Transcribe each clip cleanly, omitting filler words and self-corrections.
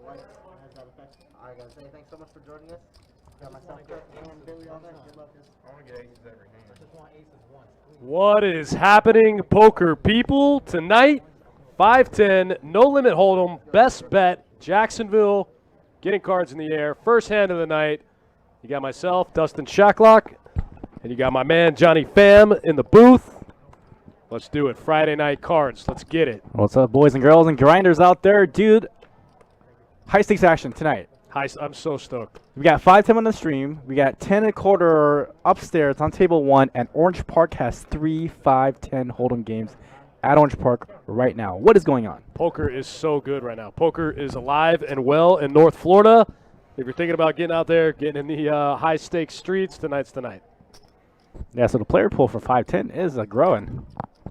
I gotta say thanks so much for joining us. Got myself and Billy on there. Good luck. I want to get aces every hand. I just want aces once. What is happening, poker people? Tonight, 510, no limit hold'em, best bet, Jacksonville, getting cards in the air. First hand of the night. You got myself, Dustin Shacklock, and you got my man Johnny Pham in the booth. Let's do it. Friday night cards. Let's get it. What's up, boys and girls and grinders out there? Dude, high stakes action tonight. I'm so stoked. We got 5-10 on the stream. We got 10 and a quarter upstairs on table 1, and Orange Park has 3-5-10 hold'em games at Orange Park right now. What is going on? Poker is so good right now. Poker is alive and well in North Florida. If you're thinking about getting out there, getting in the high stakes streets, tonight's the night. Yeah, so the player pool for 5-10 is growing.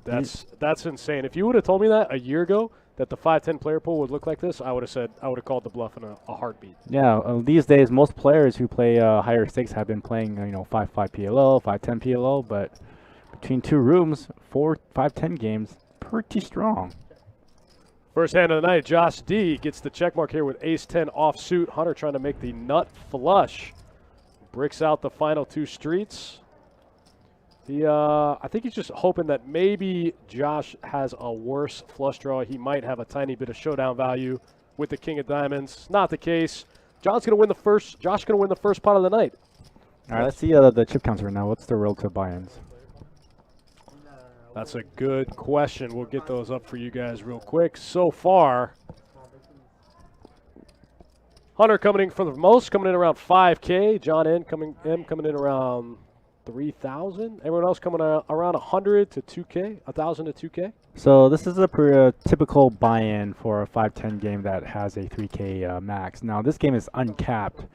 That's insane. If you would have told me that a year ago, that the 5-10 player pool would look like this, I would have called the bluff in a heartbeat. Yeah, these days most players who play higher stakes have been playing 5-5 PLO, 5-10 PLO, but between two rooms, 4-5-10 games, pretty strong. First hand of the night, Josh D gets the check mark here with ace-10 offsuit. Hunter trying to make the nut flush. Bricks out the final two streets. I think he's just hoping that maybe Josh has a worse flush draw. He might have a tiny bit of showdown value with the king of diamonds. Not the case. Josh's going to win the first pot of the night. All right, let's see the chip counts right now. What's the relative buy-ins? That's a good question. We'll get those up for you guys real quick. So far, Hunter coming in for the most, coming in around 5K. John M coming in around 3,000. Everyone else coming around 100 to 2K, 1,000 to 2K. So this is a typical buy-in for a 5-10 game that has a 3K max. Now this game is uncapped,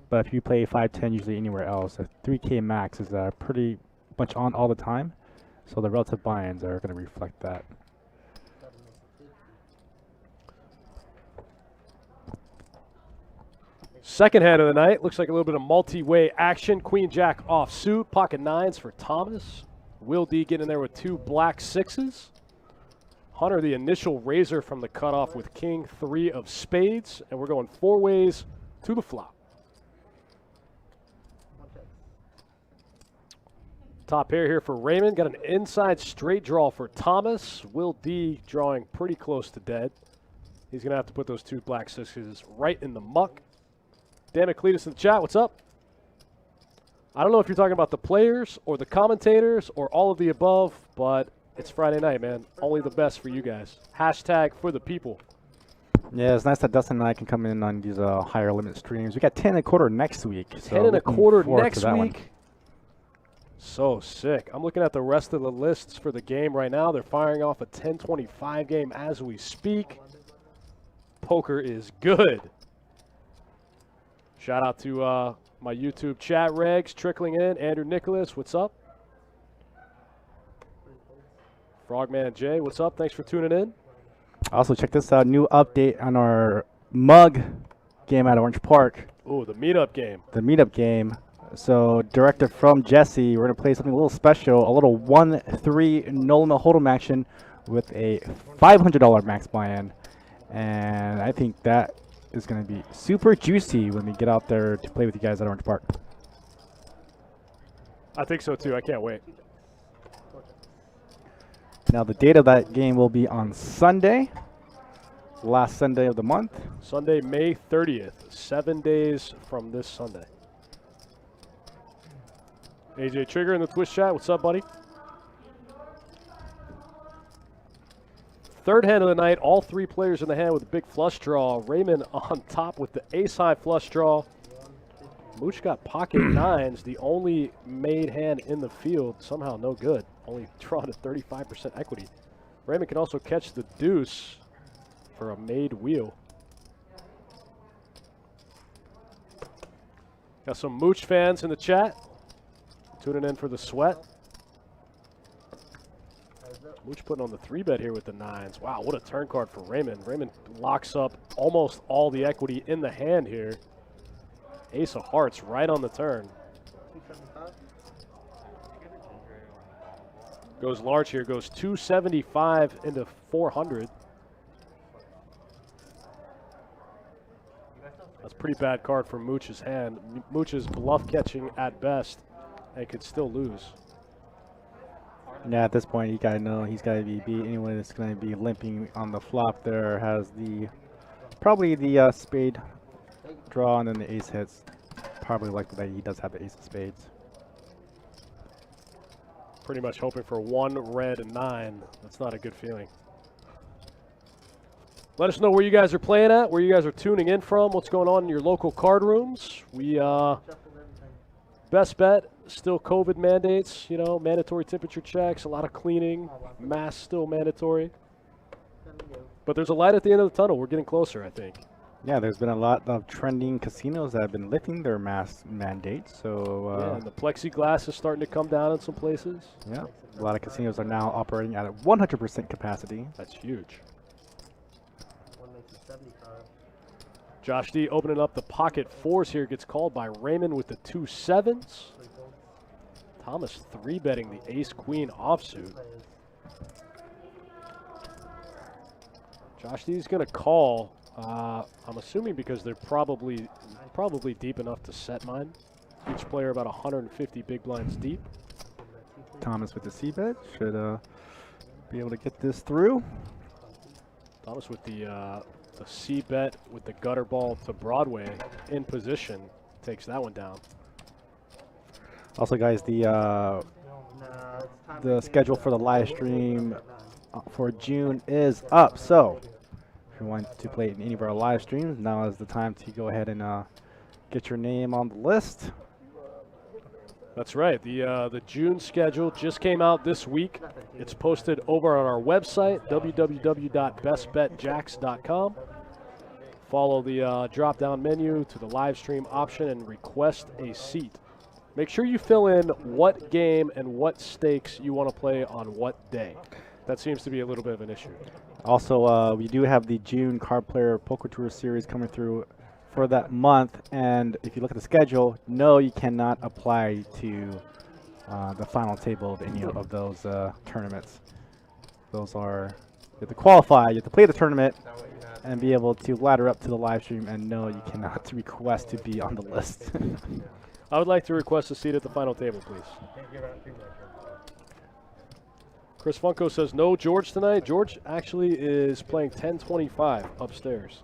but if you play 5-10 usually anywhere else, a 3K max is pretty much on all the time. So the relative buy-ins are going to reflect that. Second hand of the night, looks like a little bit of multi-way action. Queen Jack offsuit, pocket nines for Thomas. Will D getting in there with two black sixes. Hunter the initial raiser from the cutoff with King 3 of spades, and we're going four ways to the flop. Top pair here for Raymond. Got an inside straight draw for Thomas. Will D drawing pretty close to dead. He's going to have to put those two black sixes right in the muck. Dan Cletus in the chat, what's up? I don't know if you're talking about the players or the commentators or all of the above, but it's Friday night, man. Only the best for you guys. Hashtag for the people. Yeah, it's nice that Dustin and I can come in on these higher limit streams. We got 10 and a quarter next week. 10 and a quarter next week. So sick. I'm looking at the rest of the lists for the game right now. They're firing off a 10-25 game as we speak. Poker is good. Shout out to my YouTube chat regs trickling in. Andrew Nicholas, what's up? Frogman Jay, what's up? Thanks for tuning in. Also, check this out. New update on our mug game at Orange Park. Ooh, the meetup game. The meetup game. So, directive from Jesse, we're going to play something a little special, a little 1-3 no limit hold'em action with a $500 max buy-in. And I think that is going to be super juicy when we get out there to play with you guys at Orange Park. I think so too. I can't wait. Now, the date of that game will be on Sunday, last Sunday of the month. Sunday, May 30th, 7 days from this Sunday. AJ Trigger in the Twitch chat. What's up, buddy? Third hand of the night. All three players in the hand with a big flush draw. Raymond on top with the ace-high flush draw. Mooch got pocket nines, the only made hand in the field. Somehow no good. Only drawn at 35% equity. Raymond can also catch the deuce for a made wheel. Got some Mooch fans in the chat. Tuning in for the sweat. Mooch putting on the 3-bet here with the nines. Wow, what a turn card for Raymond. Raymond locks up almost all the equity in the hand here. Ace of hearts right on the turn. Goes large here, goes 275 into 400. pretty bad card for Mooch's hand. Mooch is bluff catching at best and could still lose. Yeah, at this point, you gotta know he's gotta be beat. Anyone that's gonna be limping on the flop there has probably the spade draw, and then the ace hits. Probably likely that he does have the ace of spades. Pretty much hoping for 1 red and 9. That's not a good feeling. Let us know where you guys are playing at, where you guys are tuning in from, what's going on in your local card rooms. We best bet, still COVID mandates, you know, mandatory temperature checks, a lot of cleaning, masks still mandatory. But there's a light at the end of the tunnel. We're getting closer, I think. Yeah, there's been a lot of trending casinos that have been lifting their mask mandates. So Yeah, and the plexiglass is starting to come down in some places. yeah, a lot of casinos are now operating at a 100% capacity. That's huge. One makes it 75. Josh D opening up the pocket 4s here, gets called by Raymond with the 2 7s. Thomas 3-betting the ace-queen offsuit. Josh D is going to call. I'm assuming because they're probably deep enough to set mine. Each player about 150 big blinds deep. Thomas with the c-bet should be able to get this through. Thomas with the c-bet with the gutter ball to Broadway in position takes that one down. Also, guys, the schedule for the live stream for June is up. So if you want to play in any of our live streams, now is the time to go ahead and get your name on the list. That's right. The June schedule just came out this week. It's posted over on our website, www.bestbetjacks.com. Follow the drop-down menu to the live stream option and request a seat. Make sure you fill in what game and what stakes you want to play on what day. That seems to be a little bit of an issue. Also, we do have the June Card Player Poker Tour Series coming through for that month, and if you look at the schedule, no, you cannot apply to the final table of any of those tournaments. Those are, you have to qualify, you have to play the tournament, and be able to ladder up to the live stream, and no, you cannot request to be on the list. I would like to request a seat at the final table, please. Chris Funko says no George tonight. George actually is playing 1025 upstairs.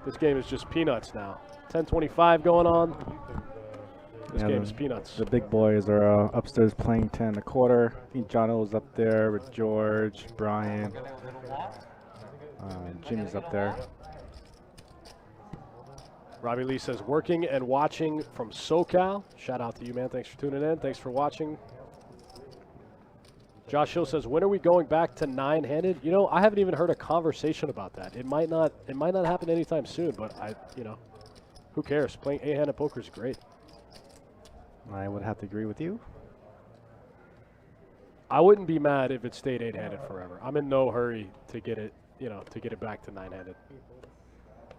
This game is just peanuts now. 1025 going on. This game is peanuts. The big boys are upstairs playing 10 1/4. I think John O's up there with George, Brian. Jimmy's up there. Robbie Lee says working and watching from SoCal. Shout out to you, man. Thanks for tuning in. Thanks for watching. Josh Hill says, when are we going back to 9-handed? You know, I haven't even heard a conversation about that. It might not happen anytime soon, but who cares? Playing 8-handed poker is great. I would have to agree with you. I wouldn't be mad if it stayed 8-handed forever. I'm in no hurry to get it, to get it back to 9-handed.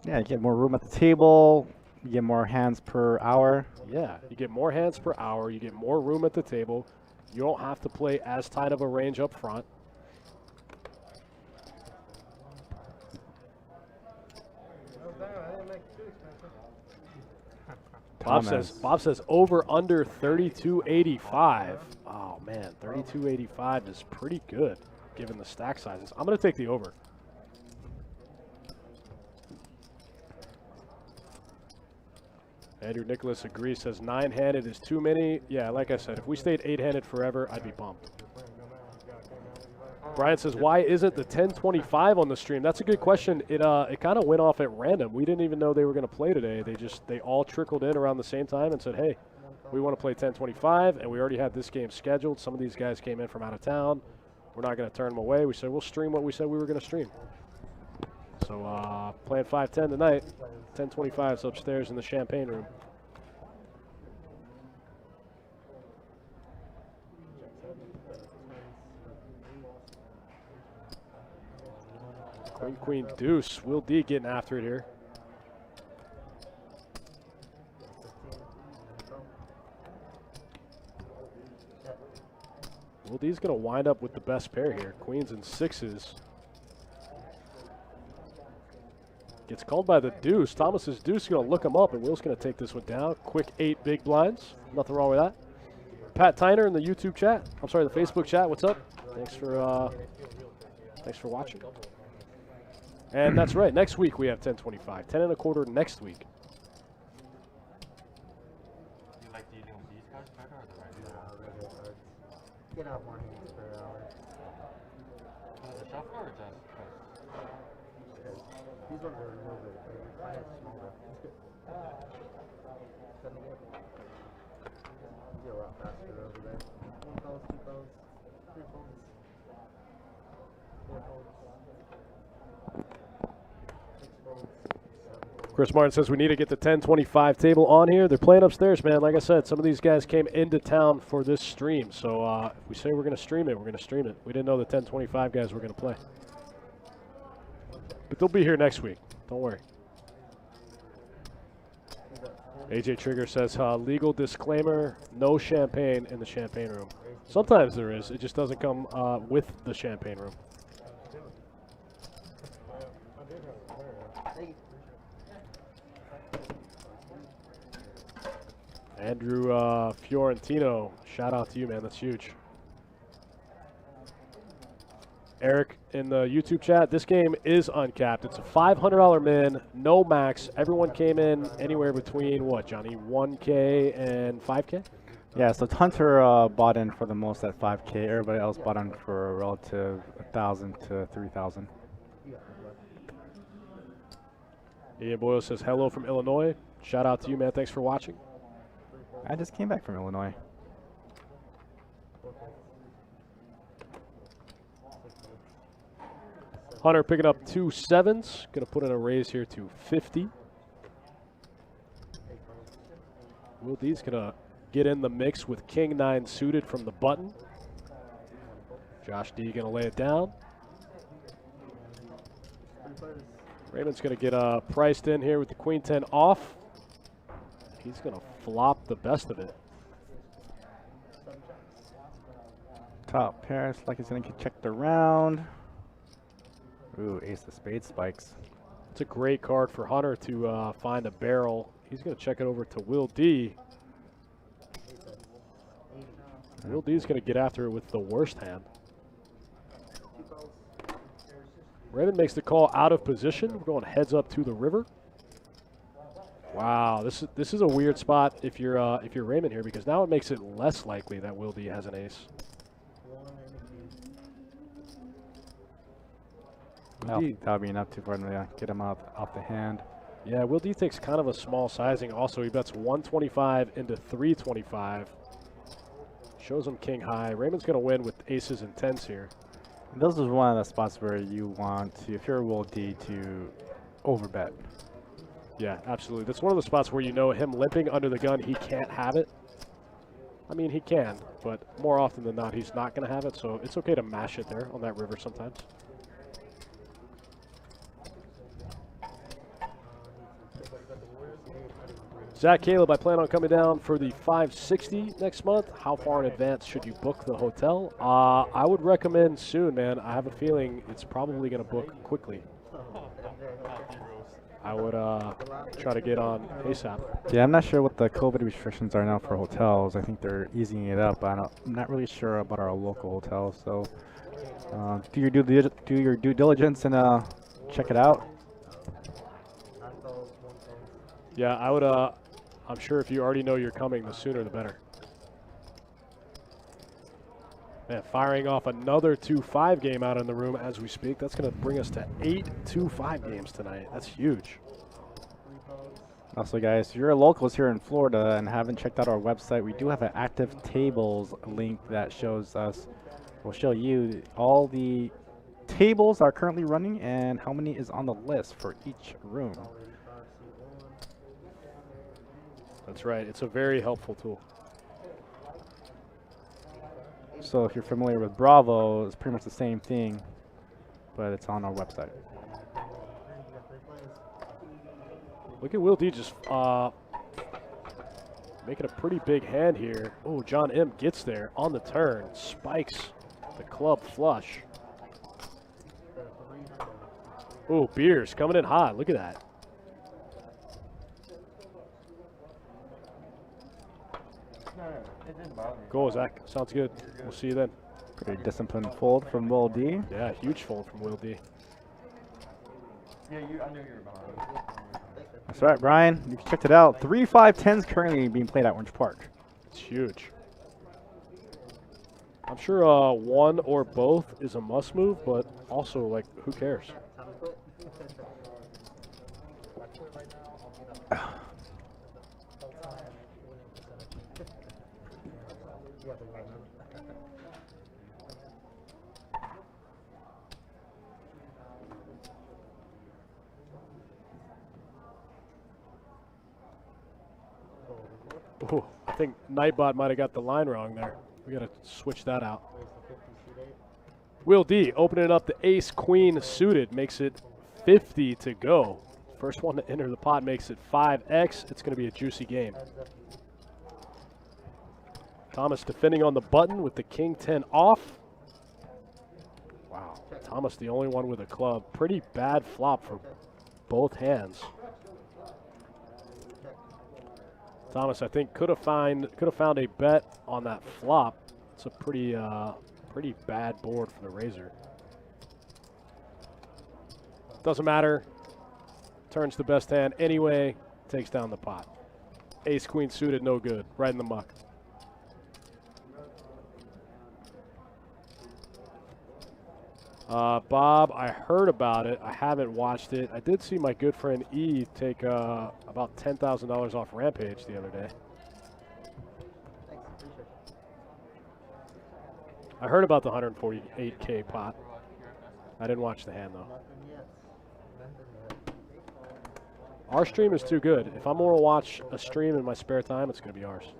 Yeah, you get more room at the table. You get more hands per hour. Yeah, you get more hands per hour. You get more room at the table. You don't have to play as tight of a range up front. Bob says over under 3285. Oh man, 3285 is pretty good given the stack sizes. I'm going to take the over. Andrew Nicholas agrees, says 9-handed is too many. Yeah, like I said, if we stayed 8-handed forever, I'd be bummed. Brian says, why isn't the 1025 on the stream? That's a good question. It kind of went off at random. We didn't even know they were going to play today. They all trickled in around the same time and said, hey, we want to play 1025, and we already had this game scheduled. Some of these guys came in from out of town. We're not going to turn them away. We said we'll stream what we said we were going to stream. So playing 5-10 tonight. 1025's upstairs in the champagne room. Queen, deuce. Will D getting after it here. Will D's going to wind up with the best pair here. Queens and 6s. Gets called by the deuce. Thomas's deuce is going to look him up, and Will's going to take this one down. Quick 8 big blinds. Nothing wrong with that. Pat Tyner in the YouTube chat. I'm sorry, the Facebook chat. What's up? Thanks for watching. And that's right. Next week we have 10-25. 10 1/4 next week. You like dealing with these cards better or the regular? Regular cards. Get out more hands per hour. The shuffler or just? These ones are a little bit bigger. Mine is smaller. You're a lot faster over there. 1 pose, 2 pose, 3 pose, 4 pose, 6 pose, 7 pose. Chris Martin says we need to get the 10-25 table on here. They're playing upstairs, man. Like I said, some of these guys came into town for this stream. So if we say we're going to stream it, we're going to stream it. We didn't know the 10-25 guys were going to play. But they'll be here next week. Don't worry. AJ Trigger says, legal disclaimer, no champagne in the champagne room. Sometimes there is. It just doesn't come with the champagne room. Andrew Fiorentino, shout out to you, man. That's huge. Eric in the YouTube chat, this game is uncapped. It's a $500 min, no max. Everyone came in anywhere between, what, Johnny, 1K and 5K? Yeah, so Hunter bought in for the most at 5K. Everybody else bought in for a relative 1,000 to 3,000. Ian Boyle says, hello from Illinois. Shout out to you, man. Thanks for watching. I just came back from Illinois. Hunter picking up 2 7s. Going to put in a raise here to 50. Will D's going to get in the mix with King 9 suited from the button. Josh D going to lay it down. Raymond's going to get priced in here with the Queen 10 off. He's going to flop the best of it. Top pair, it's like he's going to get checked around. Ooh, ace of spades spikes. It's a great card for Hunter to find a barrel. He's going to check it over to Will D. Will D's going to get after it with the worst hand. Raymond makes the call out of position. We're going heads up to the river. Wow, this is a weird spot if you're Raymond here, because now it makes it less likely that Will D has an ace. That would be enough to get him off the hand. Yeah, Will D takes kind of a small sizing. Also, he bets 125 into 325. Shows him king high. Raymond's going to win with aces and 10s here. This is one of the spots where you want to, if you're Will D, to overbet. Yeah, absolutely. That's one of the spots where you know him limping under the gun, he can't have it. I mean, he can, but more often than not, he's not going to have it, so it's okay to mash it there on that river sometimes. Zach Caleb, I plan on coming down for the 560 next month. How far in advance should you book the hotel? I would recommend soon, man. I have a feeling it's probably going to book quickly. I would try to get on ASAP. Yeah, I'm not sure what the COVID restrictions are now for hotels. I think they're easing it up. I'm not really sure about our local hotels. So do your due diligence and check it out. Yeah, I would. I'm sure if you already know you're coming, the sooner the better. Man, firing off another 2-5 game out in the room as we speak. That's going to bring us to 8 2-5 games tonight. That's huge. Also, guys, if you're locals here in Florida and haven't checked out our website, we do have an active tables link that shows us, will show you all the tables are currently running and how many is on the list for each room. That's right. It's a very helpful tool. So if you're familiar with Bravo, it's pretty much the same thing, but it's on our website. Look at Will D just making a pretty big hand here. Oh, John M gets there on the turn, spikes the club flush. Oh, Beers coming in hot. Look at that. No, it didn't bother me. Goal, Zach. Sounds good. We'll see you then. Pretty disciplined fold from Will D. Yeah, huge fold from Will D. Yeah, I knew you were behind. That's right, Brian. You checked it out. 3-5-10s currently being played at Orange Park. It's huge. I'm sure one or both is a must move, but also, like, who cares? Ooh, I think Nightbot might have got the line wrong there. We got to switch that out. Will D opening up the ace queen suited, makes it 50 to go. First one to enter the pot makes it 5x. It's going to be a juicy game. Thomas defending on the button with the king 10 off. Wow, Thomas the only one with a club. Pretty bad flop for both hands. Thomas, I think, could have found a bet on that flop. It's a pretty bad board for the Razor. Doesn't matter. Turns the best hand anyway. Takes down the pot. Ace queen suited, no good. Right in the muck. Bob, I heard about it. I haven't watched it. I did see my good friend E take about $10,000 off Rampage the other day. I heard about the 148K pot. I didn't watch the hand, though. Our stream is too good. If I'm going to watch a stream in my spare time, it's going to be ours.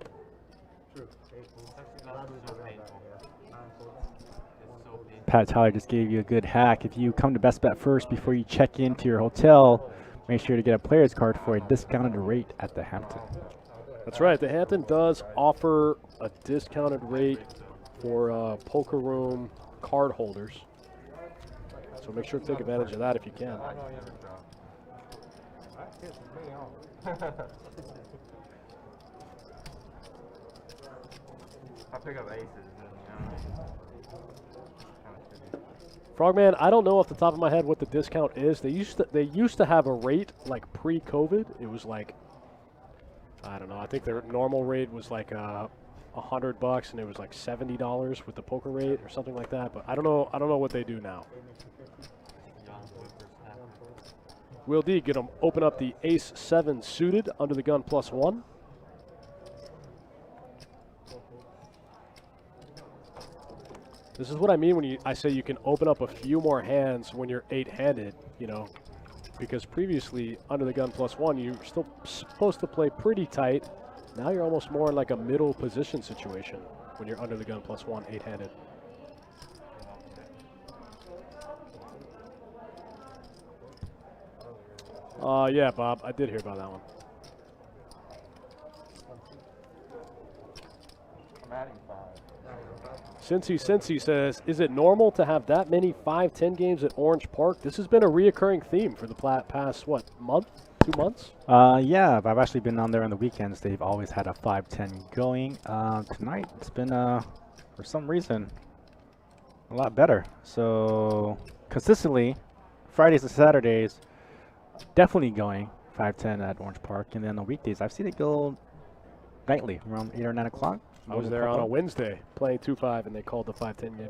Pat Tyler just gave you a good hack. If you come to Best Bet first before you check into your hotel, make sure to get a player's card for a discounted rate at the Hampton. That's right. The Hampton does offer a discounted rate for poker room card holders. So make sure to take advantage of that if you can. I pick up aces. Frogman, I don't know off the top of my head what the discount is. They used to have a rate like pre-COVID. It was like, I don't know. I think their normal rate was like $100, and it was like $70 with the poker rate or something like that. But I don't know. I don't know what they do now. Will D get them open up the ace 7 suited under the gun +1. This is what I mean when I say you can open up a few more hands when you're 8-handed, you know, because previously under the gun +1 you're still supposed to play pretty tight. Now you're almost more in like a middle position situation when you're under the gun +1 8-handed. Yeah, Bob, I did hear about that one. I'm adding 5. Cincy says, is it normal to have that many 5-10 games at Orange Park? This has been a reoccurring theme for the past, what, month? 2 months? Yeah, I've actually been on there on the weekends. They've always had a 5-10 going. Tonight, it's been, for some reason, a lot better. So, consistently, Fridays and Saturdays, definitely going 5-10 at Orange Park. And then on the weekdays, I've seen it go nightly, around 8 or 9 o'clock. I was there on a Wednesday playing 2-5, and they called the 5-10 game.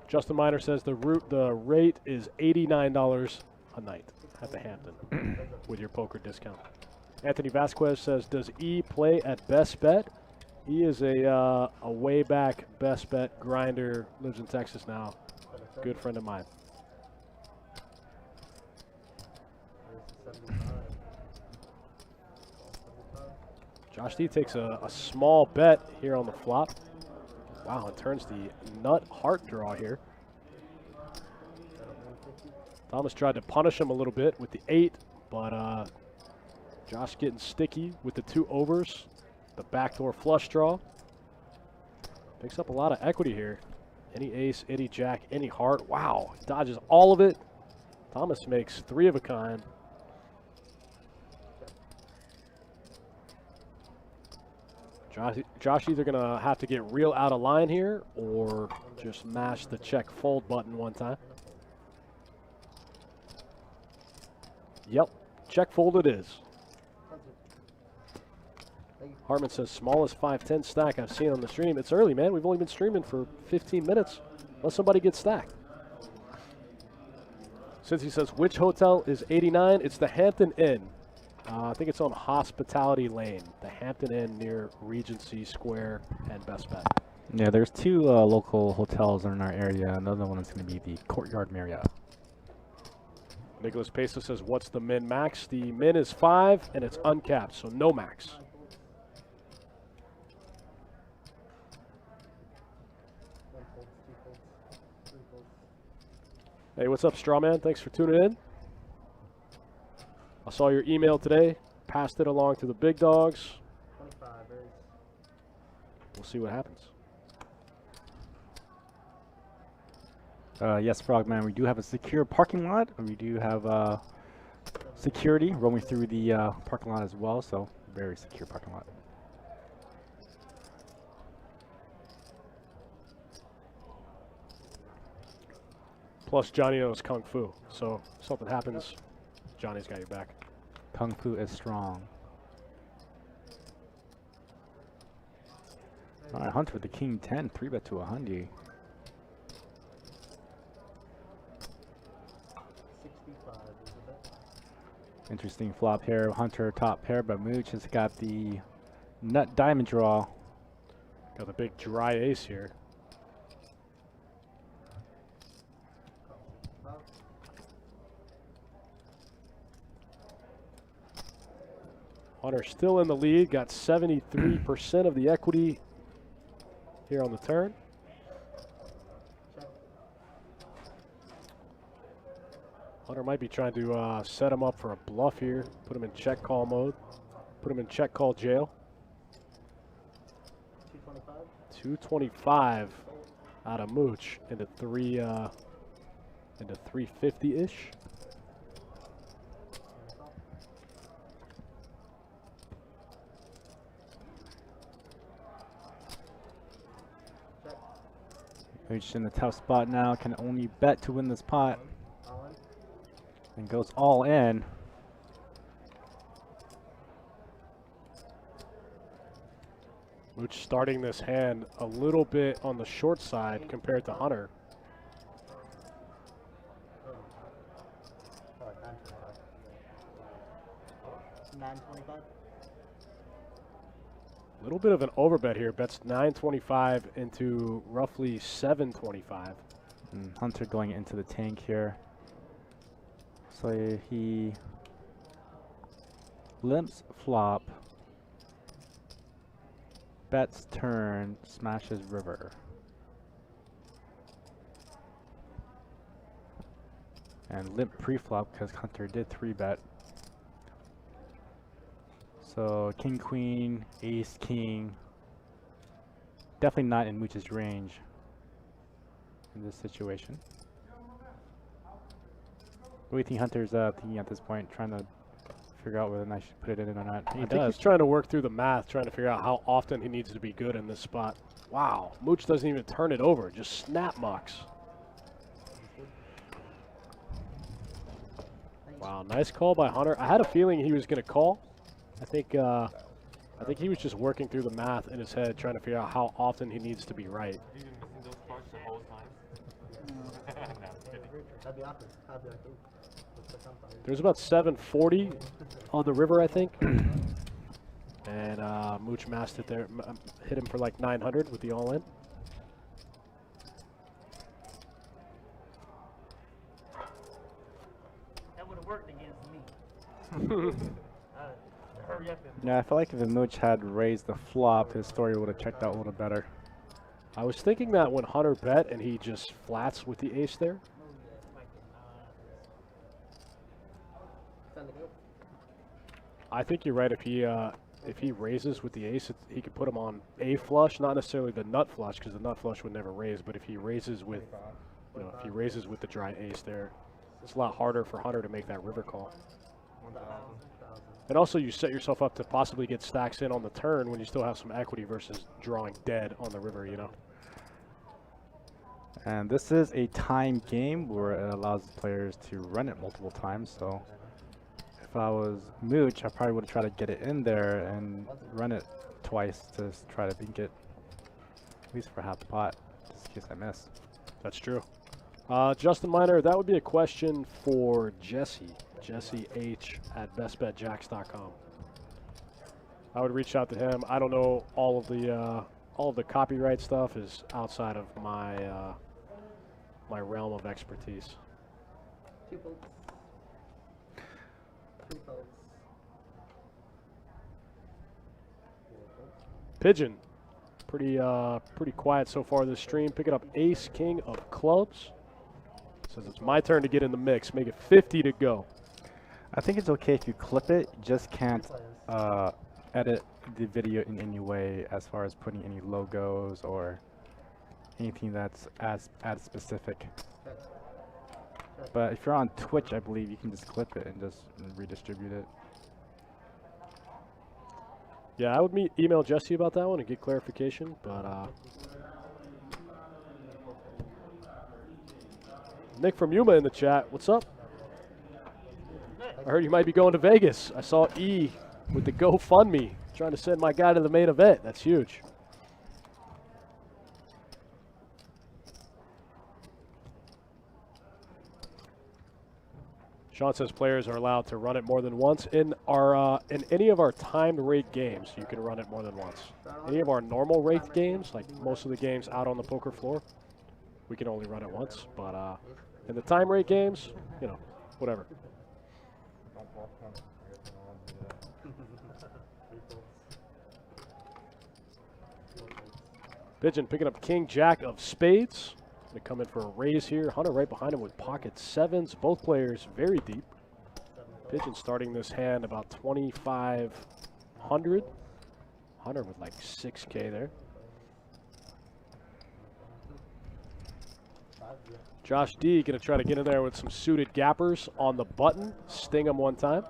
Justin Miner says the rate is $89 a night at the Hampton with your poker discount. Anthony Vasquez says, does E play at Best Bet? E is a way back Best Bet grinder, lives in Texas now. Good friend of mine. Josh D takes a small bet here on the flop. Wow, and turns the nut heart draw here. Thomas tried to punish him a little bit with the 8, but Josh getting sticky with the 2 overs. The backdoor flush draw. Picks up a lot of equity here. Any ace, any jack, any heart. Wow, dodges all of it. Thomas makes 3 of a kind. Josh either going to have to get real out of line here or just mash the check fold button one time. Yep, check fold it is. Hartman says, smallest 5-10 stack I've seen on the stream. It's early, man. We've only been streaming for 15 minutes. Let somebody get stacked. Since he says, which hotel is 89? It's the Hampton Inn. I think it's on Hospitality Lane, the Hampton Inn near Regency Square and Best Bet. Yeah, there's 2 local hotels in our area. Another one is going to be the Courtyard Marriott. Nicholas Pesa says, what's the min max? The min is 5 and it's uncapped, so no max. Hey, what's up, Strawman? Thanks for tuning in. I saw your email today. Passed it along to the big dogs. 25 We'll see what happens. Yes, Frogman, we do have a secure parking lot. We do have security roaming through the parking lot as well, so very secure parking lot. Plus, Johnny knows Kung Fu, so if something happens, Johnny's got your back. Kung Fu is strong. All right, Hunter with the King 10, 3-bet to 100. 65 is a bet. Interesting flop here. Hunter top pair, but Mooch has got the nut diamond draw. Got the big dry ace here. Hunter still in the lead, got 73% of the equity here on the turn. Hunter might be trying to set him up for a bluff here, put him in check call mode, put him in check call jail. 225. 225 out of Mooch into 350-ish. Mooch in the tough spot now, can only bet to win this pot. All in. And goes all in. Mooch starting this hand a little bit on the short side compared to Hunter. Oh, 925. 925. A little bit of an overbet here. Bets 925 into roughly 725. Hunter going into the tank here. So he limps flop, bets turn, smashes river. And limp pre-flop because Hunter did 3-bet. So king, queen, ace, king. Definitely not in Mooch's range in this situation. What do you think Hunter's thinking at this point, trying to figure out whether or not I should put it in or not? I think he's trying to work through the math, trying to figure out how often he needs to be good in this spot. Wow, Mooch doesn't even turn it over, just snap mucks. Wow, nice call by Hunter. I had a feeling he was going to call. I think he was just working through the math in his head, trying to figure out how often he needs to be right. You've been missing those cards the whole time? No, I'm kidding. That'd be awkward. I'd be like, ooh, what's the comp value? There's about 740 on the river, I think. And Mooch masked it there, hit him for like 900 with the all-in. That would have worked against me. Hurry up and Yeah, I feel like if the Mooch had raised the flop, his story would have checked out a little better. I was thinking that when Hunter bet and he just flats with the ace there. send it go. I think you're right. If he if he raises with the ace, he could put him on a flush, not necessarily the nut flush, because the nut flush would never raise. But if he raises with, you know, if he raises with the dry ace there, it's a lot harder for Hunter to make that river call. And also, you set yourself up to possibly get stacks in on the turn when you still have some equity versus drawing dead on the river, you know. And this is a time game where it allows players to run it multiple times. So if I was Mooch, I probably would try to get it in there and run it twice to try to get at least for half the pot, just in case I miss. That's true. Justin Miner, that would be a question for Jesse H at bestbetjacks.com. I would reach out to him. I don't know, all of the copyright stuff is outside of my my realm of expertise. 2 votes. 3 votes. 4 votes. Pigeon, pretty quiet so far this stream. Picking up ace king of clubs. Says it's my turn to get in the mix. Make it 50 to go. I think it's okay if you clip it. You just can't edit the video in any way as far as putting any logos or anything that's as specific. But if you're on Twitch, I believe you can just clip it and just redistribute it. Yeah, I would email Jesse about that one and get clarification. But Nick from Yuma in the chat. What's up? I heard you might be going to Vegas. I saw E with the GoFundMe trying to send my guy to the main event. That's huge. Sean says players are allowed to run it more than once. In any of our timed rate games, you can run it more than once. Any of our normal rate games, like most of the games out on the poker floor, we can only run it once. But in the time rate games, you know, whatever. Pigeon picking up king jack of spades. Going to come in for a raise here. Hunter right behind him with pocket sevens. Both players very deep. Pigeon starting this hand about 2,500. Hunter with like 6K there. Josh D going to try to get in there with some suited gappers on the button. Sting him one time.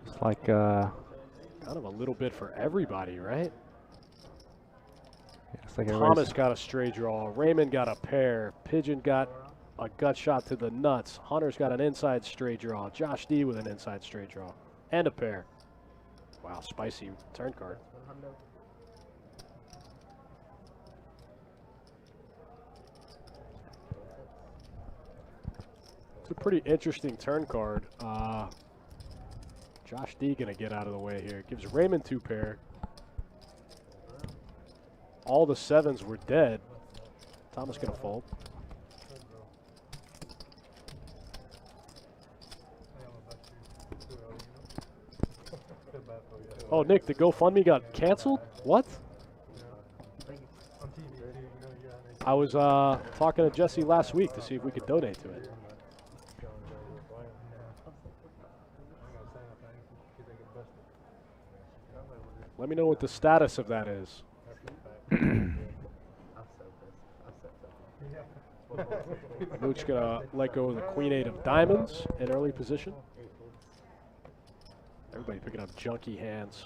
It's like kind of a little bit for everybody, right? it's like Thomas got a stray draw. Raymond got a pair. Pigeon got a gut shot to the nuts. Hunter's got an inside straight draw. Josh D with an inside straight draw. And a pair. Wow, spicy turn card. It's a pretty interesting turn card. Josh D gonna get out of the way here. Gives Raymond 2 pair. All the sevens were dead. Thomas gonna fold. Oh, Nick, the GoFundMe got canceled? What? I was talking to Jesse last week to see if we could donate to it. Let me know what the status of that is. Mooch gonna let go of the queen 8 of diamonds in early position. Everybody picking up junky hands.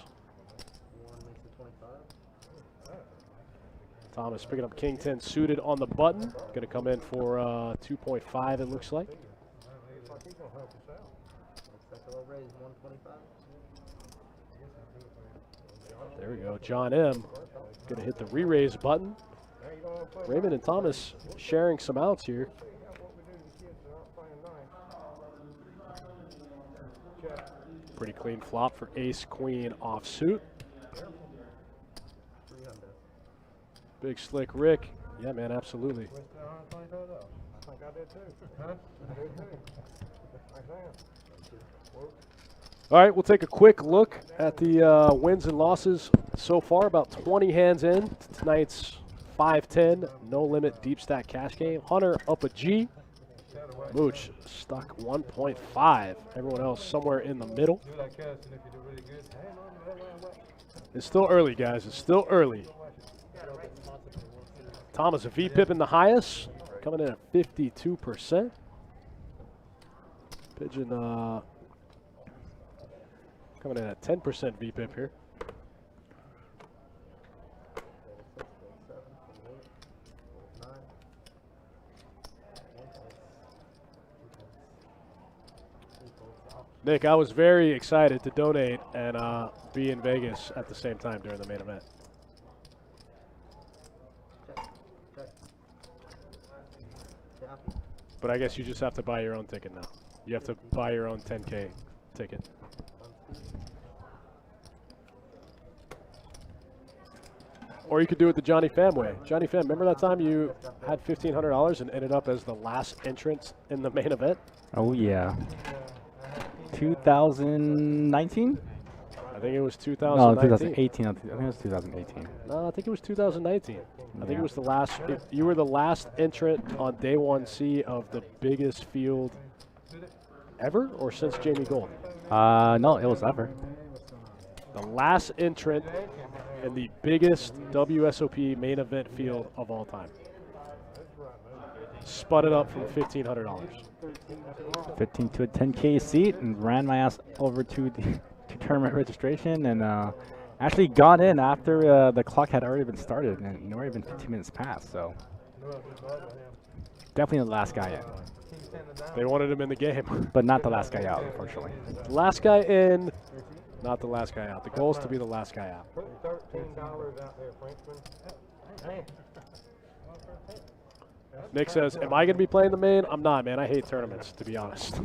Thomas picking up king 10 suited on the button. Gonna come in for 2.5 it looks like. There we go. John M. Gonna hit the re-raise button. Raymond and Thomas sharing some outs here. Pretty clean flop for ace queen offsuit. Big slick Rick. Yeah, man, absolutely. All right, we'll take a quick look at the wins and losses so far. About 20 hands in to tonight's 5-10 no limit deep stack cash game. Hunter up a G. Mooch stuck 1.5. Everyone else somewhere in the middle. It's still early, guys. It's still early. Thomas, a VPIP in the highest, coming in at 52%. Pigeon coming in at 10% VPIP here. Nick, I was very excited to donate and be in Vegas at the same time during the main event. But I guess you just have to buy your own ticket now. You have to buy your own 10K ticket. Or you could do it the Johnny Pham way. Johnny Pham, remember that time you had $1,500 and ended up as the last entrant in the main event? Oh, yeah. 2019? I think it was No, 2019. 2018. I think it was 2018. No, I think it was 2019. I think it was the last. You were the last entrant on day 1C of the biggest field ever, or since Jamie Gold? No, it was ever. The last entrant in the biggest WSOP main event field of all time. Spun it up from $1,500. 15 to a 10K seat and ran my ass over to the tournament registration and actually got in after the clock had already been started and already been 15 minutes past. So definitely the last guy in. They wanted him in the game. But not the last guy out, unfortunately. Last guy in, not the last guy out. The goal is to be the last guy out. $13 out there, Frenchman. Nick says, am I going to be playing the main? I'm not, man. I hate tournaments, to be honest.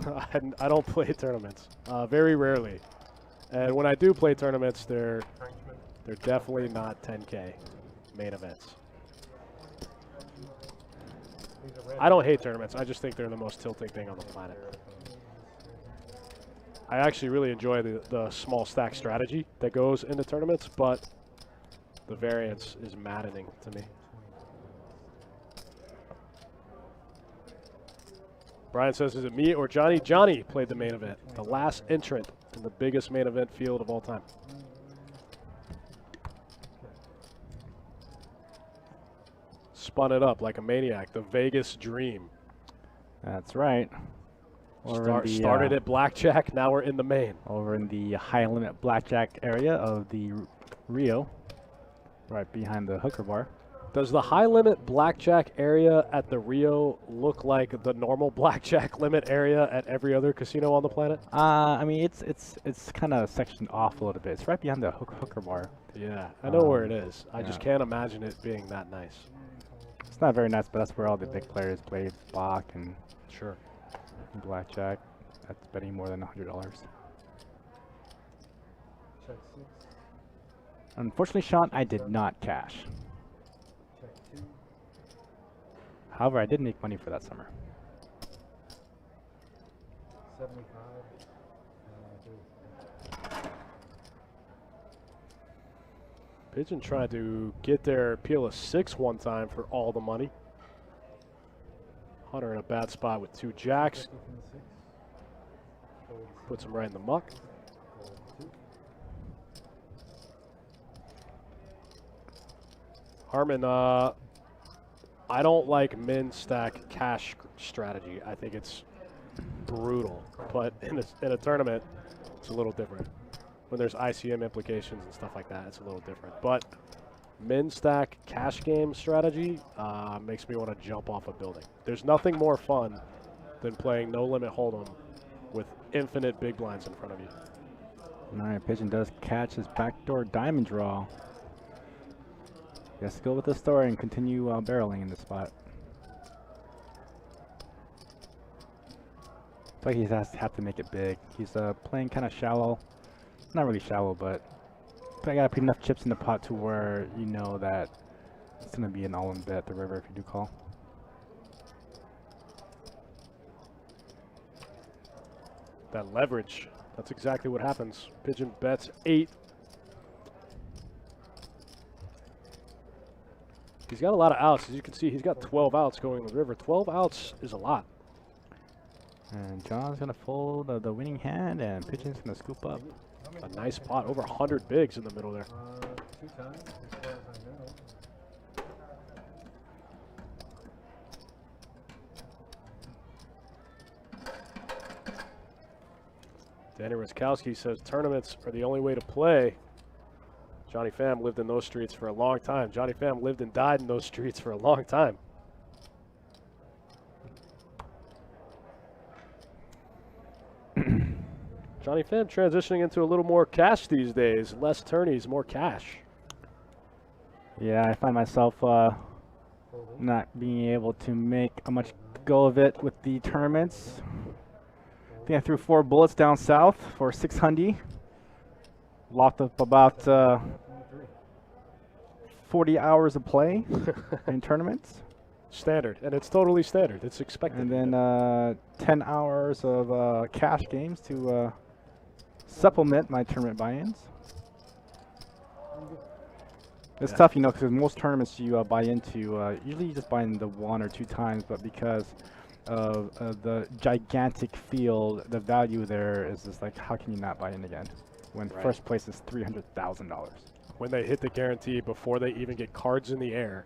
I don't play tournaments. Very rarely. And when I do play tournaments, they're definitely not 10K main events. I don't hate tournaments. I just think they're the most tilting thing on the planet. I actually really enjoy the small stack strategy that goes into tournaments, but the variance is maddening to me. Brian says, is it me or Johnny? Johnny played the main event, the last entrant in the biggest main event field of all time. Spun it up like a maniac, the Vegas dream. That's right. Started at blackjack, now we're in the main. Over in the high limit blackjack area of the Rio, right behind the hooker bar. Does the high limit blackjack area at the Rio look like the normal blackjack limit area at every other casino on the planet? I mean, it's kind of sectioned off a little bit. It's right behind the hooker bar. Yeah, I know where it is. I just can't imagine it being that nice. It's not very nice, but that's where all the big players played Bach and Sure. blackjack. That's betting more than $100. Unfortunately, Sean, I did not cash. However, I did make money for that summer. 75. Pigeon tried to get their peel of 6 one time for all the money. Hunter in a bad spot with 2 jacks. Puts him right in the muck. Harmon, I don't like min stack cash strategy. I think it's brutal, but in a tournament, it's a little different. When there's ICM implications and stuff like that, it's a little different. But min stack cash game strategy makes me want to jump off a building. There's nothing more fun than playing no limit hold'em with infinite big blinds in front of you. All right, Pigeon does catch his backdoor diamond draw. Let's go with the story and continue barreling in this spot. It's like he has to have to make it big. He's playing kind of shallow. Not really shallow, but I gotta put enough chips in the pot to where you know that it's gonna be an all-in bet at the river if you do call. That leverage, that's exactly what happens. Pigeon bets 8. He's got a lot of outs. As you can see, he's got 12 outs going in the river. 12 outs is a lot. And John's gonna fold the winning hand, and Pigeon's gonna scoop up. A nice pot, over 100 bigs in the middle there. 2 times, as far as I know. Danny Ruskowski says tournaments are the only way to play. Johnny Pham lived in those streets for a long time. Johnny Pham lived and died in those streets for a long time. Johnny Pham transitioning into a little more cash these days. Less tourneys, more cash. Yeah, I find myself not being able to make a much go of it with the tournaments. I think I threw 4 bullets down south for 600. Locked up about 40 hours of play in tournaments. Standard, and it's totally standard. It's expected. And then 10 hours of cash games to supplement my tournament buy-ins. It's tough, you know, because most tournaments you buy into, usually you just buy in the 1 or 2 times, but because of the gigantic field, the value there is just like, how can you not buy in again when first place is $300,000? When they hit the guarantee before they even get cards in the air,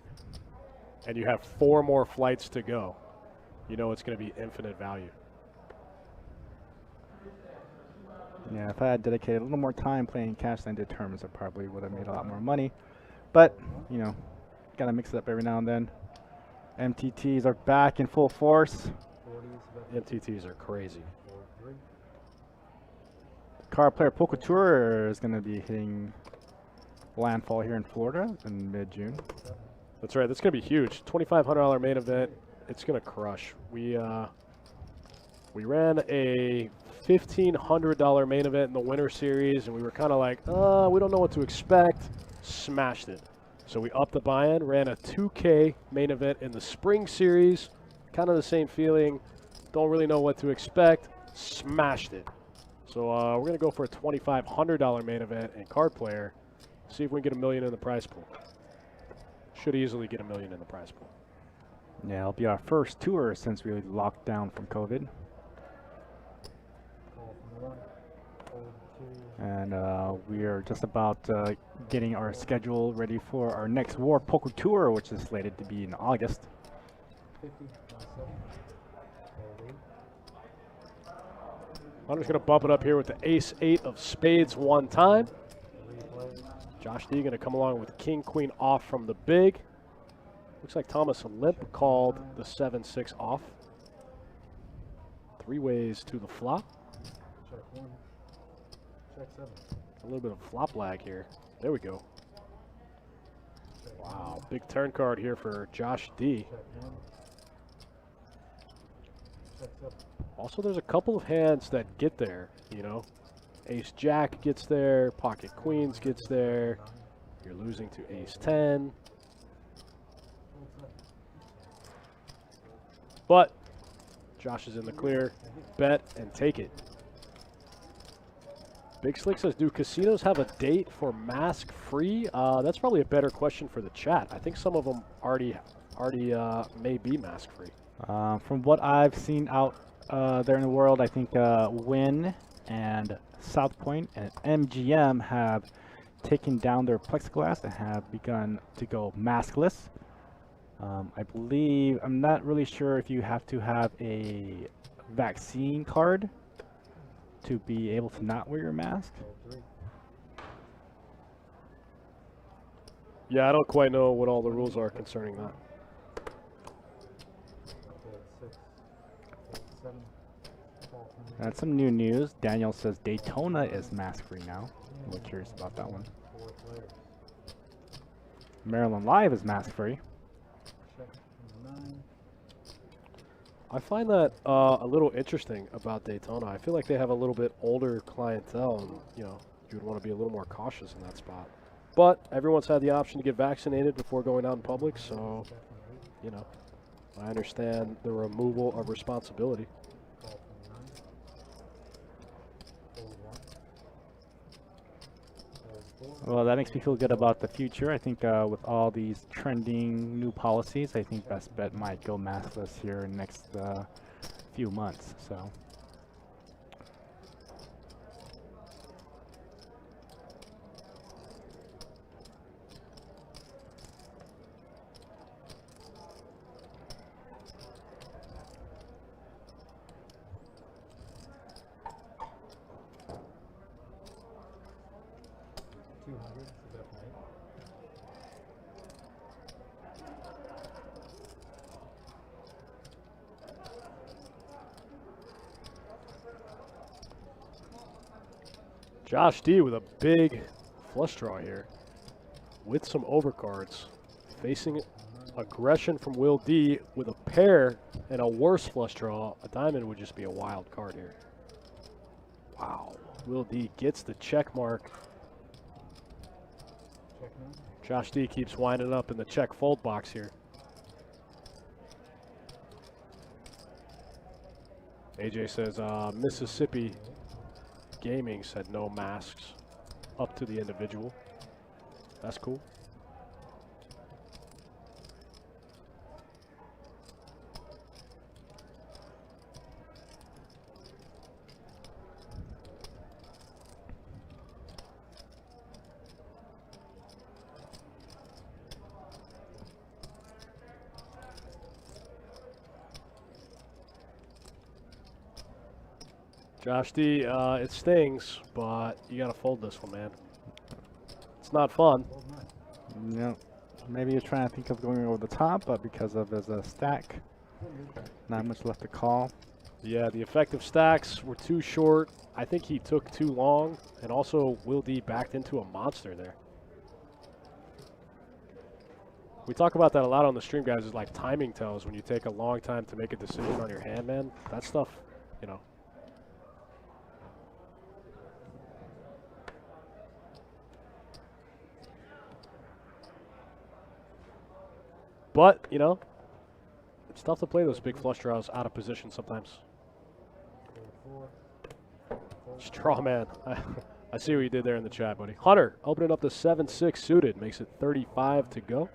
and you have 4 more flights to go, you know it's going to be infinite value. Yeah, if I had dedicated a little more time playing cash than I did tournaments, I probably would have made a lot more money. But, you know, gotta mix it up every now and then. MTTs are back in full force. MTTs are crazy. Card Player Poker Tour is gonna be hitting landfall here in Florida in mid-June. That's right. That's going to be huge. $2,500 main event. It's going to crush. We ran a $1,500 main event in the winter series, and we were kind of like, we don't know what to expect. Smashed it. So we upped the buy-in, ran a $2K main event in the spring series. Kind of the same feeling. Don't really know what to expect. Smashed it. So we're going to go for a $2,500 main event in Card Player. See if we can get $1 million in the prize pool. Should easily get $1 million in the prize pool. Yeah, it'll be our first tour since we locked down from COVID. And we are just about getting our schedule ready for our next War Poker Tour, which is slated to be in August. I'm just going to bump it up here with the Ace-8 of spades one time. Josh D going to come along with King, Queen off from the big. Looks like Thomas Limp called the 7-6 off. 3 ways to the flop. Check 1. Check 7. A little bit of flop lag here. There we go. Wow, big turn card here for Josh D. Check 1. Check 7. Also, there's a couple of hands that get there, you know. Ace-Jack gets there, Pocket Queens gets there. You're losing to Ace-10. But Josh is in the clear. Bet and take it. Big Slick says, do casinos have a date for mask free? That's probably a better question for the chat. I think some of them already may be mask free. From what I've seen out there in the world, I think Wynn and South Point and MGM have taken down their plexiglass and have begun to go maskless. I believe, I'm not really sure if you have to have a vaccine card to be able to not wear your mask. Yeah, I don't quite know what all the rules are concerning that. That's some new news. Daniel says Daytona is mask-free now. I'm a little curious about that one. Maryland Live is mask-free. I find that a little interesting about Daytona. I feel like they have a little bit older clientele, and you know, you would want to be a little more cautious in that spot. But everyone's had the option to get vaccinated before going out in public, so you know, I understand the removal of responsibility. Well, that makes me feel good about the future. I think with all these trending new policies, I think Best Bet might go maskless here in the next few months. So. Josh D with a big flush draw here with some overcards. Facing aggression from Will D with a pair and a worse flush draw. A diamond would just be a wild card here. Wow. Will D gets the check mark. Josh D keeps winding up in the check fold box here. AJ says Mississippi Gaming said no masks up to the individual. That's cool. Josh D, it stings, but you gotta fold this one, man. It's not fun. No. Maybe you're trying to think of going over the top, but because of his stack, not much left to call. Yeah, the effective stacks were too short. I think he took too long, and also Will D backed into a monster there. We talk about that a lot on the stream, guys, is like timing tells when you take a long time to make a decision on your hand, man. That stuff, you know. But, you know, it's tough to play those big flush draws out of position sometimes. Straw man. I see what you did there in the chat, buddy. Hunter opening up the 7-6 suited. Makes it 35 to go.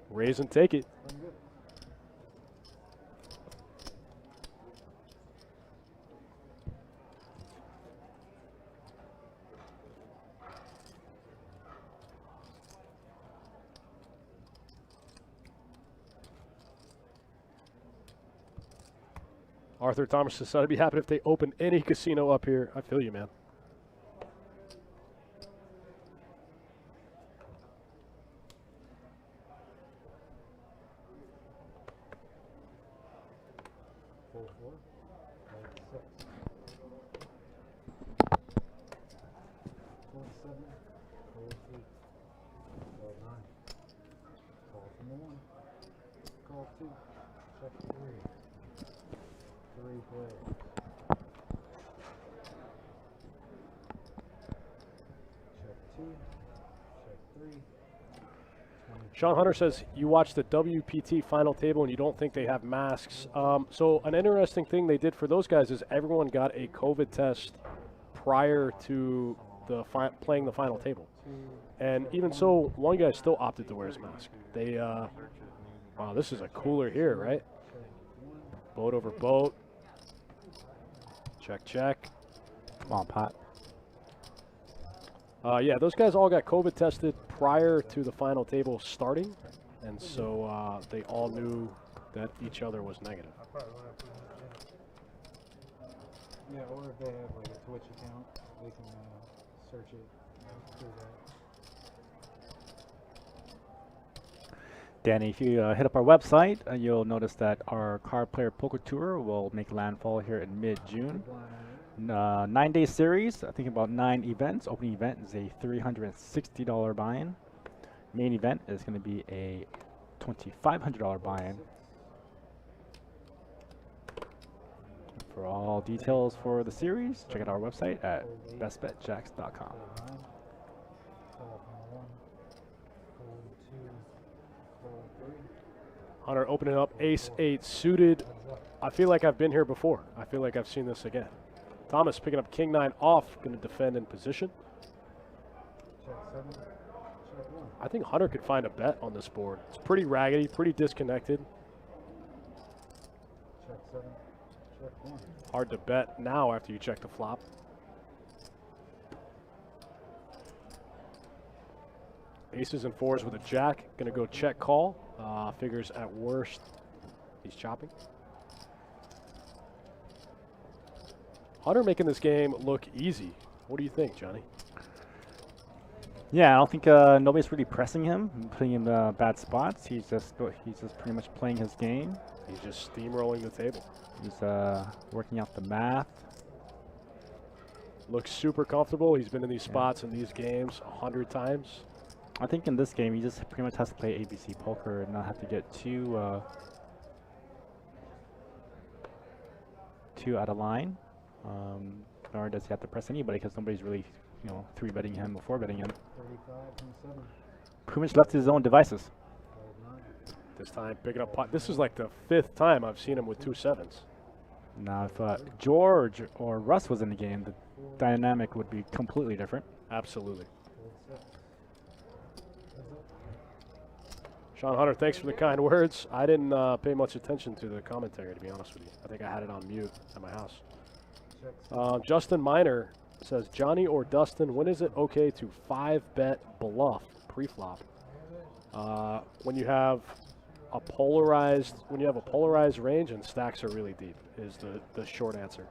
Raise and take it. Arthur Thomas says, I'd be happy if they open any casino up here. I feel you, man. Sean Hunter says, you watch the WPT final table and you don't think they have masks. So an interesting thing they did for those guys is everyone got a COVID test prior to the playing the final table. And even so, one guy still opted to wear his mask. They, wow, this is a cooler here, right? Boat over boat. Check, check. Come on, Pot. Yeah, those guys all got COVID tested prior to the final table starting, and so they all knew that each other was negative. Yeah, or if they have like a Twitch account, they can search it through that. Danny, if you hit up our website, you'll notice that our Card Player Poker Tour will make landfall here in mid-June. 9-day series, I think about 9 events. Opening event is a $360 buy-in. Main event is going to be a $2,500 buy-in. For all details for the series, check out our website at bestbetjacks.com. Hunter opening up ace-8 suited. I feel like I've been here before. I feel like I've seen this again. Thomas picking up king-9 off, going to defend in position. Check 7, check I think Hunter could find a bet on this board. It's pretty raggedy, pretty disconnected. Check 7. Check 1. Hard to bet now after you check the flop. Aces and fours with a jack. Gonna go check call. Figures at worst he's chopping. Hunter making this game look easy. What do you think, Johnny? Yeah, I don't think nobody's really pressing him, putting him in bad spots. He's just pretty much playing his game. He's just steamrolling the table. He's working out the math. Looks super comfortable. He's been in these spots in these games 100 times. I think in this game, he just pretty much has to play ABC poker and not have to get too out of line. Nor does he have to press anybody because nobody's really, 3-betting him or 4-betting him. 35, 27. Pretty much left to his own devices. 12, 9. This time picking up pot. This is like the 5th time I've seen him with 2 sevens. Now, if George or Russ was in the game, the dynamic would be completely different. Absolutely. 4, 6. Sean Hunter, thanks for the kind words. I didn't pay much attention to the commentary, to be honest with you. I think I had it on mute at my house. Check Justin Miner says, Johnny or Dustin, when is it okay to 5-bet bluff pre-flop? When you have a polarized range and stacks are really deep is the short answer.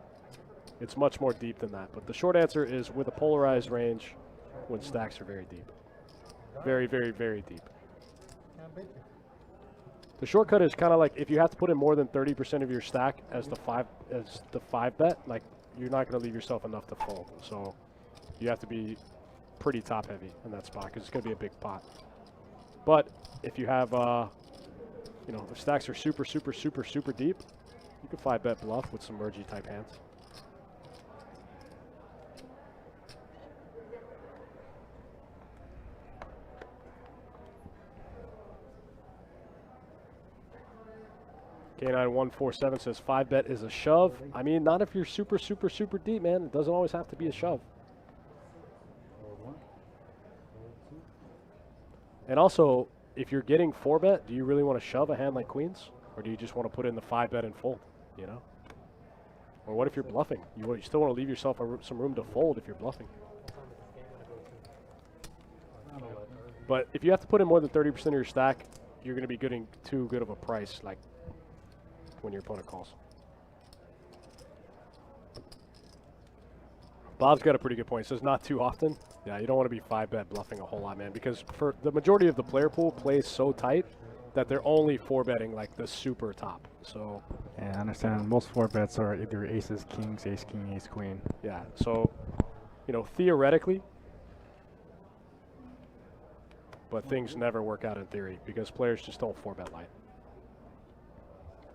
It's much more deep than that, but the short answer is with a polarized range when stacks are very deep. Very, very, very deep. The shortcut is kind of like if you have to put in more than 30% of your stack as the 5 bet, like you're not going to leave yourself enough to fold. So you have to be pretty top heavy in that spot because it's going to be a big pot. But if you have, if stacks are super, super, super, super deep, you can 5-bet bluff with some mergey type hands. K9147 says 5-bet is a shove. I mean, not if you're super, super, super deep, man. It doesn't always have to be a shove. 1. 2. And also, if you're getting 4-bet, do you really want to shove a hand like queens? Or do you just want to put in the 5-bet and fold, Or what if you're bluffing? You still want to leave yourself some room to fold if you're bluffing. But if you have to put in more than 30% of your stack, you're going to be getting too good of a price, like when your opponent calls. Bob's got a pretty good point. He says not too often. Yeah, you don't want to be 5-bet bluffing a whole lot, man, because for the majority of the player pool plays so tight that they're only 4-betting like the super top. So Yeah, I understand. Most 4-bets are either aces, kings, ace, king, ace, queen. yeah, so theoretically, but things never work out in theory because players just don't 4-bet light.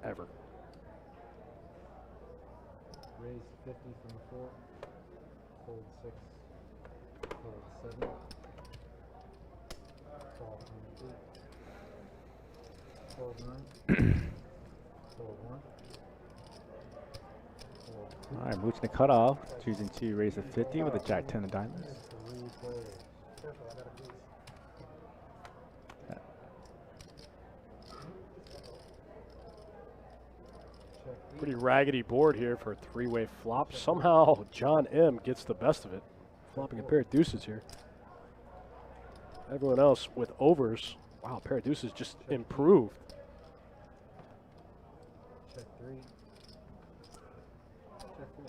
Ever. Raise 50 from the 4. Fold 6. Fold 7. Call from the 8. Fold 9. Fold 1. Fold 2. All right, mooching the cutoff, choosing to raise a 50 with a jack 10 of diamonds. 3 folds. Pretty raggedy board here for a 3-way flop. Somehow John M gets the best of it. Flopping a pair of deuces here. Everyone else with overs. Wow, a pair of deuces just improved. Check 3. Check 4.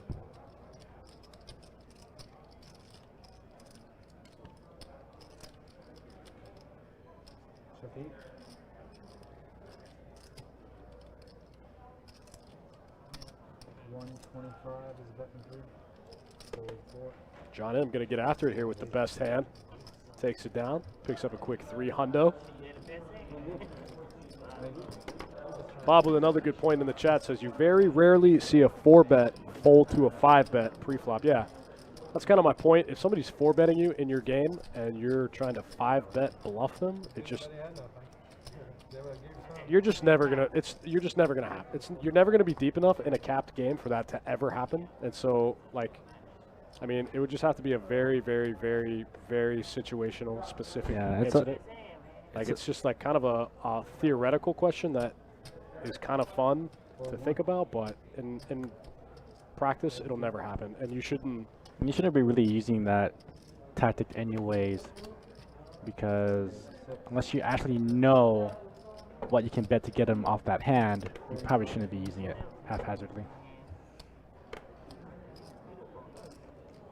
Check 8. $125 is a bet from 3. Fold 4. John M going to get after it here with the best hand. Takes it down. Picks up a quick 3 hundo. Bob with another good point in the chat says you very rarely see a 4-bet fold to a 5-bet pre-flop. Yeah, that's kind of my point. If somebody's 4-betting you in your game and you're trying to 5-bet bluff them, it just you're just never gonna happen. You're never gonna be deep enough in a capped game for that to ever happen. And so, like, I mean, it would just have to be a very, very, very, very situational, specific Yeah, it's a- incident. It's just like kind of a theoretical question that is kind of fun to think about, but in practice, it'll never happen. And you shouldn't. You shouldn't be really using that tactic anyways, because unless you actually know what you can bet to get him off that hand, you probably shouldn't be using it haphazardly.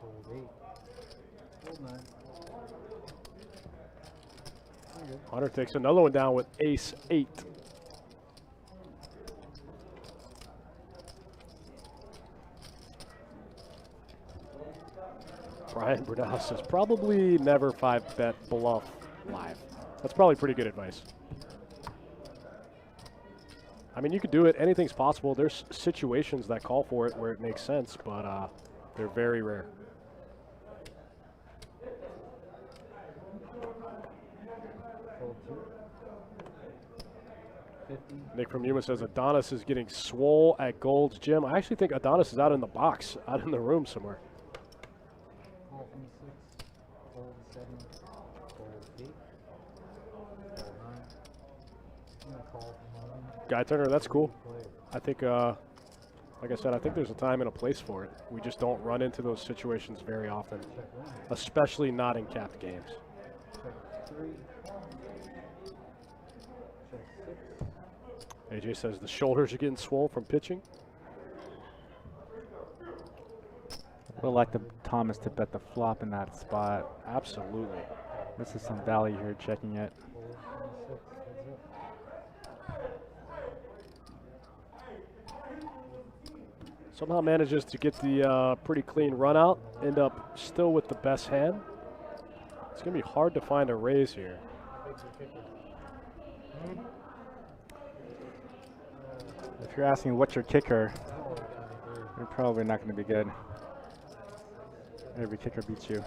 Hold 8. Hold 9. Hunter takes another one down with ace 8. Brian Bernal says probably never 5-bet bluff live. That's probably pretty good advice. I mean, you could do it. Anything's possible. There's situations that call for it where it makes sense, but they're very rare. Hold 2. 50. Nick from Yuma says Adonis is getting swole at Gold's Gym. I actually think Adonis is out in the box, out in the room somewhere. Call from 6. Hold 7. Hold 8. Hold 9. I'm gonna call from 11. Guy Turner, that's cool. Play. I think, like I said, I think there's a time and a place for it. We just don't run into those situations very often, Check 1. especially not in capped games. Check 3. Check 6. AJ says the shoulders are getting swole from pitching. Would like the Thomas to bet the flop in that spot. Absolutely. This is some value here, checking it. Hold 26. Heads up. Somehow manages to get the pretty clean run out, end up still with the best hand. It's going to be hard to find a raise here. If you're asking what's your kicker, you're probably not going to be good. Every kicker beats you.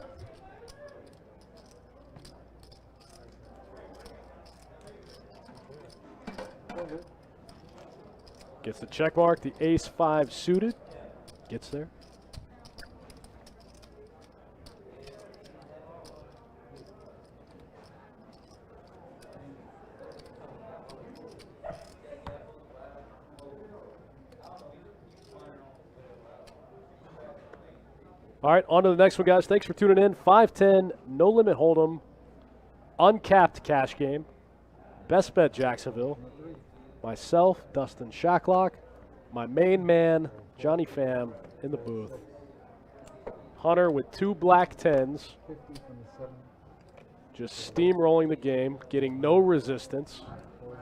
Gets the check mark, the ace 5 suited. Gets there. All right, on to the next one, guys. Thanks for tuning in. 5-10, no limit hold'em, uncapped cash game. Best bet Jacksonville. Myself, Dustin Shacklock, my main man, Johnny Pham, in the booth. Hunter with 2 black 10s, 50 from the 7. just steamrolling the game, getting no resistance. Hold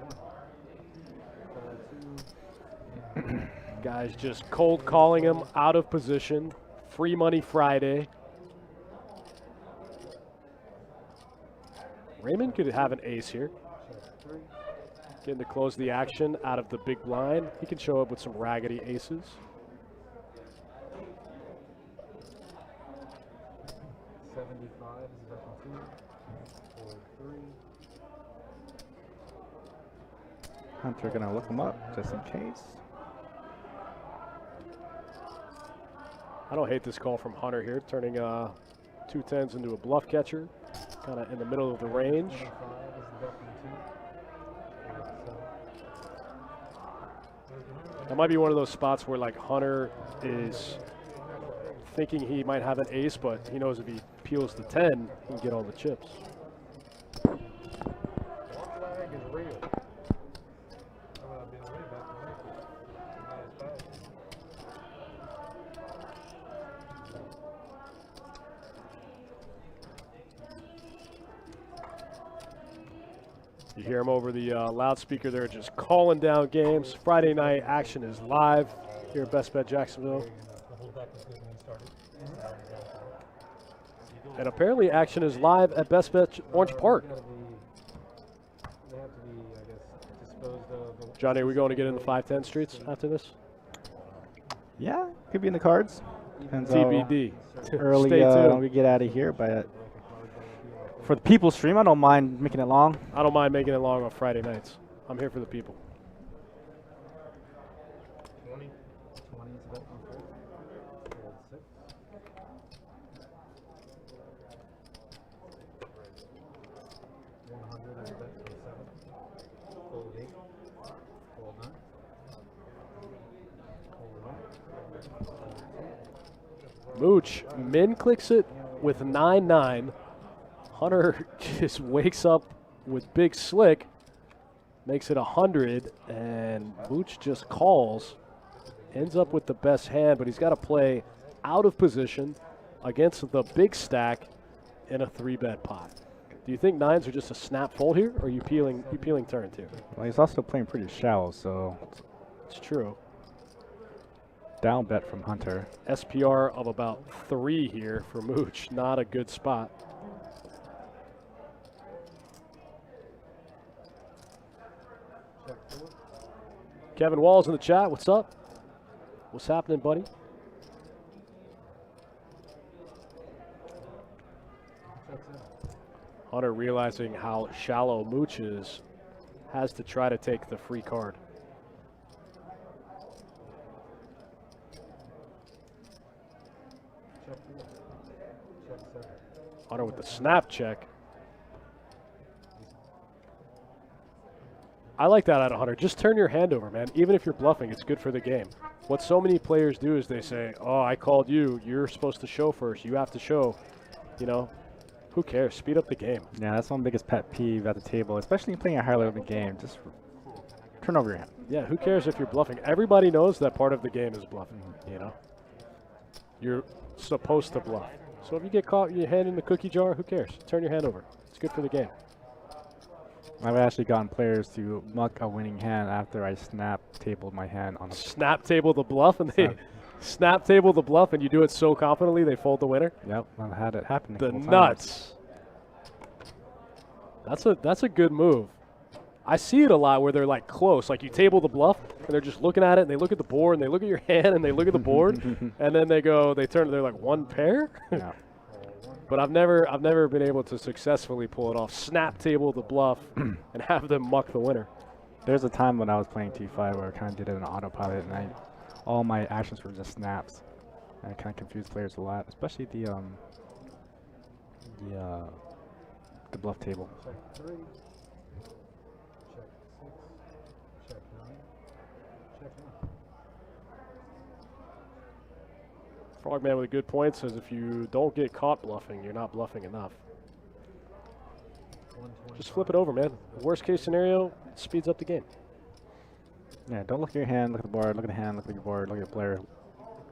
1. Call 2. Guys just cold calling him out of position. Free money Friday. Raymond could have an ace here. Check 3. Getting to close the action out of the big blind. He can show up with some raggedy aces. $75 is back on 2. Hold 3. Hunter gonna look him up just in case. I don't hate this call from Hunter here, turning 2 10s into a bluff catcher, kind of in the middle of the range. 25 is the bet from 2. Hold 7. That might be one of those spots where like Hunter is thinking he might have an ace, but he knows if he peels the 10, he can get all the chips. Flag is real. You hear him over the loudspeaker there, just calling down games. Friday night action is live here at Best Bet Jacksonville. And apparently action is live at Best Bet Orange Park. They have to be, I guess, disposed of. Johnny, are we going to get in the 510 streets after this? Yeah, could be in the cards. Depends how TBD. early Stay tuned. we get out of here, but for the people stream, I don't mind making it long. I don't mind making it long on Friday nights. I'm here for the people. 20 is bet on 4. Hold 6. Fold 8. Fold 9. Fold 1. Mooch min clicks it with 9-9. Hunter just wakes up with Big Slick, makes it 100, and Mooch just calls. Ends up with the best hand, but he's got to play out of position against the big stack in a 3-bet pot. Do you think nines are just a snap fold here, or are you peeling turn too? Well, he's also playing pretty shallow, so It's true. down bet from Hunter. SPR of about 3 here for Mooch. Not a good spot. Kevin Walls in the chat. What's up? What's happening, buddy? Hunter, realizing how shallow Mooch is, has to try to take the free card. Check 4. Check 7. Hunter with the snap check. I like that out of Hunter. Just turn your hand over, man. Even if you're bluffing, it's good for the game. What so many players do is they say, oh, I called you. You're supposed to show first. You have to show. You know, who cares? Speed up the game. Yeah, that's my biggest pet peeve at the table, especially playing a higher level game. Just turn over your hand. Yeah, who cares if you're bluffing? Everybody knows that part of the game is bluffing, you know? You're supposed to bluff. So if you get caught with your hand in the cookie jar, who cares? Turn your hand over. It's good for the game. I've actually gotten players to muck a winning hand after I snap tabled my hand on a Snap table the bluff, and they snap table the bluff, and you do it so confidently they fold the winner. Yep, I've had it happen. a The couple times. nuts. That's a good move. I see it a lot where they're like close, like you table the bluff and they're just looking at it and they look at the board and they look at your hand and they look at the board and then they turn, they're like one pair. Yeah. But I've never been able to successfully pull it off. Snap table the bluff and have them muck the winner. There's a time when I was playing T5 where I kind of did it in autopilot and all my actions were just snaps. And it kind of confused players a lot, especially the bluff table. Check 3. Check 6. Check 9. Check 9. Frogman with a good point says if you don't get caught bluffing, you're not bluffing enough. Just flip it over, man. Worst case scenario, it speeds up the game. Yeah, don't look at your hand, look at the board, look at the hand, look at your board, look at the player.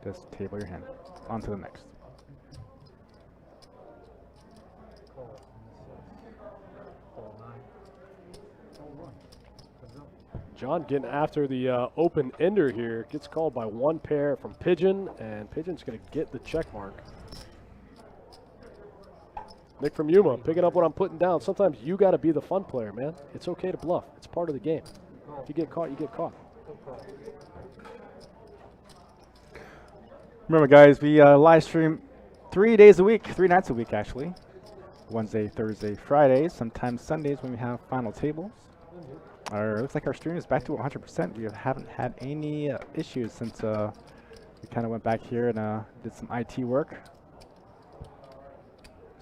Just table your hand. On to the next. Call. Call 9. Call 1. Heads up. John getting after the open ender here. Gets called by one pair from Pigeon, and Pigeon's going to get the check mark. Nick from Yuma, picking up what I'm putting down. Sometimes you got to be the fun player, man. It's okay to bluff. It's part of the game. If you get caught, you get caught. Remember, guys, we live stream 3 days a week, 3 nights a week, actually. Wednesday, Thursday, Fridays, sometimes Sundays when we have final tables. Looks like our stream is back to 100%. We haven't had any issues since we kind of went back here and did some IT work.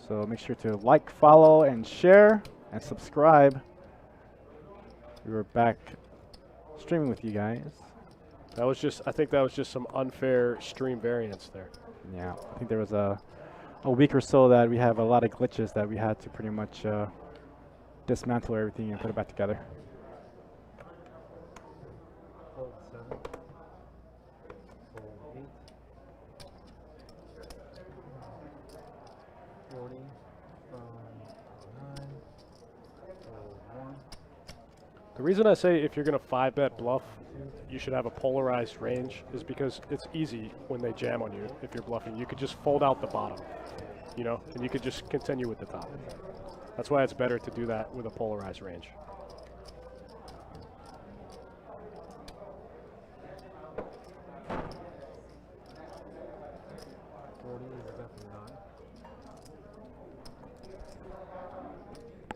So make sure to like, follow, and share, and subscribe. We were back streaming with you guys. That was just, I think that was just some unfair stream variance there. Yeah, I think there was a week or so that we have a lot of glitches that we had to pretty much dismantle everything and put it back together. Fold 7. Fold 8. 40 from 9. Fold 1. The reason I say if you're going to 5-bet bluff, you should have a polarized range is because it's easy when they jam on you if you're bluffing. You could just fold out the bottom, you know, and you could just continue with the top. That's why it's better to do that with a polarized range. Is definitely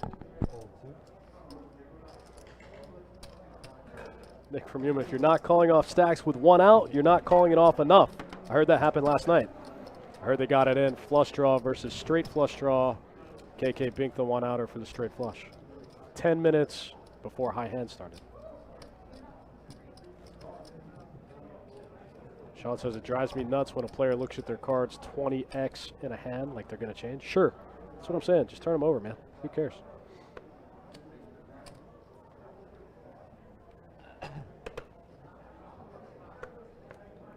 9. Fold 2. Nick from Yuma, if you're not calling off stacks with one out, you're not calling it off enough. I heard that happen last night. I heard they got it in flush draw versus straight flush draw. KK binked the one outer for the straight flush. 10 minutes before high hand started. Sean says it drives me nuts when a player looks at their cards 20x in a hand like they're going to change. Sure. That's what I'm saying. Just turn them over, man. Who cares?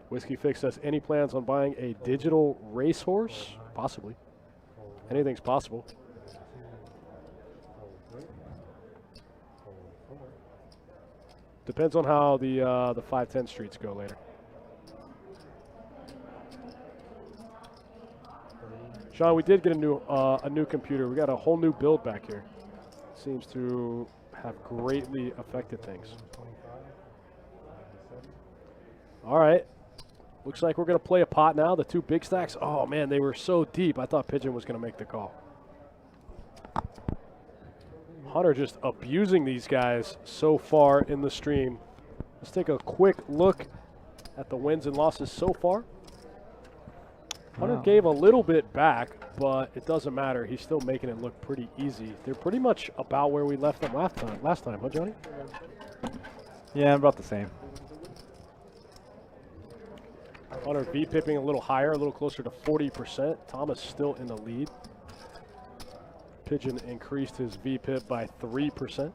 Whiskey Fix says, any plans on buying a digital racehorse? Possibly. Anything's possible. Depends on how the 510 streets go later. Sean, we did get a new computer. We got a whole new build back here. Seems to have greatly affected things. All right. Looks like we're going to play a pot now. The two big stacks. Oh, man, they were so deep. I thought Pigeon was going to make the call. Hunter just abusing these guys so far in the stream. Let's take a quick look at the wins and losses so far. Hunter gave a little bit back, but it doesn't matter. He's still making it look pretty easy. They're pretty much about where we left them last time, huh, Johnny? Yeah, about the same. Hunter V-pipping a little higher, a little closer to 40%. Thomas still in the lead. Pigeon increased his V-pip by 3%.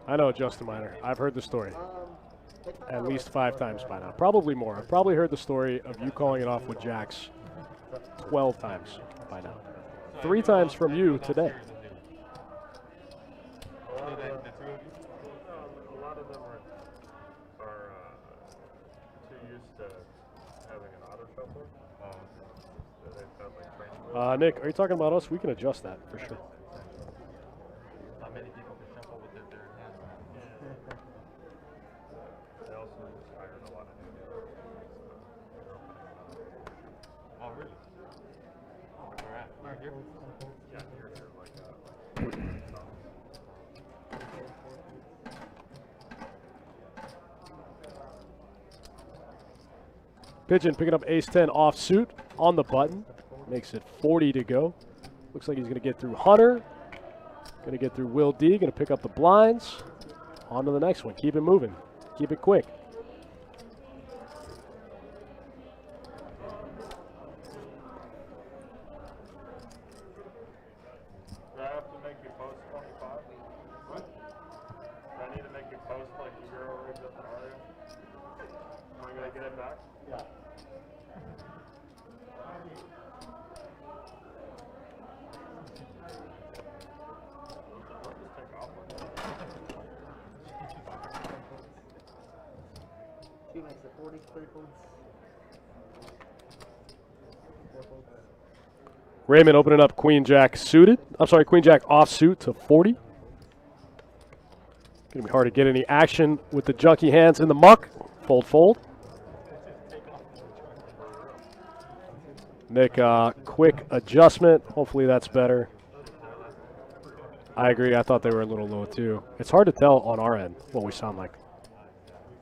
I know Justin Miner. I've heard the story at least 5 times by now. Probably more. I've probably heard the story of you calling it off with Jax 12 times by now. 3 times from you today. A lot of them are too used to having an auto shuffle. So they've got like training. Nick, are you talking about us? We can adjust that for sure. Not many people can shuffle with their bare hands. They also hired a lot of new people. Oh, really? Where we're at? We're here? Yeah, you're here like Pigeon picking up ace-10 offsuit on the button. Makes it 40 to go. Looks like he's going to get through Hunter. Going to get through Will D. Going to pick up the blinds. On to the next one. Keep it moving. Keep it quick. Do I have to make you post 25? What? Do I need to make you post like 0 rigs up an area? Am I going to get it back? Yeah. She makes it 40, 3 folds. 4 folds. Raymond opening up Queen Jack suited. I'm sorry, Queen Jack offsuit to 40. Going to be hard to get any action with the junky hands in the muck. Fold, fold. Nick, quick adjustment. Hopefully that's better. I agree. I thought they were a little low too. It's hard to tell on our end what we sound like.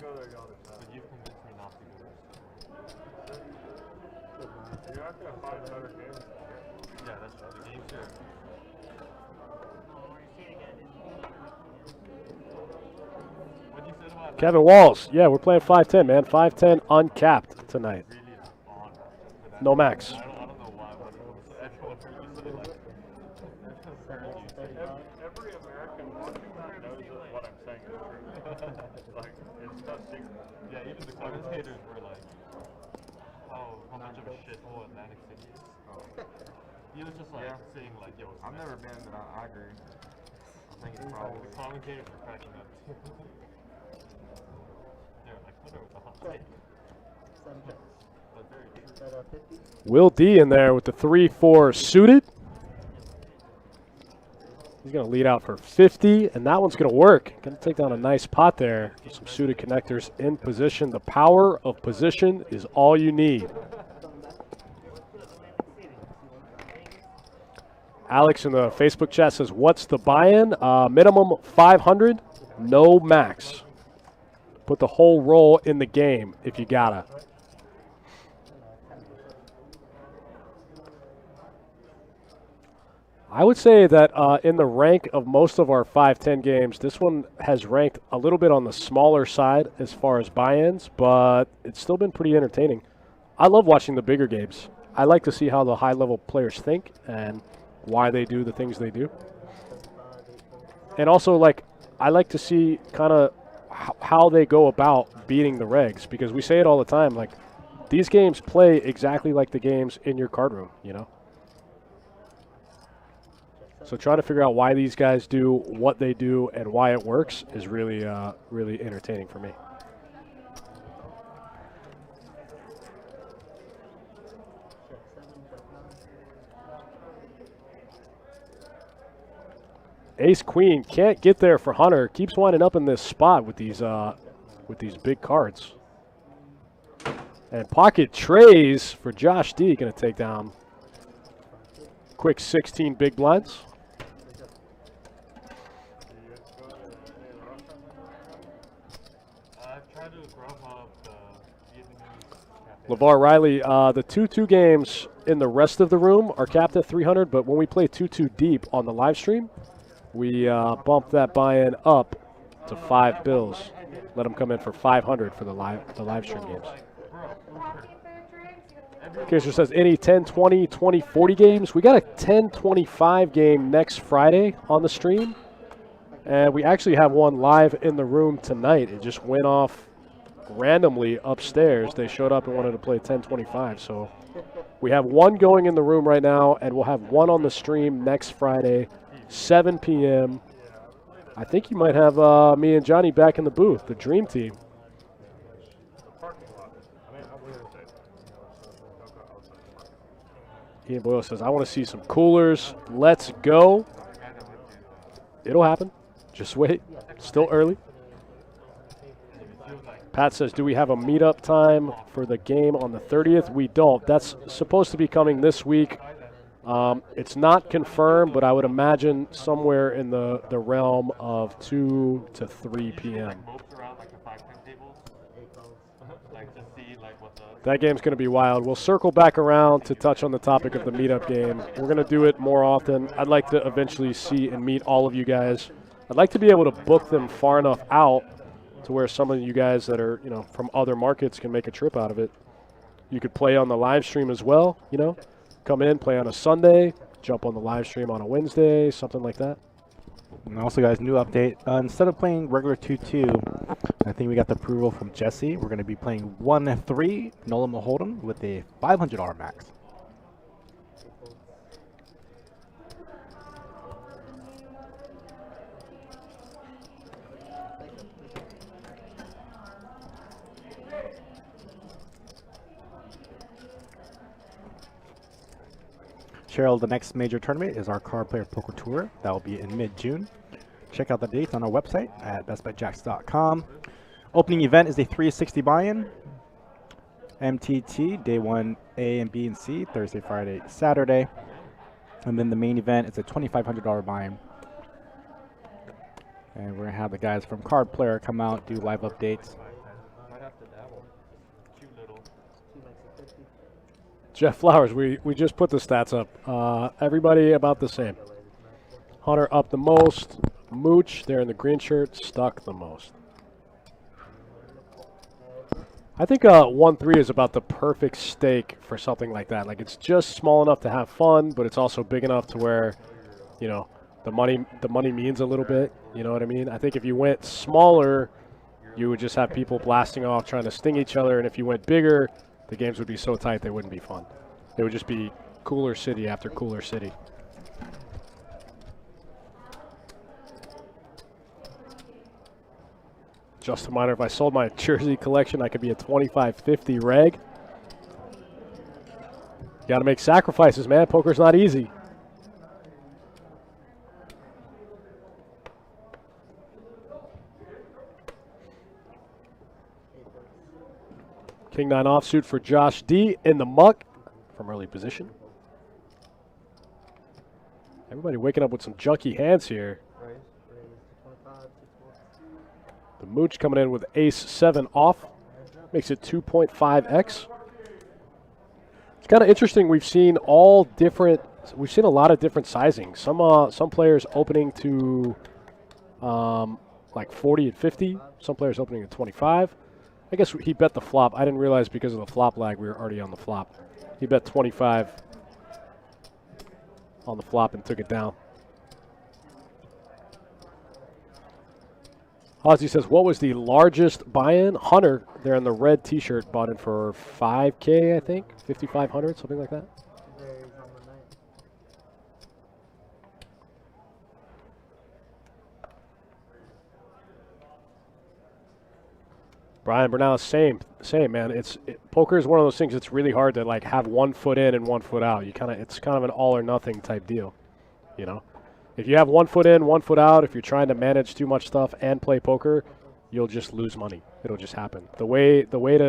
But you've convinced me not to go there. You're not going to find better games. Yeah, that's the game too. What'd you say about Kevin Walls. Yeah, we're playing 5-10, man. 5-10 uncapped tonight. really on for that? No max. I don't know why, but everyone usually like every American watching that knows that what I'm saying is true. Like, it's not secret. Yeah, even the commentators were like, how much of a shithole Atlantic City is. He was just like saying like, yo, it's I've never been, but I agree. I think it's probably. the commentators were cracking up too. They were like, Hunter with the hot take. 7 checks. But very true. Is that 50? Will D in there with the 3-4 suited. He's going to lead out for 50, and that one's going to work. Going to take down a nice pot there with some suited connectors in position. The power of position is all you need. Alex in the Facebook chat says, what's the buy-in? Minimum 500, no max. Put the whole roll in the game if you gotta. I would say that in the rank of most of our 5-10 games, this one has ranked a little bit on the smaller side as far as buy-ins, but it's still been pretty entertaining. I love watching the bigger games. I like to see how the high-level players think and why they do the things they do. And also, like, I like to see kind of how they go about beating the regs, because we say it all the time, like, these games play exactly like the games in your card room, you know? So trying to figure out why these guys do what they do and why it works is really, really entertaining for me. Ace Queen can't get there for Hunter. Keeps winding up in this spot with these big cards. And pocket trays for Josh D. Going to take down quick 16 big blinds. LeVar Riley, the 2-2 games in the rest of the room are capped at 300, but when we play 2-2 deep on the live stream, we bump that buy-in up to 5 bills. Let them come in for 500 for the live stream games. Kaser says any 10, 20, 20, 40 games. We got a 10, 25 game next Friday on the stream, and we actually have one live in the room tonight. It just went off randomly upstairs. They showed up and wanted to play 10-25, so we have one going in the room right now, and we'll have one on the stream next Friday, 7 p.m. I think you might have me and Johnny back in the booth, the dream team. Ian Boyle says, I want to see some coolers. Let's go. It'll happen. Just wait. Still early. Pat says, do we have a meetup time for the game on the 30th? We don't. That's supposed to be coming this week. It's not confirmed, but I would imagine somewhere in the realm of 2 to 3 p.m. That game's going to be wild. We'll circle back around to touch on the topic of the meetup game. We're going to do it more often. I'd like to eventually see and meet all of you guys. I'd like to be able to book them far enough out to where some of you guys that are, from other markets can make a trip out of it. You could play on the live stream as well, Come in, play on a Sunday, jump on the live stream on a Wednesday, something like that. And also, guys, new update. Instead of playing regular 2-2, I think we got the approval from Jesse. We're going to be playing 1-3 No Limit Hold'em with a $500 max. Cheryl, the next major tournament is our Card Player Poker Tour. That will be in mid-June. Check out the dates on our website at bestbetjacks.com. Opening event is a 360 buy-in. MTT, day 1, A and B and C, Thursday, Friday, Saturday. And then the main event is a $2,500 buy-in. And we're going to have the guys from Card Player come out, do live updates. Jeff Flowers, we just put the stats up. Everybody about the same. Hunter up the most. Mooch, there in the green shirt, stuck the most. I think 1-3 is about the perfect stake for something like that. Like, it's just small enough to have fun, but it's also big enough to where, the money means a little bit. You know what I mean? I think if you went smaller, you would just have people blasting off trying to sting each other, and if you went bigger, the games would be so tight they wouldn't be fun. It would just be cooler city after cooler city. Just a reminder, if I sold my jersey collection, I could be a 25-50 reg. Got to make sacrifices, man. Poker's not easy. King 9 offsuit for Josh D in the muck from early position. Everybody waking up with some junky hands here. The Mooch coming in with ace-7 off. Makes it 2.5x. It's kind of interesting. We've seen all different. We've seen a lot of different sizings. Some players opening to like 40 and 50. Some players opening at 25. I guess he bet the flop. I didn't realize because of the flop lag we were already on the flop. He bet 25 on the flop and took it down. Ozzy says, what was the largest buy-in? Hunter, there in the red T-shirt, bought in for 5K, I think, 5,500, something like that. Brian Bernal, same man. Poker is one of those things. It's really hard to like have 1 foot in and 1 foot out. It's kind of an all or nothing type deal, you know. If you have 1 foot in, 1 foot out, if you're trying to manage too much stuff and play poker, you'll just lose money. It'll just happen. The way to win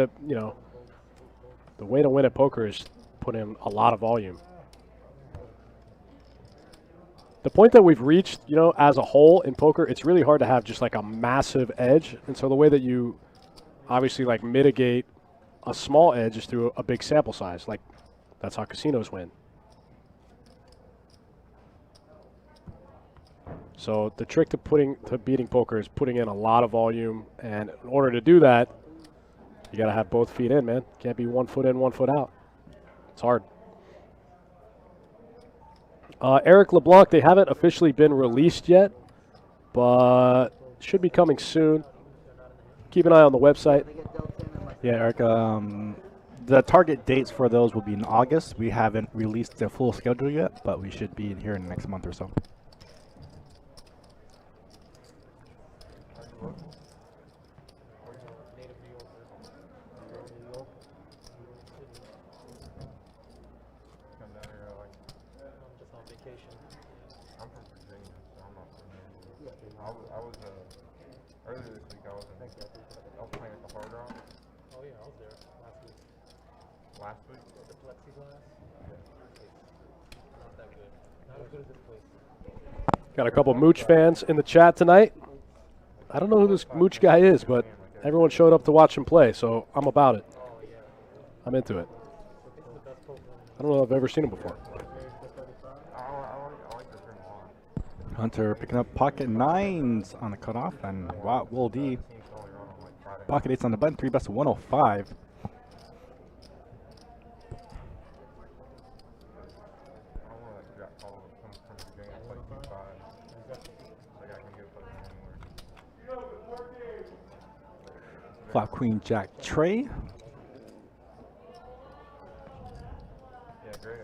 at poker is put in a lot of volume. The point that we've reached, you know, as a whole in poker, it's really hard to have just like a massive edge. And so the way that you obviously like mitigate a small edge is through a big sample size. Like that's how casinos win. So the trick to beating poker is putting in a lot of volume, and in order to do that, you got to have both feet in, man. Can't be 1 foot in, 1 foot out. It's hard. Eric LeBlanc, they haven't officially been released yet, but should be coming soon. Keep an eye on the website. Yeah, Eric. The target dates for those will be in August. We haven't released the full schedule yet, but we should be here in the next month or so. Earlier this week, I was playing at the Hard Rock. Oh yeah, I was there last week. Last week? The plexiglass? Not that good. Not as good as this place. Got a couple Mooch fans in the chat tonight. I don't know who this Mooch guy is, but everyone showed up to watch him play, so I'm about it. Oh yeah. I'm into it. I don't know if I've ever seen him before. I like this room a lot. Hunter picking up pocket 9s on the cutoff, and wow, Will D. Pocket 8s on the button, 3 best of 105. Flop Queen Jack Trey. Yeah, great.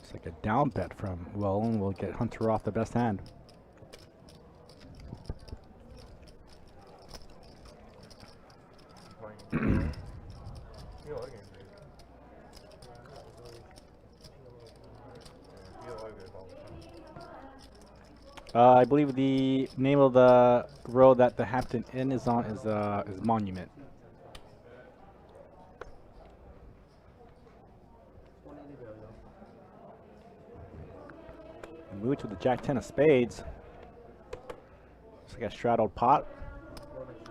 It's like a down bet from Will, and we'll get Hunter off the best hand. I believe the name of the road that the Hampton Inn is on is Monument. Mooch with the Jack 10 of spades. It's like a straddled pot.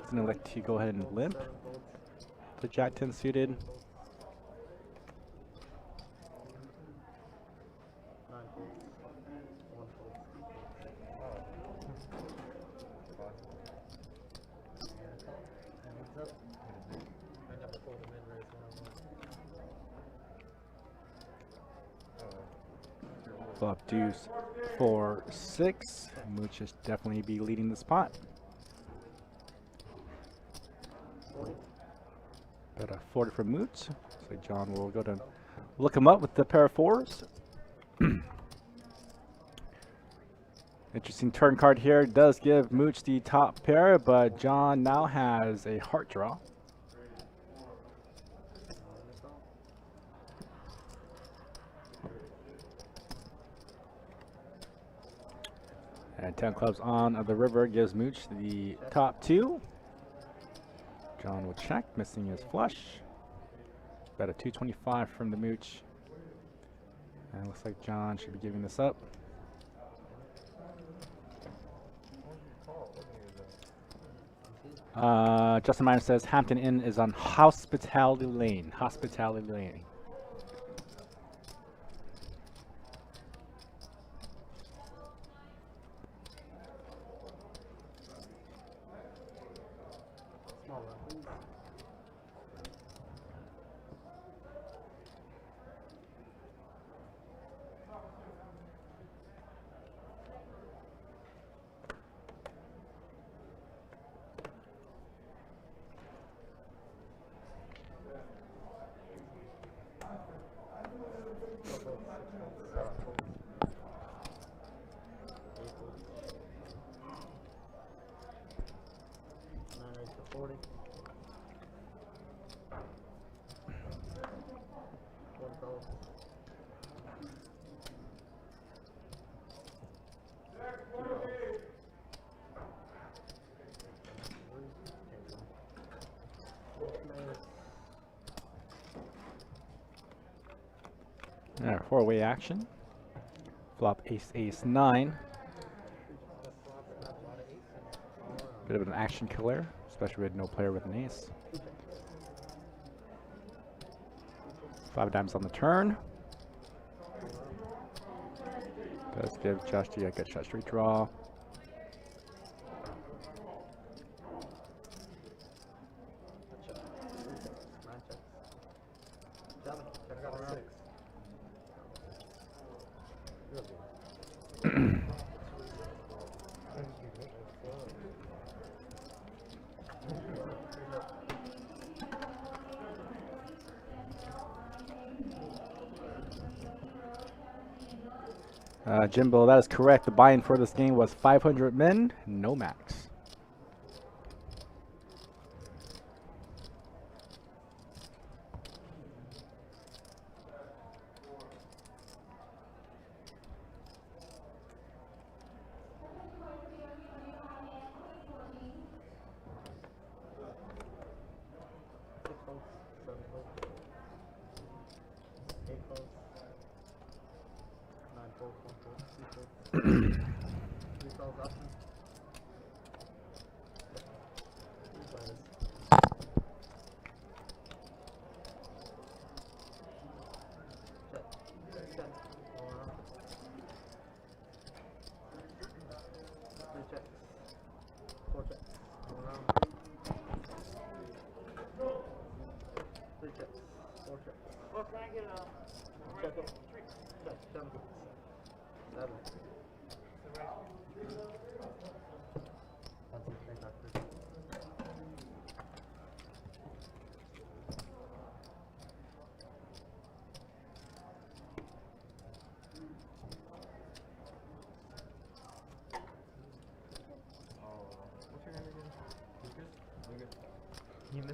He's gonna let you go ahead and limp. The Jack 10 suited. Flop deuce 4-6. Mooch is definitely be leading the spot. Got a 40 from Mooch. So John will go to look him up with the pair of 4s. Interesting turn card here. Does give Mooch the top pair, but John now has a heart draw. And 10 clubs on the river gives Mooch the top 2. John will check, missing his flush. About a 225 from the Mooch. And looks like John should be giving this up. Justin Miner says Hampton Inn is on Hospitality Lane. Hospitality Lane. Small one, please. Nine raised to 40. One calls. Alright, four-way action. Flop ace, ace, 9. Bit of an action killer, especially with no player with an ace. 5 dimes on the turn. Does give Josh G a good shot straight draw. Nine checks. 7. Check out around. 6. Jimbo, that is correct. The buy-in for this game was 500 min, no max.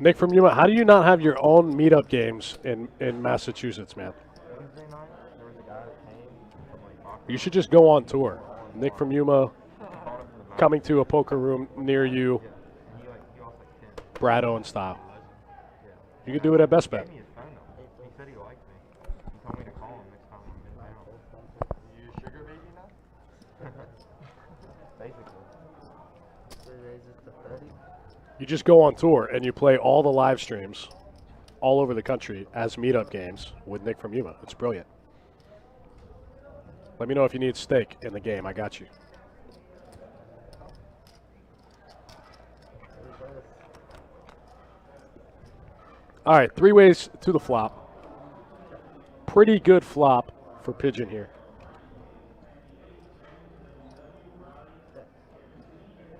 Nick from Yuma, how do you not have your own meetup games in Massachusetts, man? Wednesday night, there was a guy that came from like Boston. You should just go on tour. Nick from Yuma Bought it from the back. coming to a poker room near you, Yeah. And he lost like 10. Brad Owen style. Yeah. You could do it at Best He Bet. gave me his phone number. He said he liked me. He told me to call him next time I'm in town. You use sugar baby now? Basically. 3 raises to 30. You just go on tour and you play all the live streams all over the country as meetup games with Nick from Yuma. It's brilliant. Let me know if you need steak in the game. I got you. All right, 3 ways to the flop. Pretty good flop for Pigeon here.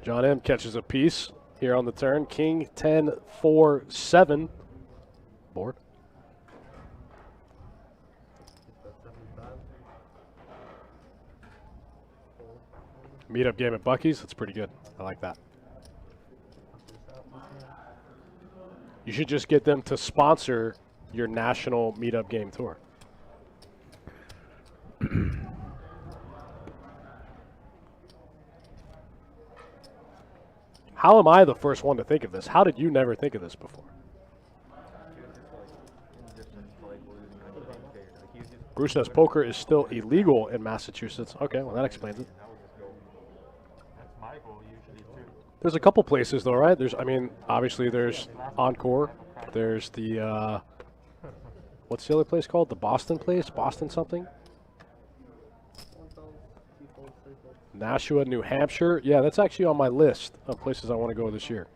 John M catches a piece here on the turn. King 10, 4, 7 board. Meetup game at Bucky's. That's pretty good. I like that. You should just get them to sponsor your national meetup game tour. How am I the first one to think of this? How did you never think of this before? Bruce says poker is still illegal in Massachusetts. Okay, well that explains it. my goal usually too. There's a couple places though, right? I mean, obviously there's Encore. There's the, what's the other place called? The Boston place? Boston something? Nashua, New Hampshire. Yeah, that's actually on my list of places I want to go this year.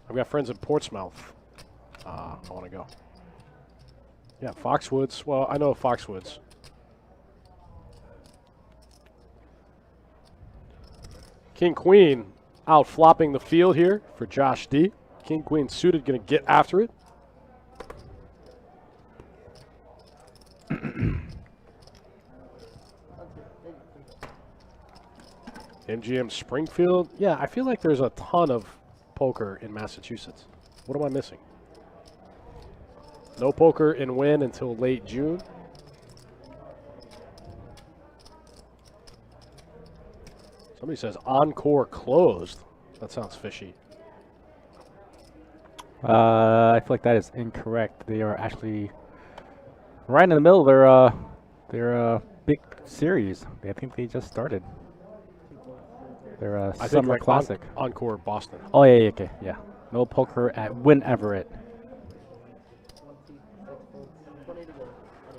I've got friends in Portsmouth. I want to go. Yeah, Foxwoods. Well, I know Foxwoods. King Queen out flopping the field here for Josh D. King Queen suited, going to get after it. MGM Springfield. Yeah, I feel like there's a ton of poker in Massachusetts. What am I missing? No poker in Wynn until late June. Somebody says Encore closed. That sounds fishy. I feel like that is incorrect. They are actually right in the middle of their big series. I think they just started. Their I think summer like classic. Encore Boston. Oh yeah, okay, yeah. No poker at Wynn Everett.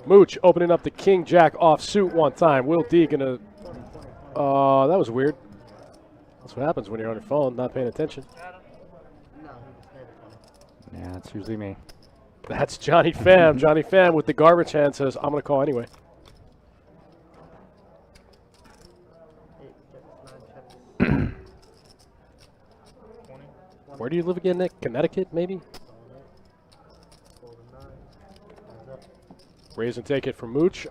Mooch opening up the King Jack offsuit one time. Will D gonna. That was weird. That's what happens when you're on your phone, not paying attention. Yeah, that's usually me. That's Johnny Pham. Johnny Pham with the garbage hand says, I'm gonna call anyway. Where do you live again, Nick? Connecticut, maybe? Raise and take it from Mooch.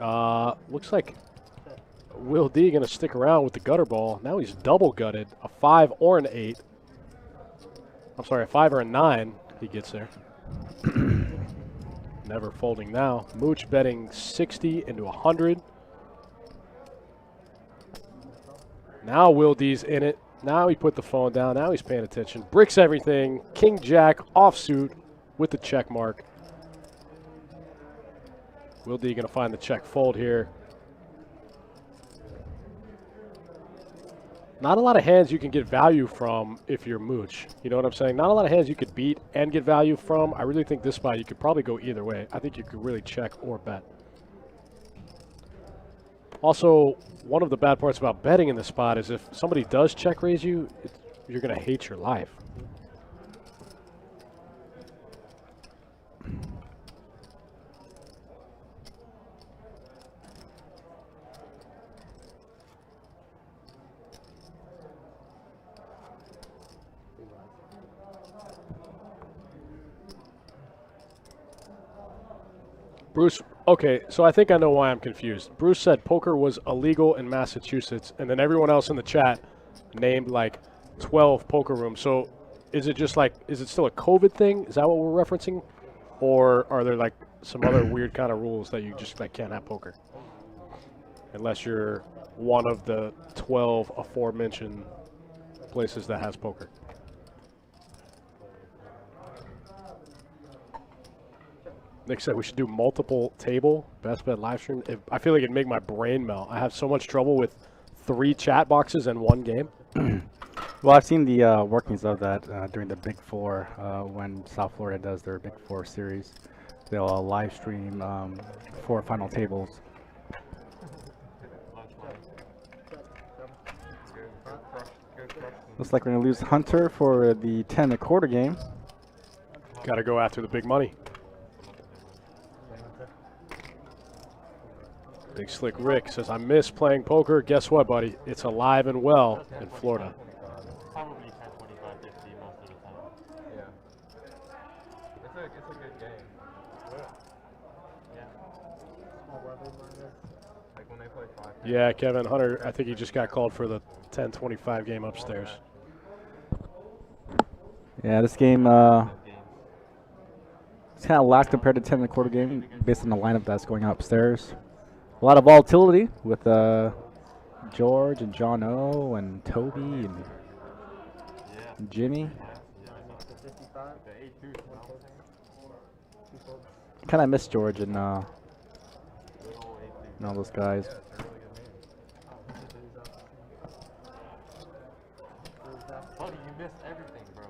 Looks like Will D going to stick around with the gutter ball. Now he's double gutted. A 5 or an 8. I'm sorry, a 5 or a 9. He gets there. Never folding now. Mooch betting 60 into 100. Now Will D's in it. Now he put the phone down. Now he's paying attention. Bricks everything. King Jack offsuit with the check mark. Will D going to find the check fold here. Not a lot of hands you can get value from if you're Mooch. You know what I'm saying? Not a lot of hands you could beat and get value from. I really think this spot you could probably go either way. I think you could really check or bet. Also, one of the bad parts about betting in this spot is if somebody does check raise you, you're going to hate your life. Bruce, okay, so I think I know why I'm confused. Bruce said poker was illegal in Massachusetts, and then everyone else in the chat named like 12 poker rooms. So is it just like, is it still a COVID thing? Is that what we're referencing? Or are there like some other weird kind of rules that you just like can't have poker? Unless you're one of the 12 aforementioned places that has poker. Nick said we should do multiple table best bet live stream. I feel like it'd make my brain melt. I have so much trouble with 3 chat boxes in one game. Well, I've seen the workings of that during the Big Four when South Florida does their Big Four series. They'll live stream 4 final tables. Looks like we're going to lose Hunter for the 10 1/4 game. Got to go after the big money. Big Slick Rick says, I miss playing poker. Guess what, buddy? It's alive and well in Florida. Probably 10, 25, 50 most of the time. Yeah. It's a good game. Yeah. Like when they play 5. Yeah, Kevin Hunter, I think he just got called for the 10-25 game upstairs. Yeah, this game it's kind of lax compared to 10 1/4 game based on the lineup that's going upstairs. A lot of volatility with George and John O and Toby and Jimmy. Kind of miss George and all those guys. missed everything, bro.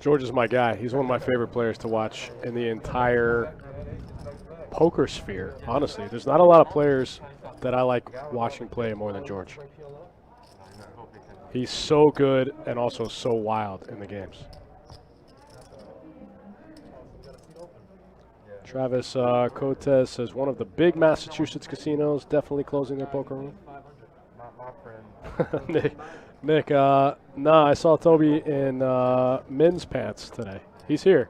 George is my guy. He's one of my favorite players to watch in the entire poker sphere. Honestly, there's not a lot of players that I like watching play more than George. He's so good and also so wild in the games. Travis Cotes says one of the big Massachusetts casinos definitely closing their poker room. Not my friend. Nick, nah, I saw Toby in men's pants today. He's here.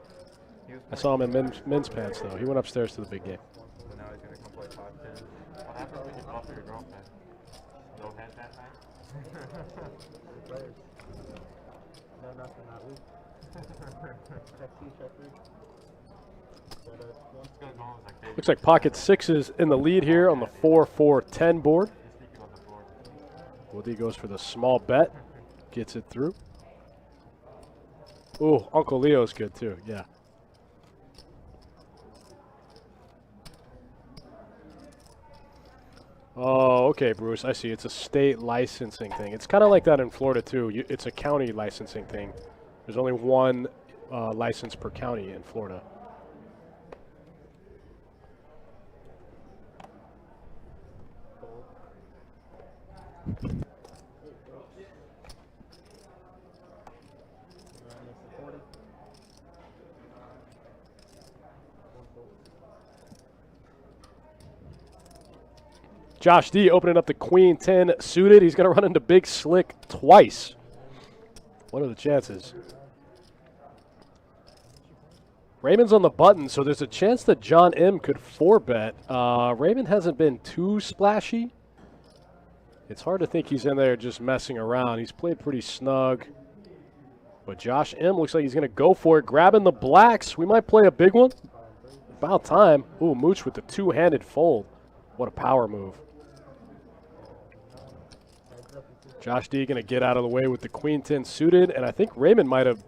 I saw him in men's pants, though. He went upstairs to the big game. So now he's gonna come play 5-10. What happens when you bluff your girlfriend? No head that night? No, nothing, not weak. Check 2, check 3. This guy's going like David. Looks like Pocket 6 is in the lead here on the 4-4-10 board. He's sneaking on the floor. Woody goes for the small bet. Gets it through. Ooh, Uncle Leo's good, too. Yeah. Oh, okay, Bruce. I see. It's a state licensing thing. It's kind of like that in Florida, too. It's a county licensing thing. There's only one license per county in Florida. Josh D opening up the Queen 10 suited. He's going to run into Big Slick twice. What are the chances? Raymond's on the button, so there's a chance that John M could 4-bet. Raymond hasn't been too splashy. It's hard to think he's in there just messing around. He's played pretty snug. But Josh M looks like he's going to go for it, grabbing the blacks. We might play a big one. About time. Ooh, Mooch with the two-handed fold. What a power move. Josh D going to get out of the way with the Queen 10 suited, and I think Raymond might have...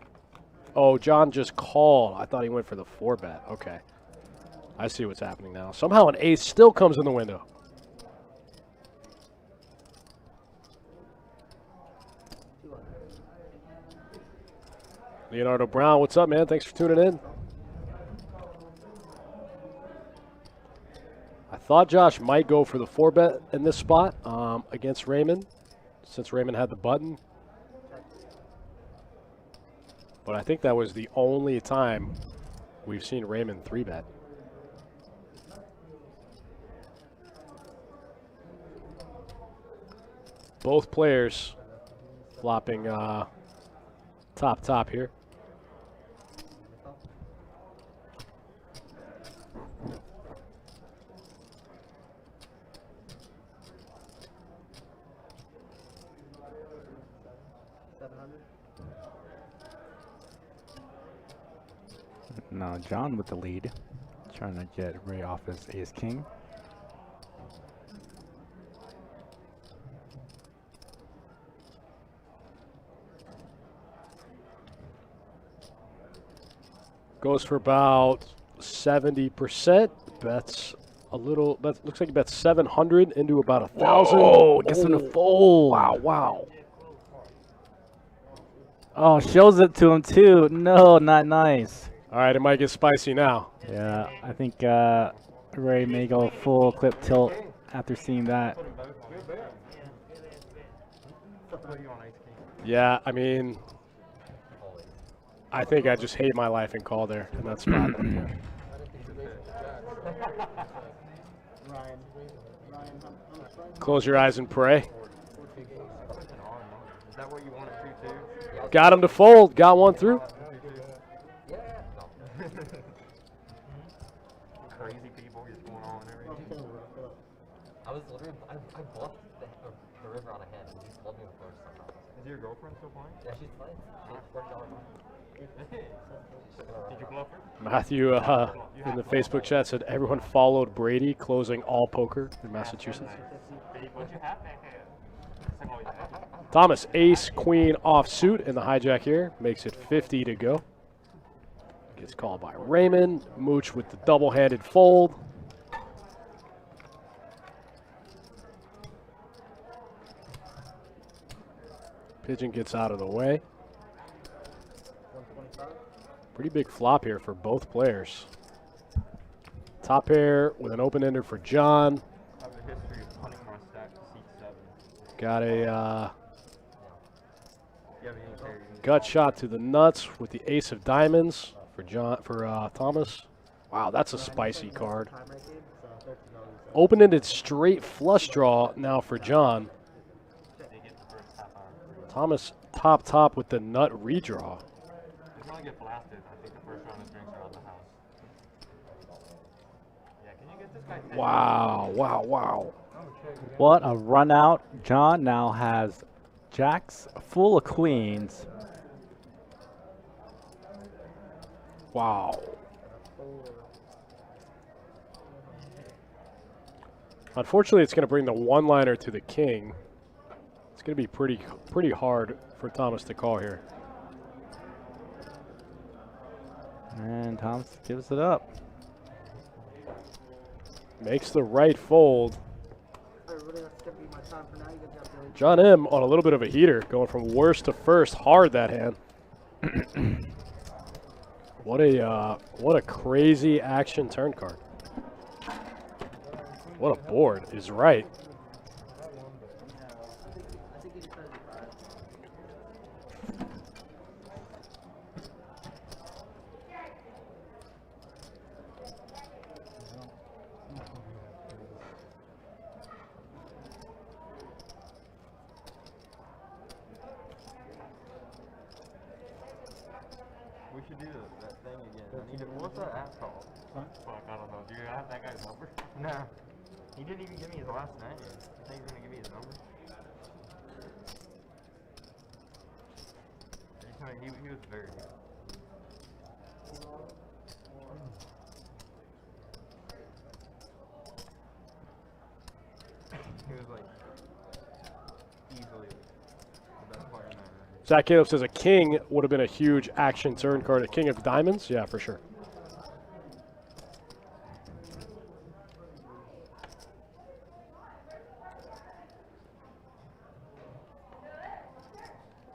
Oh, John just called. I thought he went for the 4-bet. Okay. I see what's happening now. Somehow an ace still comes in the window. Leonardo Brown, what's up, man? Thanks for tuning in. I thought Josh might go for the 4-bet in this spot against Raymond, since Raymond had the button. But I think that was the only time we've seen Raymond 3-bet. Both players flopping top here. Now John with the lead, trying to get Ray off his ace-king. Goes for about 70%. Bets a little. That looks like he bets 700 into about 1,000. Oh, gets him to fold. Wow, wow. Oh, shows it to him too. No, not nice. All right, it might get spicy now. Yeah, I think Ray may go full clip tilt after seeing that. Yeah, I mean, I think I just hate my life and call there in that spot. Close your eyes and pray. Is that what you wanted to too? Got him to fold. Got one through. Crazy people just going on and everything. I was literally, I bluffed the river on a hand, and he just loved me the first somehow. Is your girlfriend still playing? Yeah, she's playing. Did you bluff her? Matthew in the Facebook chat said everyone followed Brady closing all poker in Massachusetts. Babe, what'd you have back there? It's like, oh, yeah. Thomas, ace, queen, offsuit in the hijack here. Makes it 50 to go. Gets called by Raymond. Mooch with the double-handed fold. Pigeon gets out of the way. Pretty big flop here for both players. Top pair with an open-ender for John. I have a history of punting my stack to C7. Got a You have any pair you need? gut shot to the nuts with the ace of diamonds for Thomas. Wow, that's a spicy card. Open-ended straight flush draw now for John. They get the first half hour free. Thomas top with the nut redraw. He's gonna get blasted. I think the first round of drinks are on the house. Yeah, can you get this guy? Wow. What a run out. John now has jacks full of queens. Wow. Unfortunately, it's going to bring the one-liner to the king. It's going to be pretty hard for Thomas to call here. And Thomas gives it up. Makes the right fold. John M. on a little bit of a heater, going from worst to first. Hard that hand. What a crazy action turn card. What a board is right. We should do that thing again. I need to, what's that app called? Fuck, I don't know. Do you have that guy's number? Nah. He didn't even give me his last name. You think he's gonna give me his number? He was very good. He was like easily the best player in that room. Zach Caleb says a king would have been a huge action turn card. A king of diamonds? Yeah, for sure.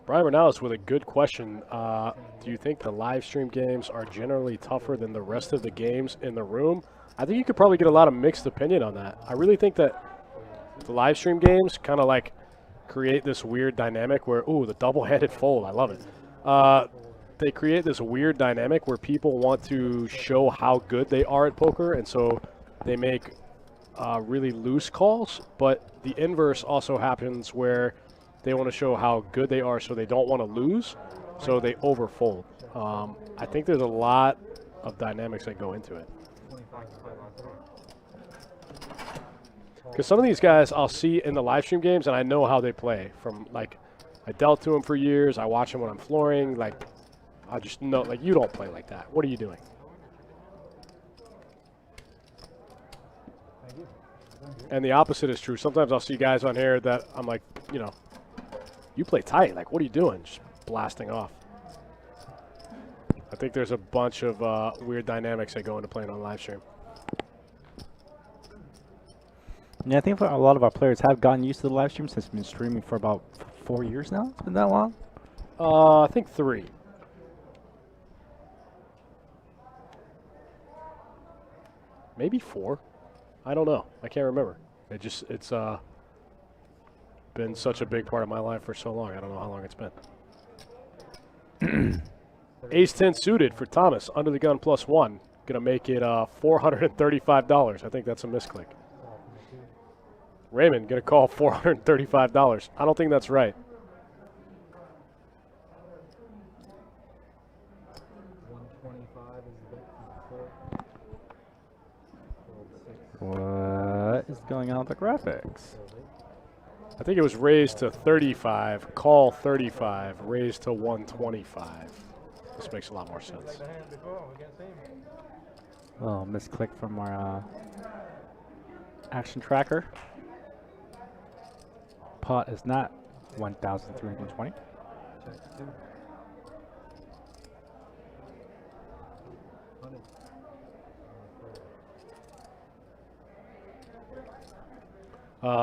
Brian Renales with a good question. Do you think the live stream games are generally tougher than the rest of the games in the room? I think you could probably get a lot of mixed opinion on that. I really think that the live stream games kind of like create this weird dynamic where, ooh, the double-handed fold, I love it. They create this weird dynamic where people want to show how good they are at poker, and so they make really loose calls, but the inverse also happens where they want to show how good they are so they don't want to lose, so they overfold. I think there's a lot of dynamics that go into it. Because some of these guys I'll see in the live stream games, and I know how they play. From, like, I dealt to them for years. I watch them when I'm flooring. Like, I just know, like, you don't play like that. What are you doing? And the opposite is true. Sometimes I'll see guys on here that I'm like, you know, you play tight. Like, what are you doing? Just blasting off. I think there's a bunch of weird dynamics that go into playing on live stream. Yeah, I think a lot of our players have gotten used to the live stream since we've been streaming for about 4 years now. It's been that long? I think 3. Maybe 4. I don't know. I can't remember. It's been such a big part of my life for so long. I don't know how long it's been. Ace 10 suited for Thomas. Under the gun +1. Gonna make it $435. I think that's a misclick. Raymond gonna call $435. I don't think that's right. What is going on with the graphics? I think it was raised to 35, call 35, raised to 125. This makes a lot more sense. Oh, misclick from our action tracker. Pot is not 1,320.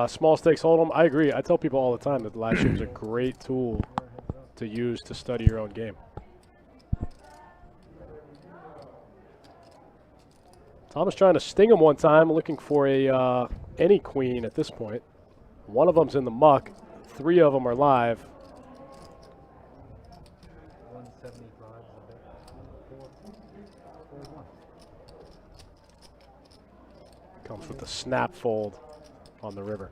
Small stakes hold'em. I agree. I tell people all the time that the live stream is a great tool to use to study your own game. Thomas trying to sting him one time, looking for a any queen at this point. One of them's in the muck. 3 of them are live. 175 is a bet. 4-1. Comes with the snap fold on the river.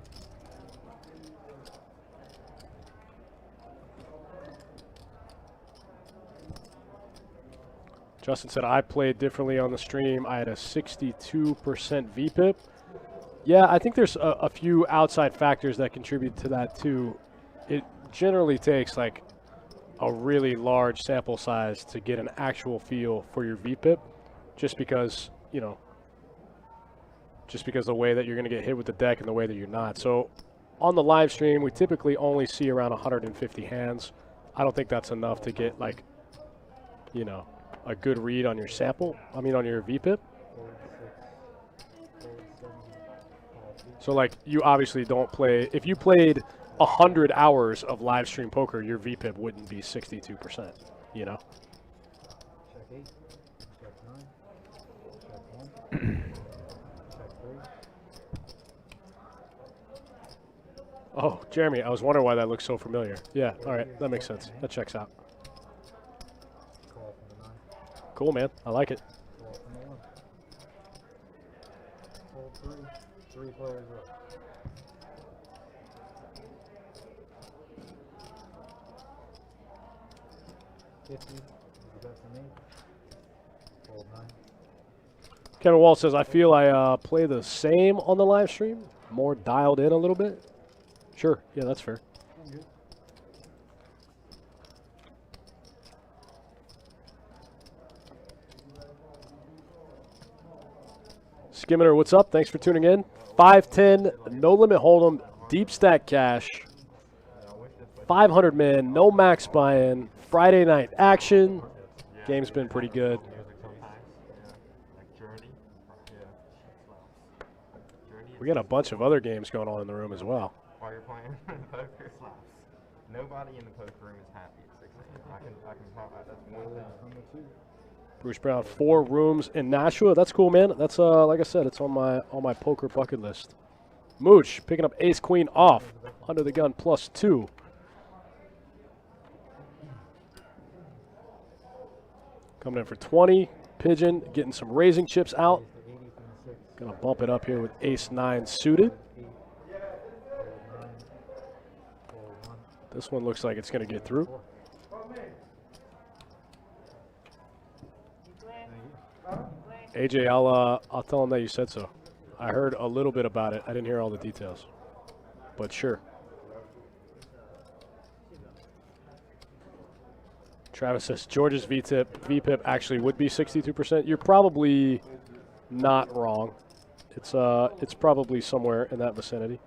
Justin said, I played differently on the stream. I had a 62% VPIP. Yeah, I think there's a few outside factors that contribute to that too. It generally takes like a really large sample size to get an actual feel for your VPIP, just because, you know, just because the way that you're going to get hit with the deck and the way that you're not. So on the live stream, we typically only see around 150 hands. I don't think that's enough to get like, you know, a good read on your sample, on your VPIP. So like you obviously don't play, if you played 100 hours of live stream poker, your VPIP wouldn't be 62%, you know? Check 8. Check 9. Check 1. Check 3. Oh, Jeremy, I was wondering why that looks so familiar. Yeah, all right, that makes sense. That checks out. Call from the 9. Cool, man. I like it. Call from the 1. Hold 3. 3 players up. 50 is the bet for me. Hold 9. Kevin Wall says, I feel I play the same on the live stream, more dialed in a little bit. Sure, yeah, that's fair. I'm good. Skimmer, what's up? Thanks for tuning in. 510, no limit hold'em, deep stack cash, 500 min, no max buy-in, Friday night action. Game's been pretty good. Music sometimes. Yeah. Like Journey. Yeah. Journey. We got a bunch of other games going on in the room as well. While you're playing poker slaps. Nobody in the poker room is happy at 6 a.m. I can tell that. That's one thing. Number 2. Bruce Brown, 4 rooms in Nashua. That's cool, man. That's like I said, it's on my poker bucket list. Mooch picking up ace queen off, under the gun +2. Coming in for 20. Pigeon getting some raising chips out. Raise to 80 from the 6. Gonna bump it up here with ace 9 suited. 8. Hold 9. Hold 1. This one looks like it's gonna get through. 4. AJ, I'll tell him that you said so. I heard a little bit about it. I didn't hear all the details, but sure. Travis says George's VPIP actually would be 62%. You're probably not wrong. It's probably somewhere in that vicinity.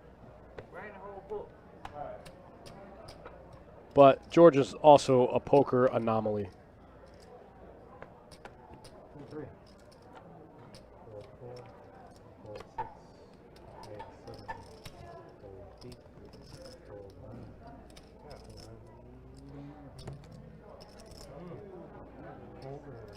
But George is also a poker anomaly. 3. Hold 4. Hold 6. Hold 7. Hold 8.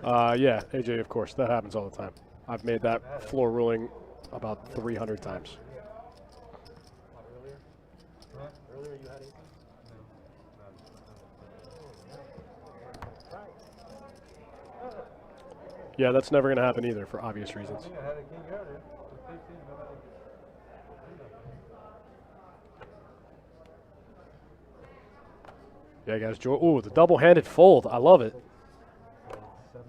Hold 9. Yeah, AJ, of course. That happens all the time. I've made that floor ruling about 300 times. Earlier you had 18? Yeah, that's never going to happen either for obvious reasons. I had a king earlier. 15, Yeah, guys. Ooh, the double-handed fold. I love it. Hold 7.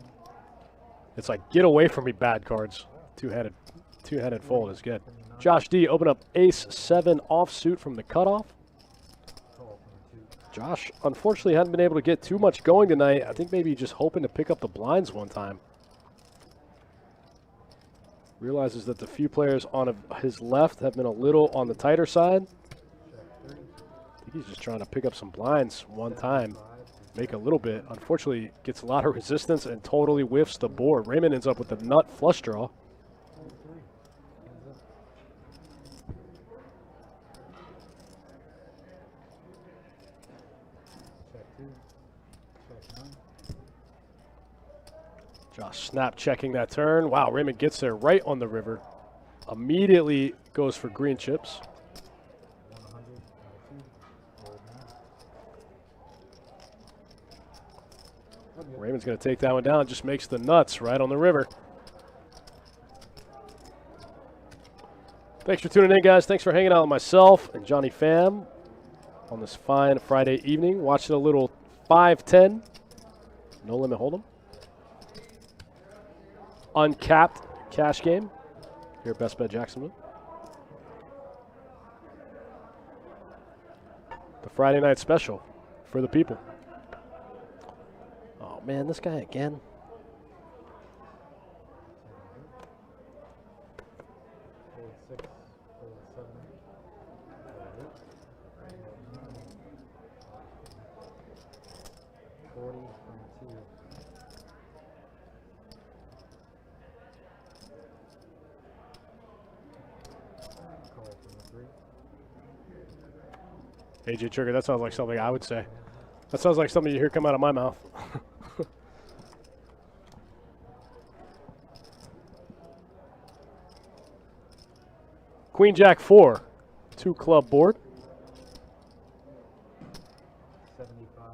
It's like, get away from me, bad cards. Two-handed fold is good. Josh D, open up ace-7 offsuit from the cutoff. Call from the 2. Josh, unfortunately, hadn't been able to get too much going tonight. I think maybe just hoping to pick up the blinds one time. Realizes that the few players on his left have been a little on the tighter side. Check 3. I think he's just trying to pick up some blinds one time. 5. Make a little bit. Unfortunately, gets a lot of resistance and totally whiffs the board. Raymond ends up with the nut flush draw. Hold 3. Hands up. Check 2. Josh snap checking that turn. Wow, Raymond gets there right on the river. Immediately goes for green chips. 100, Raymond's going to take that one down. Just makes the nuts right on the river. Thanks for tuning in, guys. Thanks for hanging out with myself and Johnny Pham on this fine Friday evening. Watching a little 5-10 No Limit Hold'em. Uncapped cash game here at Best Bet Jacksonville. The Friday night special for the people. Oh, man, this guy again. AJ Trigger, that sounds like something I would say. That sounds like something you hear come out of my mouth. Queen Jack 4, 2 club board. 75,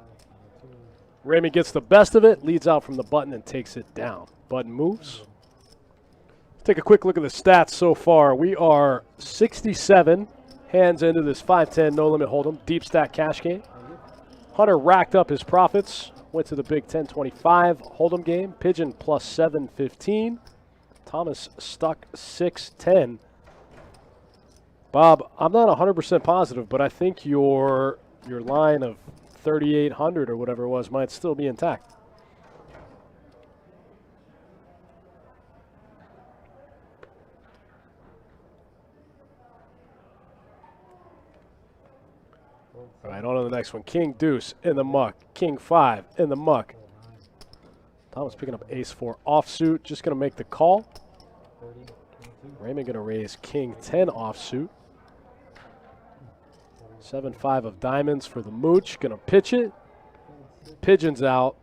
Raymond gets the best of it, leads out from the button and takes it down. Button moves. Take a quick look at the stats so far. We are 67 hands into this 5-10 No Limit Hold'em deep stack cash game. Hunter racked up his profits, went to the big 10-25 Hold'em game. Pigeon plus 7-15. Thomas stuck 6-10. Bob, I'm not 100% positive, but I think your line of 3,800 or whatever it was might still be intact. All right, on to the next one. King Deuce in the muck. King 5 in the muck. Thomas picking up Ace 4 offsuit. Just going to make the call. 30, 22, Raymond going to raise King 10 offsuit. 7-5 of diamonds for the mooch. Going to pitch it. Pigeon's out.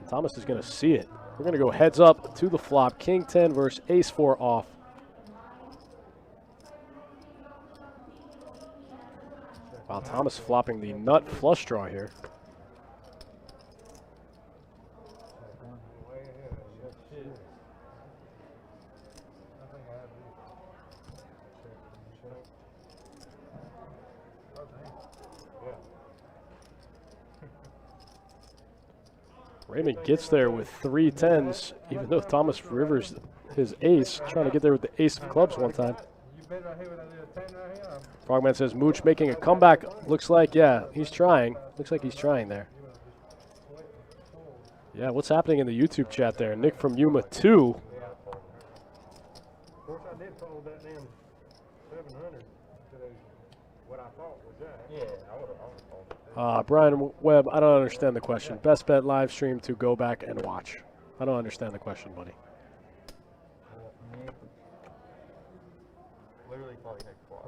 Thomas is going to see it. We're going to go heads up to the flop. King 10 versus Ace 4 off. Wow, Thomas flopping the nut flush draw here. Raymond gets there with 3 10s, even though Thomas Rivers his ace, trying to get there with the ace of clubs one time. Frogman says Mooch making a comeback. Looks like, yeah, he's trying. Looks like he's trying there. Yeah, what's happening in the YouTube chat there? Nick from Yuma 2. Of course, I did fold that damn 700 to what I thought was that. Yeah, I would have folded. Brian Webb, I don't understand the question. Best bet live stream to go back and watch. I don't understand the question, buddy. Literally thought you had quad.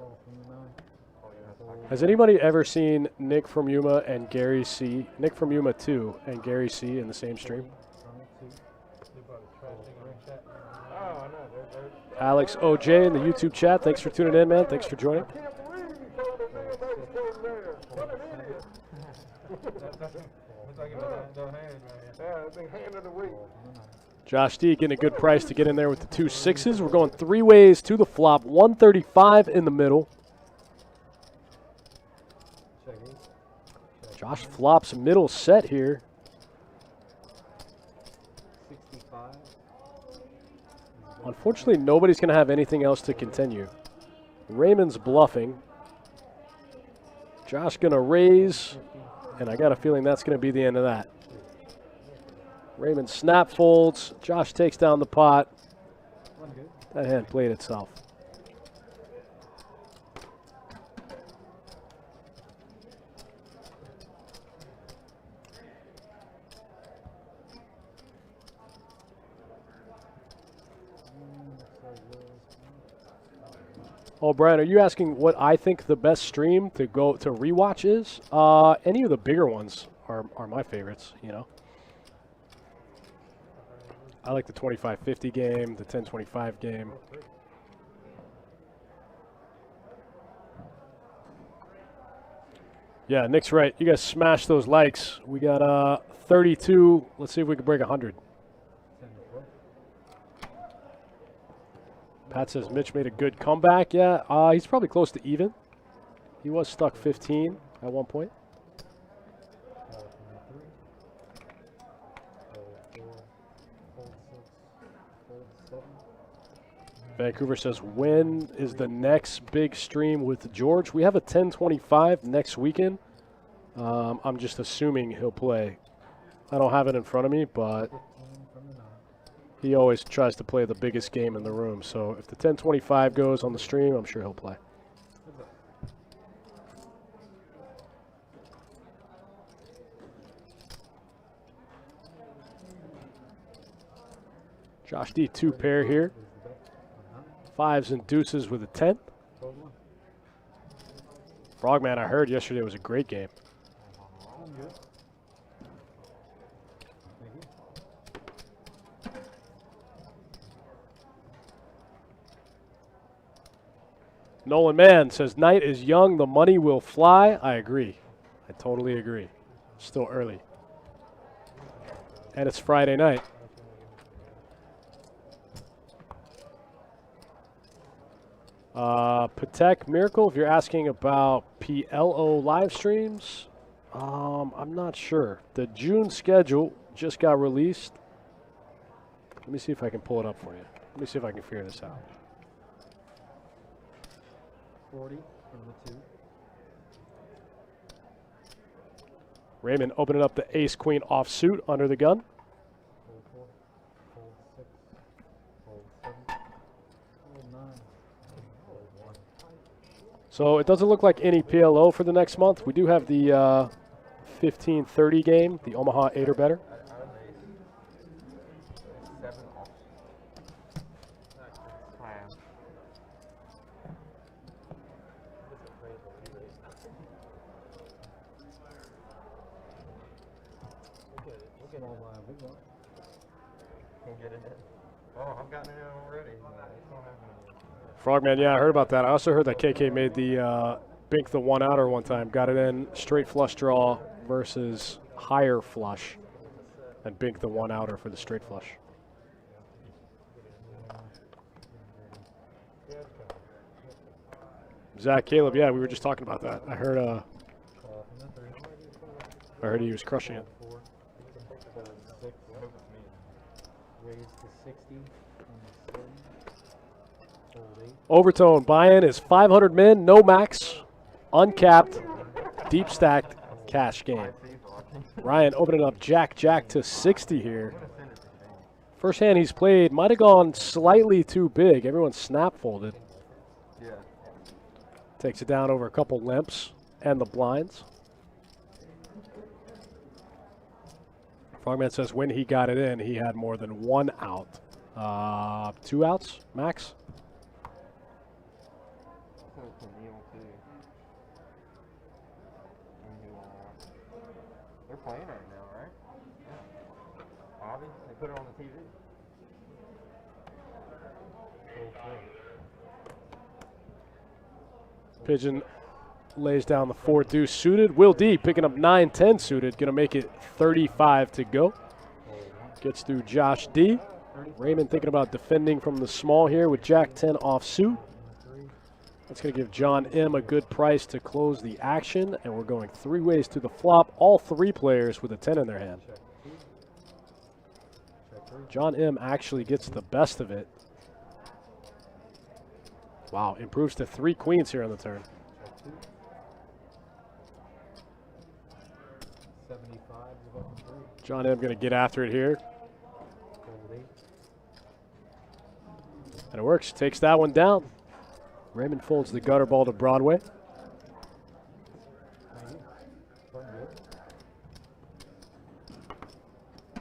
Has anybody ever seen Nick from Yuma and Gary C? Nick from Yuma 2 and Gary C in the same stream? Oh, I know. Alex OJ in the YouTube chat. Thanks for tuning in, man. Thanks for joining. Josh D getting a good price to get in there with the 2 6s. We're going 3 ways to the flop. 135 in the middle. Josh flops middle set here. 65. Unfortunately, nobody's going to have anything else to continue. Raymond's bluffing. Josh going to raise, and I got a feeling that's going to be the end of that. Raymond snap folds. Josh takes down the pot. That hand played itself. Oh, Brian, are you asking what I think the best stream to go to rewatch is? Any of the bigger ones are my favorites, you know. I like the 25-50 game, the 10-25 game. Yeah, Nick's right. You guys smash those likes. We got 32. Let's see if we can break 100. Pat says Mitch made a good comeback. Yeah, he's probably close to even. He was stuck 15 at one point. Vancouver says, when is the next big stream with George? We have a 10-25 next weekend. I'm just assuming he'll play. I don't have it in front of me, but he always tries to play the biggest game in the room. So if the 10-25 goes on the stream, I'm sure he'll play. Josh D, 2 pair here. 5s and deuces with a 10. Frogman, I heard yesterday was a great game. Nolan Mann says, night is young, the money will fly. I agree. I totally agree. Still early. And it's Friday night. Patek Miracle, if you're asking about PLO live streams, I'm not sure. The June schedule just got released. Let me see if I can pull it up for you. Let me see if I can figure this out. 40 from the 2. Raymond opening up the ace-queen offsuit under the gun. Fold 4, fold 6, fold 7, fold 9, fold 1. So it doesn't look like any PLO for the next month. We do have the 15-30 game, the Omaha 8 or better. Oh, I've gotten it in already. It's not happening yet. Frogman, yeah, I heard about that. I also heard that KK made the bink the one outer one time. Got it in straight flush draw versus higher flush, and bink the one outer for the straight flush. Zach Caleb, yeah, we were just talking about that. I heard he was crushing it. Raise to 60 on the 7. Fold 8. Overtone buy-in is 500 min, no max, uncapped, deep stacked cash game. Ryan opening up Jack to 60 here. First hand he's played might have gone slightly too big. Everyone snap folded. Yeah. Takes it down over a couple limps and the blinds. Frogman says when he got it in, he had more than one out. 2 outs, max? They're playing right now, right? Yeah. Bobby, they put it on the TV. Pigeon lays down the 4 deuce suited. Will D picking up 9-10 suited. Going to make it 35 to go. Gets through Josh D. Raymond thinking about defending from the small here with Jack 10 off suit. That's going to give John M a good price to close the action. And we're going 3 ways to the flop. All 3 players with a 10 in their hand. John M actually gets the best of it. Wow, improves to 3 queens here on the turn. 75 is about 3. John M going to get after it here. Fold 8. And it works. Takes that one down. Raymond folds the gutter ball to Broadway.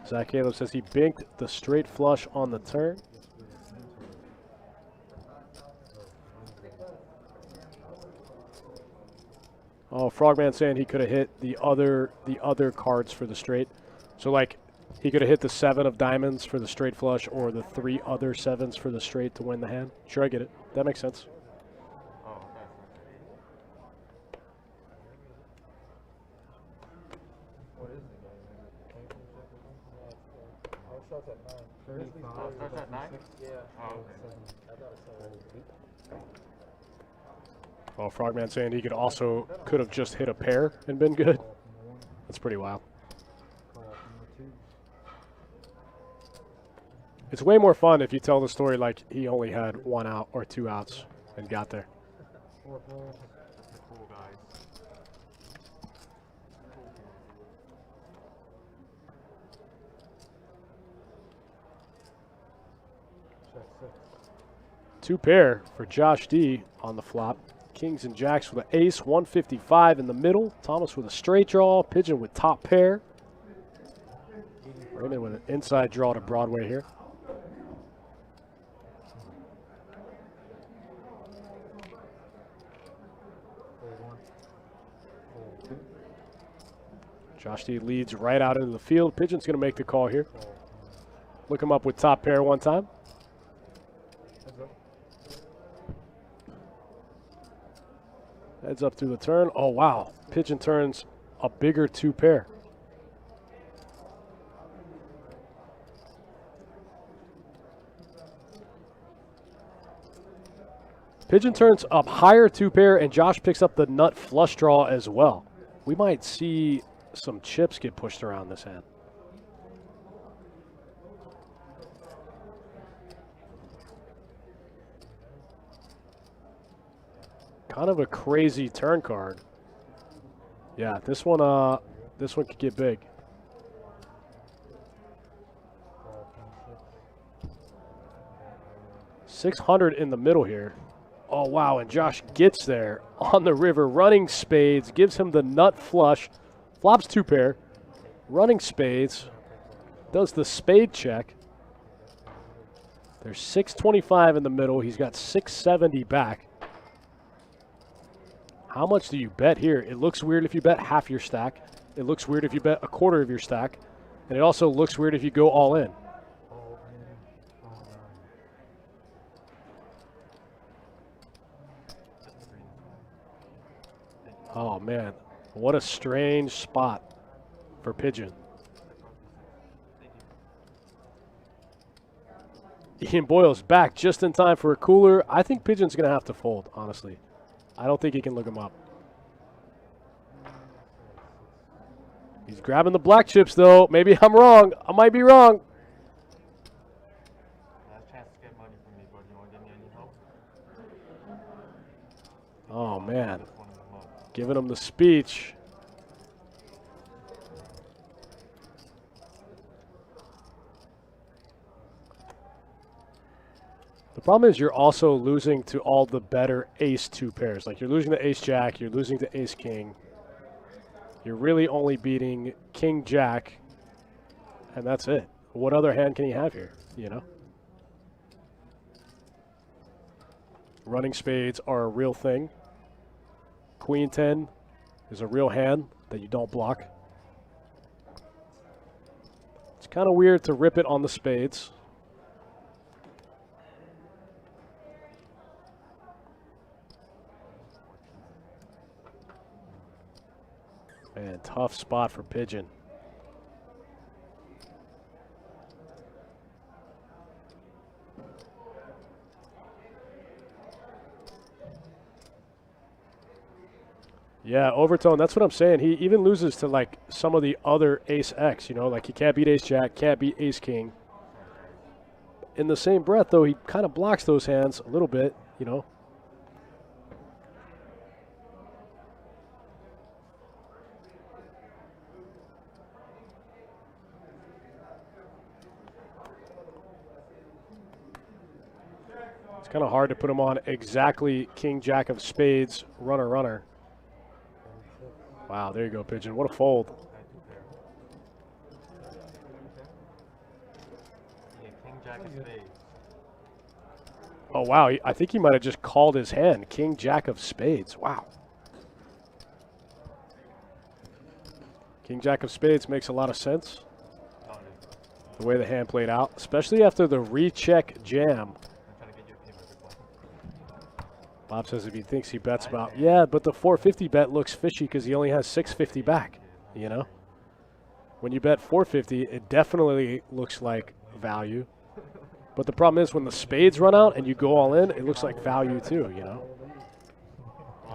Zach Caleb says he binked the straight flush on the turn. Oh, Frogman saying he could have hit the other cards for the straight. So like he could have hit the 7 of diamonds for the straight flush or the 3 other 7s for the straight to win the hand. Sure, I get it. That makes sense. Oh, okay. What is the game? Oh, it starts at 9. Oh, it starts at 9? Yeah. Oh, okay. I thought it started at 8. Oh, Frogman saying he could have just hit a pair and been good. That's pretty wild. Call number 2. It's way more fun if you tell the story like he only had 1 out or 2 outs and got there. 4 balls. The cool guys. Check 6. 2 pair for Josh D on the flop. Kings and Jacks with an ace, 155 in the middle. Thomas with a straight draw. Pigeon with top pair. Raymond with an inside draw to Broadway here. Josh D leads right out into the field. Pigeon's going to make the call here. Look him up with top pair one time. Heads up through the turn. Oh, wow. Pigeon turns a bigger 2 pair. Pigeon turns up higher 2 pair, and Josh picks up the nut flush draw as well. We might see some chips get pushed around this hand. Kind of a crazy turn card. Yeah, this one could get big. $600 in the middle here. Oh, wow, and Josh gets there on the river, running spades, gives him the nut flush, flops 2 pair, running spades, does the spade check. There's $625 in the middle. He's got $670 back. How much do you bet here? It looks weird if you bet half your stack. It looks weird if you bet a quarter of your stack. And it also looks weird if you go all in. Oh, man. What a strange spot for Pigeon. Ian Boyle's back just in time for a cooler. I think Pigeon's going to have to fold, honestly. I don't think he can look him up. He's grabbing the black chips, though. Maybe I'm wrong. I might be wrong. Last chance to get money from me, bud. You want to give me any help? Oh, man. Just one of them up. Giving him the speech. The problem is you're also losing to all the better ace-2 pairs. Like you're losing to ace-jack, you're losing to ace-king. You're really only beating king-jack, and that's it. What other hand can he have here, you know? Running spades are a real thing. Queen 10 is a real hand that you don't block. It's kind of weird to rip it on the spades. Man, tough spot for Pigeon. Yeah, overtone, that's what I'm saying. He even loses to like some of the other ace-X, you know, like he can't beat ace-jack, can't beat ace-king. In the same breath, though, he kind of blocks those hands a little bit, you know. It's kind of hard to put him on exactly king-jack of spades, runner. Wow, there you go, Pigeon. What a fold. Yeah, king jack of spades. Oh, wow. I think he might have just called his hand. King, jack of spades. Wow. King Jack of spades makes a lot of sense. The way the hand played out, especially after the recheck jam. Bob says if he thinks he bets about, yeah, but the 450 bet looks fishy because he only has 650 back, you know? When you bet 450, it definitely looks like value. But the problem is when the spades run out and you go all in, it looks like value too, you know?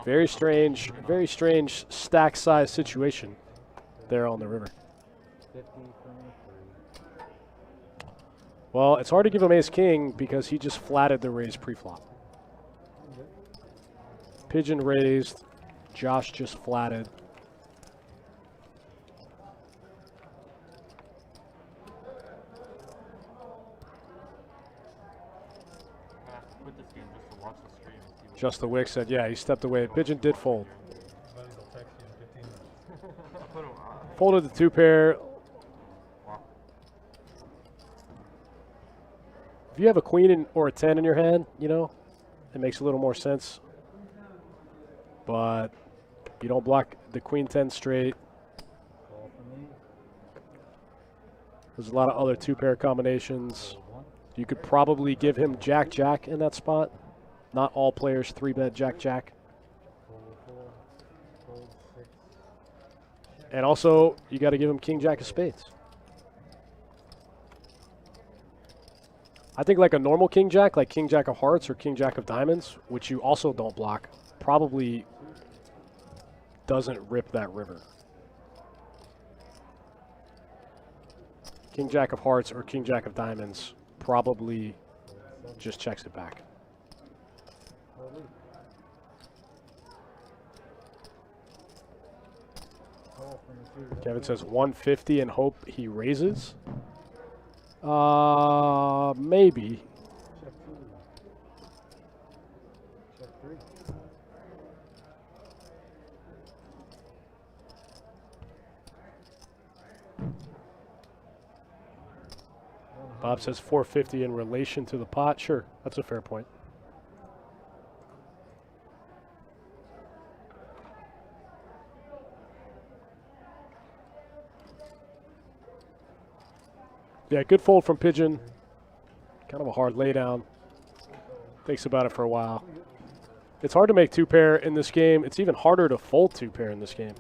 Very strange stack size situation there on the river. 50 from 3. Well, it's hard to give him ace-king because he just flatted the raise pre-flop. Pigeon raised, Josh just flatted. Just the Wick said, yeah, he stepped away. Pigeon did fold. Folded the 2-pair. If you have a queen or a 10 in your hand, you know, it makes a little more sense. But you don't block the queen 10 straight. Call for me. There's a lot of other 2-pair combinations. You could probably give him Jack-Jack in that spot. Not all players 3-bet Jack-Jack. Fold 4. Fold 6. And also, you got to give him King-Jack of spades. I think like a normal King-Jack, like King-Jack of hearts or King-Jack of diamonds, which you also don't block, probably doesn't rip that river. King-Jack of hearts or King-Jack of diamonds probably just checks it back. Kevin says 150 and hope he raises. Maybe. Check 3. Bob says 450 in relation to the pot. Sure, that's a fair point. Yeah, good fold from Pigeon. Kind of a hard laydown. Thinks about it for a while. It's hard to make 2-pair in this game. It's even harder to fold 2-pair in this game.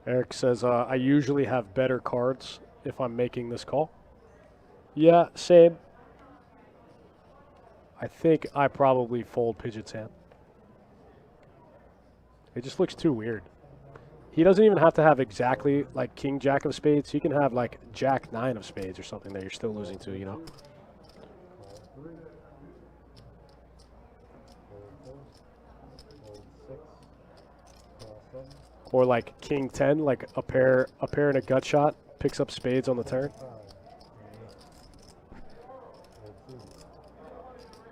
Eric says, I usually have better cards if I'm making this call. Yeah, same. I think I probably fold Pigeon's hand. It just looks too weird. He doesn't even have to have exactly like King Jack of spades. He can have like Jack 9 of spades or something that you're still losing to, you know? Call 3. Fold 4. Fold 6. Call 7. Or like King 10, like a pair and a gut shot, picks up spades on the turn. 5. Fold 2. Fold 3.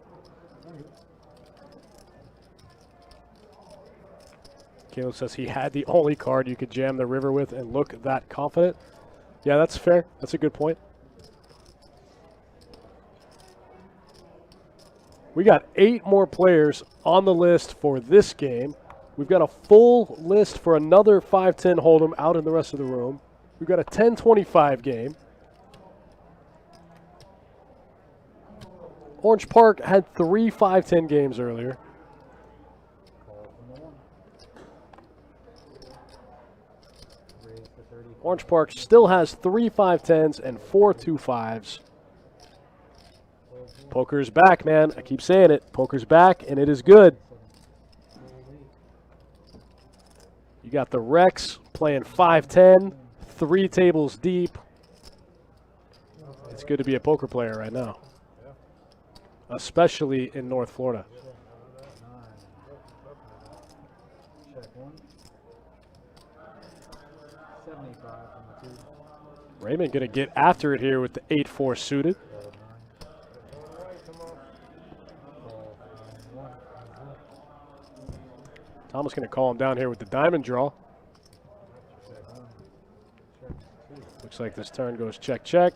Fold 7. Caleb says he had the only card you could jam the river with and look that confident. Yeah, that's fair. That's a good point. We got 8 more players on the list for this game. We've got a full list for another 5-10 hold'em out in the rest of the room. We've got a 10-25 game. Orange Park had 3 5-10 games earlier. Call from the 1. Raise to 30. Orange Park still has 3 5-10s and 4 2-5s. Poker's back, man. I keep saying it. Poker's back, and it is good. You got the Rex playing 5-10, 3 tables deep. It's good to be a poker player right now, especially in North Florida. 9. Check 1. 75 from the 2. Raymond going to get after it here with the 8-4 suited. Call 9. Call 9-1. Thomas going to call him down here with the diamond draw. Looks like this turn goes check, check.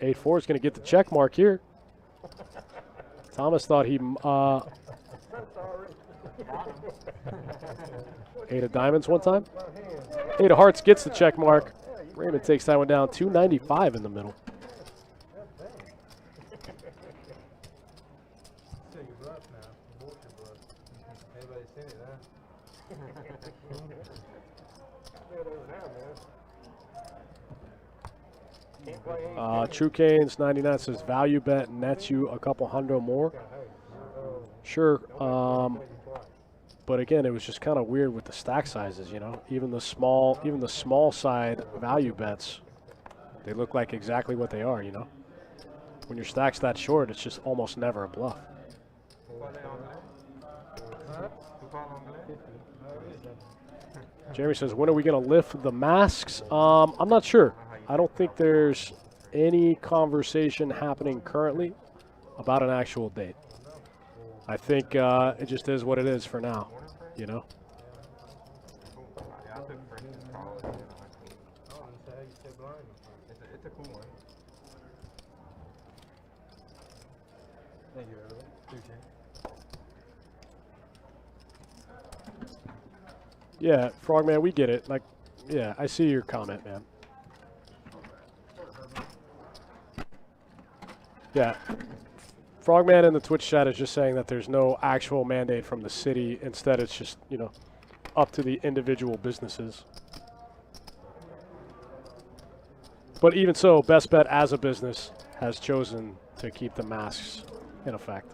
8-4 is going to get the check mark here. Thomas thought he 8 of diamonds one time. 8 of hearts gets the check mark. Raymond takes that one down. 295 in the middle. True Canes 99 says value bet nets you a couple hundred more. Sure, but again, it was just kind of weird with the stack sizes. You know, even the small side value bets, they look like exactly what they are. You know, when your stack's that short, it's just almost never a bluff. Jeremy says, when are we going to lift the masks? I'm not sure. I don't think there's any conversation happening currently about an actual date. I think it just is what it is for now, you know? It's a cool one. Thank you, everybody. Appreciate it. Yeah, Frogman, we get it. Like, yeah, I see your comment, man. Yeah. Frogman in the Twitch chat is just saying that there's no actual mandate from the city. Instead, it's just, you know, up to the individual businesses. But even so, Best Bet as a business has chosen to keep the masks in effect.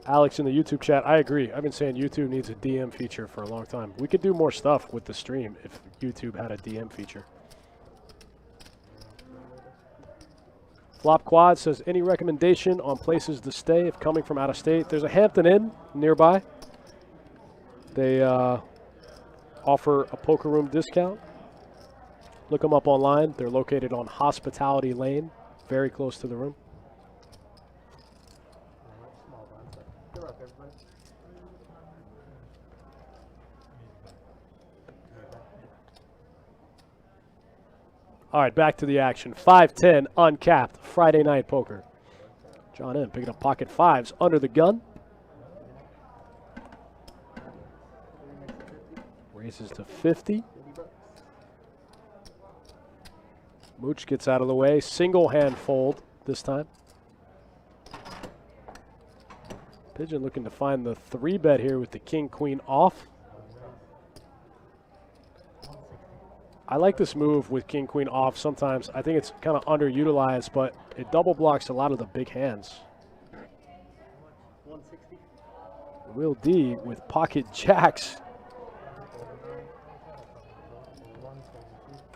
Alex in the YouTube chat, I agree. I've been saying YouTube needs a DM feature for a long time. We could do more stuff with the stream if YouTube had a DM feature. Flop Quad says, any recommendation on places to stay if coming from out of state? There's a Hampton Inn nearby. They offer a poker room discount. Look them up online. They're located on Hospitality Lane, very close to the room. Good luck, everybody. All right, back to the action. 5-10 uncapped Friday night poker. John M picking up pocket fives under the gun. Raises to 50. Mooch gets out of the way. Single hand fold this time. Pigeon looking to find the 3-bet here with the king, queen off. I like this move with king, queen off sometimes. I think it's kind of underutilized, but it double blocks a lot of the big hands. 160. Will D with pocket jacks.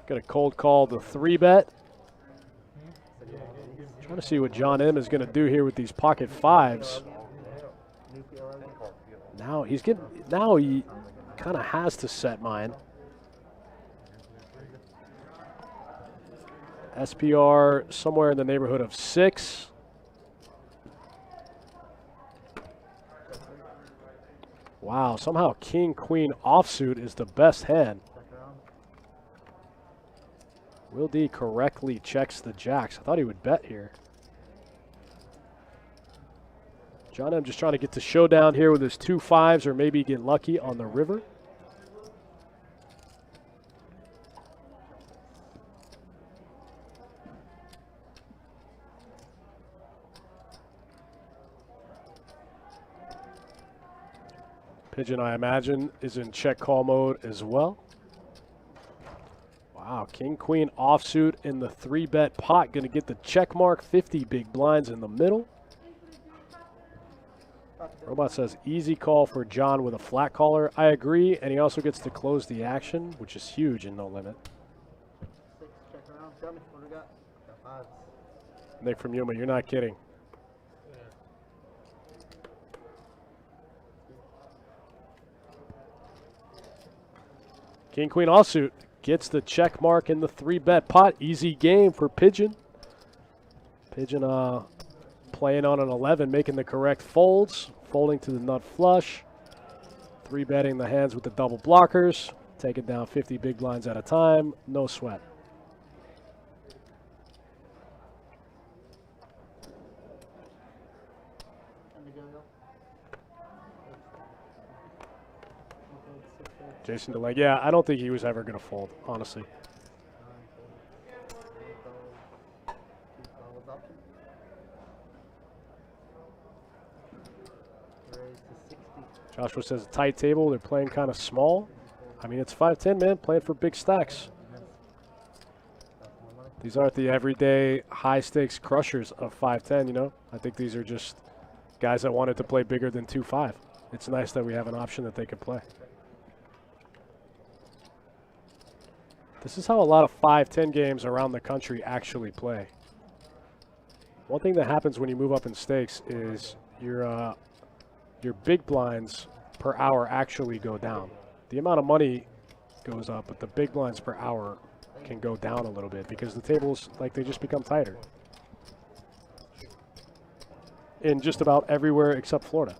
Got a cold call the 3-bet. Trying to see what John M is going to do here with these pocket fives. Now he kind of has to set mine. SPR somewhere in the neighborhood of 6. Wow, somehow king, queen offsuit is the best hand. Will D correctly checks the jacks. I thought he would bet here. John M just trying to get to showdown here with his 2 5s or maybe get lucky on the river. Pigeon, I imagine, is in check call mode as well. Wow, king, queen offsuit in the 3-bet pot. Going to get the check mark. 50 big blinds in the middle. Robot says easy call for John with a flat caller. I agree, and he also gets to close the action, which is huge in no limit. 6, check around. Tell me what we got. Got 5s. Nick from Yuma, you're not kidding. King, queen offsuit gets the check mark in the 3-bet pot. Easy game for Pigeon. Pigeon playing on an 11, making the correct folds, folding to the nut flush, 3-betting the hands with the double blockers, taking down 50 big blinds at a time, no sweat. Jason DeLay, yeah, I don't think he was ever going to fold, honestly. Joshua says a tight table. They're playing kind of small. I mean, it's 5-10, man, playing for big stacks. These aren't the everyday high-stakes crushers of 5-10, you know? I think these are just guys that wanted to play bigger than 2-5. It's nice that we have an option that they could play. This is how a lot of 5-10 games around the country actually play. One thing that happens when you move up in stakes is your big blinds per hour actually go down. The amount of money goes up, but the big blinds per hour can go down a little bit because the tables, like, they just become tighter. In just about everywhere except Florida.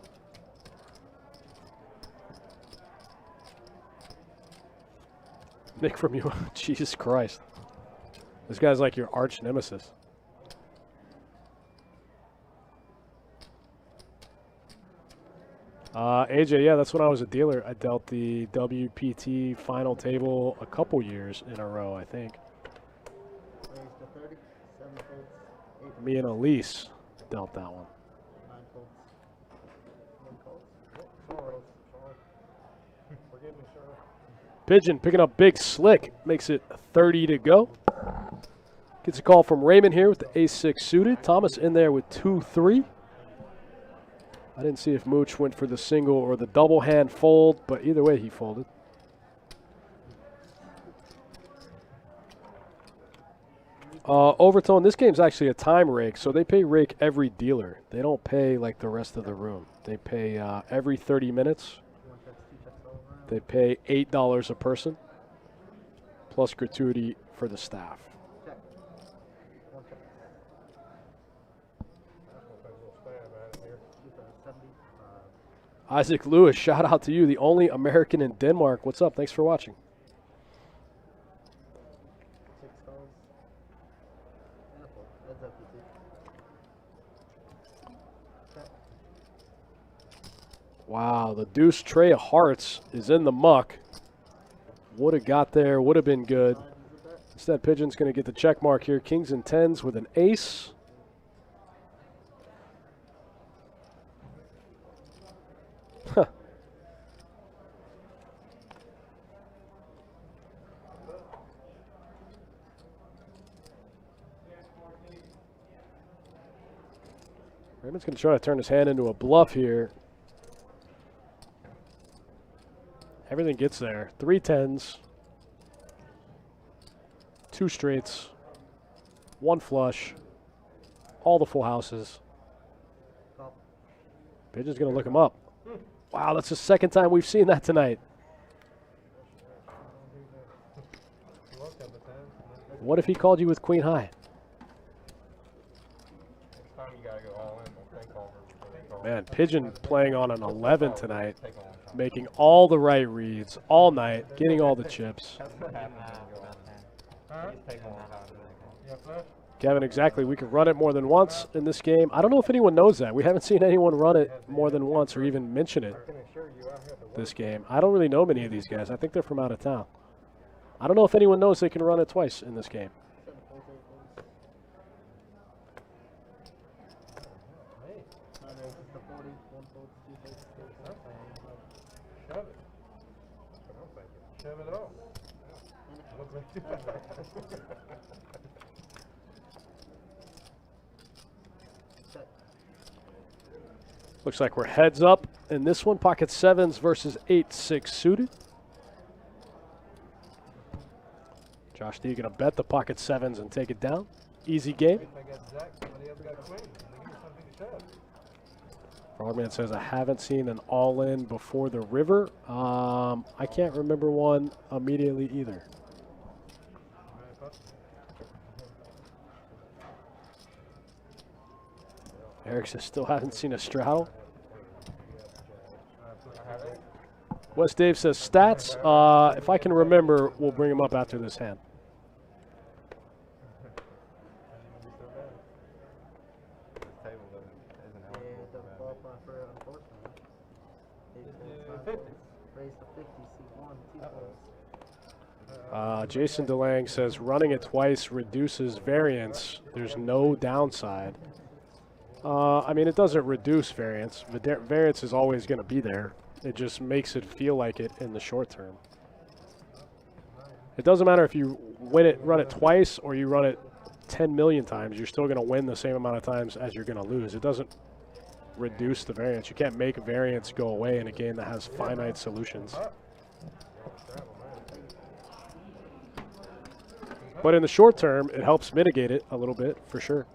Nick from you, Jesus Christ. This guy's like your arch nemesis. AJ, yeah, that's when I was a dealer. I dealt the WPT final table a couple years in a row, I think. Me and Elise dealt that one. Pigeon picking up big slick. Makes it 30 to go. Gets a call from Raymond here with the ace-6 suited. Thomas in there with 2-3. I didn't see if Mooch went for the single or the double hand fold, but either way he folded. Overtone, this game's actually a time rake, so they pay rake every dealer. They don't pay like the rest of the room. They pay every 30 minutes. They pay $8 a person, plus gratuity for the staff. Isaac Lewis, shout out to you, the only American in Denmark. What's up? Thanks for watching. Wow, the deuce tray of hearts is in the muck. Would have got there, would have been good. Instead, Pigeon's going to get the check mark here. Kings and tens with an ace. Huh. Raymond's going to try to turn his hand into a bluff here. Everything gets there. 3 tens, 2 straights, 1 flush, all the full houses. Pigeon's going to look him up. Wow, that's the second time we've seen that tonight. What if he called you with queen high? Man, Pigeon playing on an 11 tonight, making all the right reads all night, getting all the chips. Kevin, exactly. We could run it more than once in this game. I don't know if anyone knows that. We haven't seen anyone run it more than once or even mention it this game. I don't really know many of these guys. I think they're from out of town. I don't know if anyone knows they can run it twice in this game. Looks like we're heads up in this one. Pocket sevens versus 8-6 suited. Josh D going to bet the pocket sevens and take it down. Easy game. Frogman says, I haven't seen an all-in before the river. I can't remember one immediately either. Eric says still haven't seen a straddle. West Dave says stats. If I can remember, we'll bring him up after this hand. This table isn't Yeah, eligible the for qualify for it, unfortunately. Raise to 50, C1, T-plus. Jason DeLang says running it twice reduces variance. There's no downside. I mean, it doesn't reduce variance. Variance is always going to be there. It just makes it feel like it in the short term. It doesn't matter if you run it twice or you run it 10 million times. You're still going to win the same amount of times as you're going to lose. It doesn't reduce the variance. You can't make variance go away in a game that has finite solutions. But in the short term, it helps mitigate it a little bit, for sure.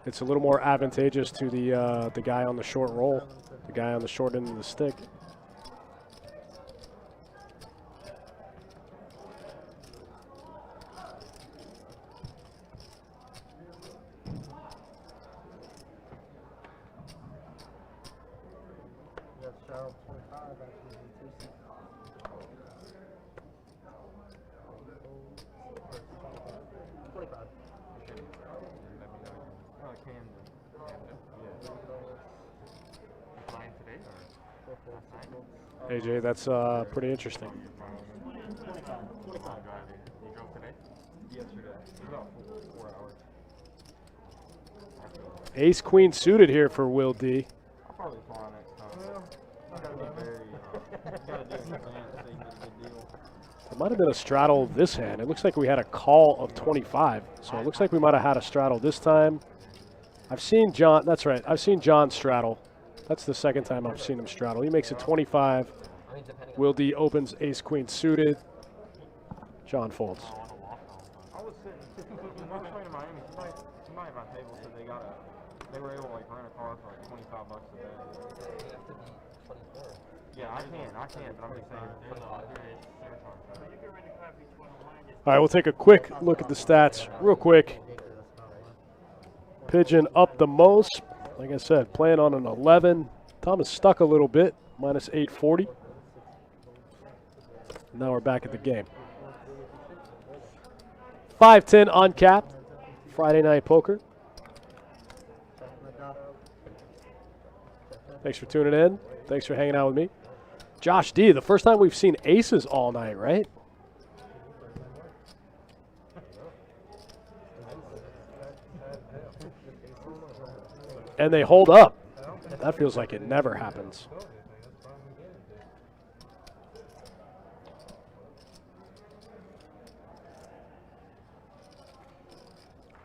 It's a little more advantageous to the guy on the short roll, the guy on the short end of the stick. That's straddle 25, actually, in 2C. 25. Oh, Camden. Yeah. Flying today or last night? AJ, that's pretty interesting. You drove today? Yesterday. About 4 hours. Ace queen suited here for Will D. I'll probably fly next time. You gotta be very, you gotta do it in advance so you can get a good deal. It might have been a straddle this hand. It looks like we had a call of 25. So it looks like we might have had a straddle this time. I've seen John, that's right. I've seen John straddle. That's the second time I've seen him straddle. He makes it 25. Will D opens ace queen suited. John folds. I was sitting, when I was playing in Miami, somebody at my table said they were able to like rent a car for like $25 a day. Yeah, I can, but I'm just saying. All right, we'll take a quick look at the stats real quick. Pigeon up the most. Like I said, playing on an 11. Thomas stuck a little bit, minus 840. Now we're back at the game. 5-10 uncapped. Friday night poker. Thanks for tuning in. Thanks for hanging out with me. Josh D, the first time we've seen aces all night, right? And they hold up. That feels like it never happens.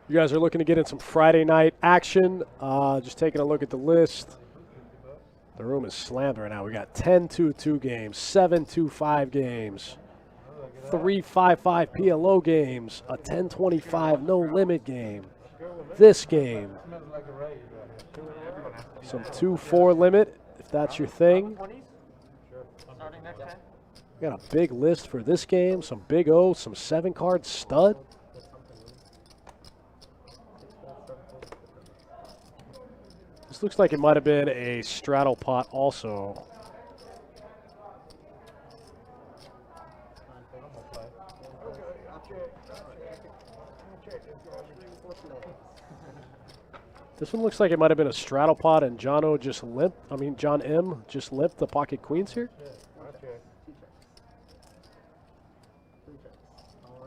You guys are looking to get in some Friday night action. Just taking a look at the list. The room is slammed right now. We got 10-2-2 games, 7-2-5 games, 3-5-5 PLO games, a 10-25 no limit game. This game, some 2-4 limit, if that's your thing. We got a big list for this game, some big O, some 7-card stud. This looks like it might have been a straddle pot also. This one looks like it might have been a straddle pot and John M just limped the pocket queens here.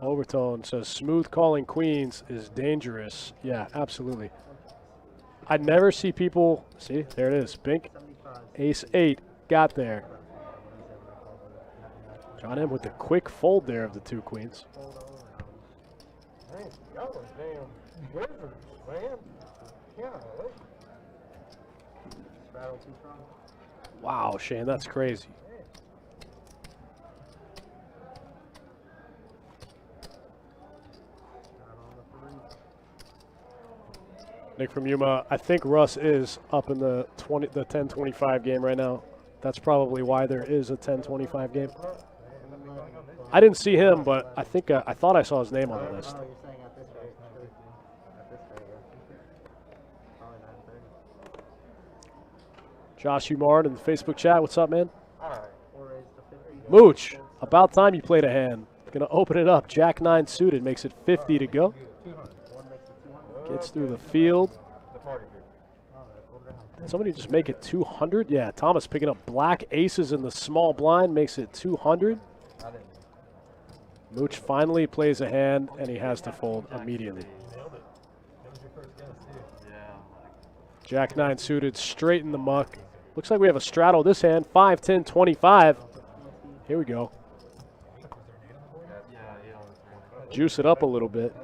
Overtone says smooth calling queens is dangerous. Yeah, absolutely. I never see people, see, there it is, Bink, ace 8, got there. John M with the quick fold there of the 2 queens. Wow, Shane, that's crazy. Nick from Yuma, I think Russ is up in the 10-25 game right now. That's probably why there is a 10-25 game. I didn't see him, but I think I thought I saw his name on the list. Josh Humard in the Facebook chat. What's up, man? Alright. Or raise to 50. Mooch, about time you played a hand. Gonna open it up. Jack 9 suited makes it 50 to go. 200. One makes it 200. Gets through the field. The party group. Did somebody just make it 200? Yeah, Thomas picking up black aces in the small blind makes it 200. I didn't. Mooch finally plays a hand, and he has to fold immediately. Jack 9 suited straight in the muck. Looks like we have a straddle this hand. 5, 10, 25. Here we go. Juice it up a little bit.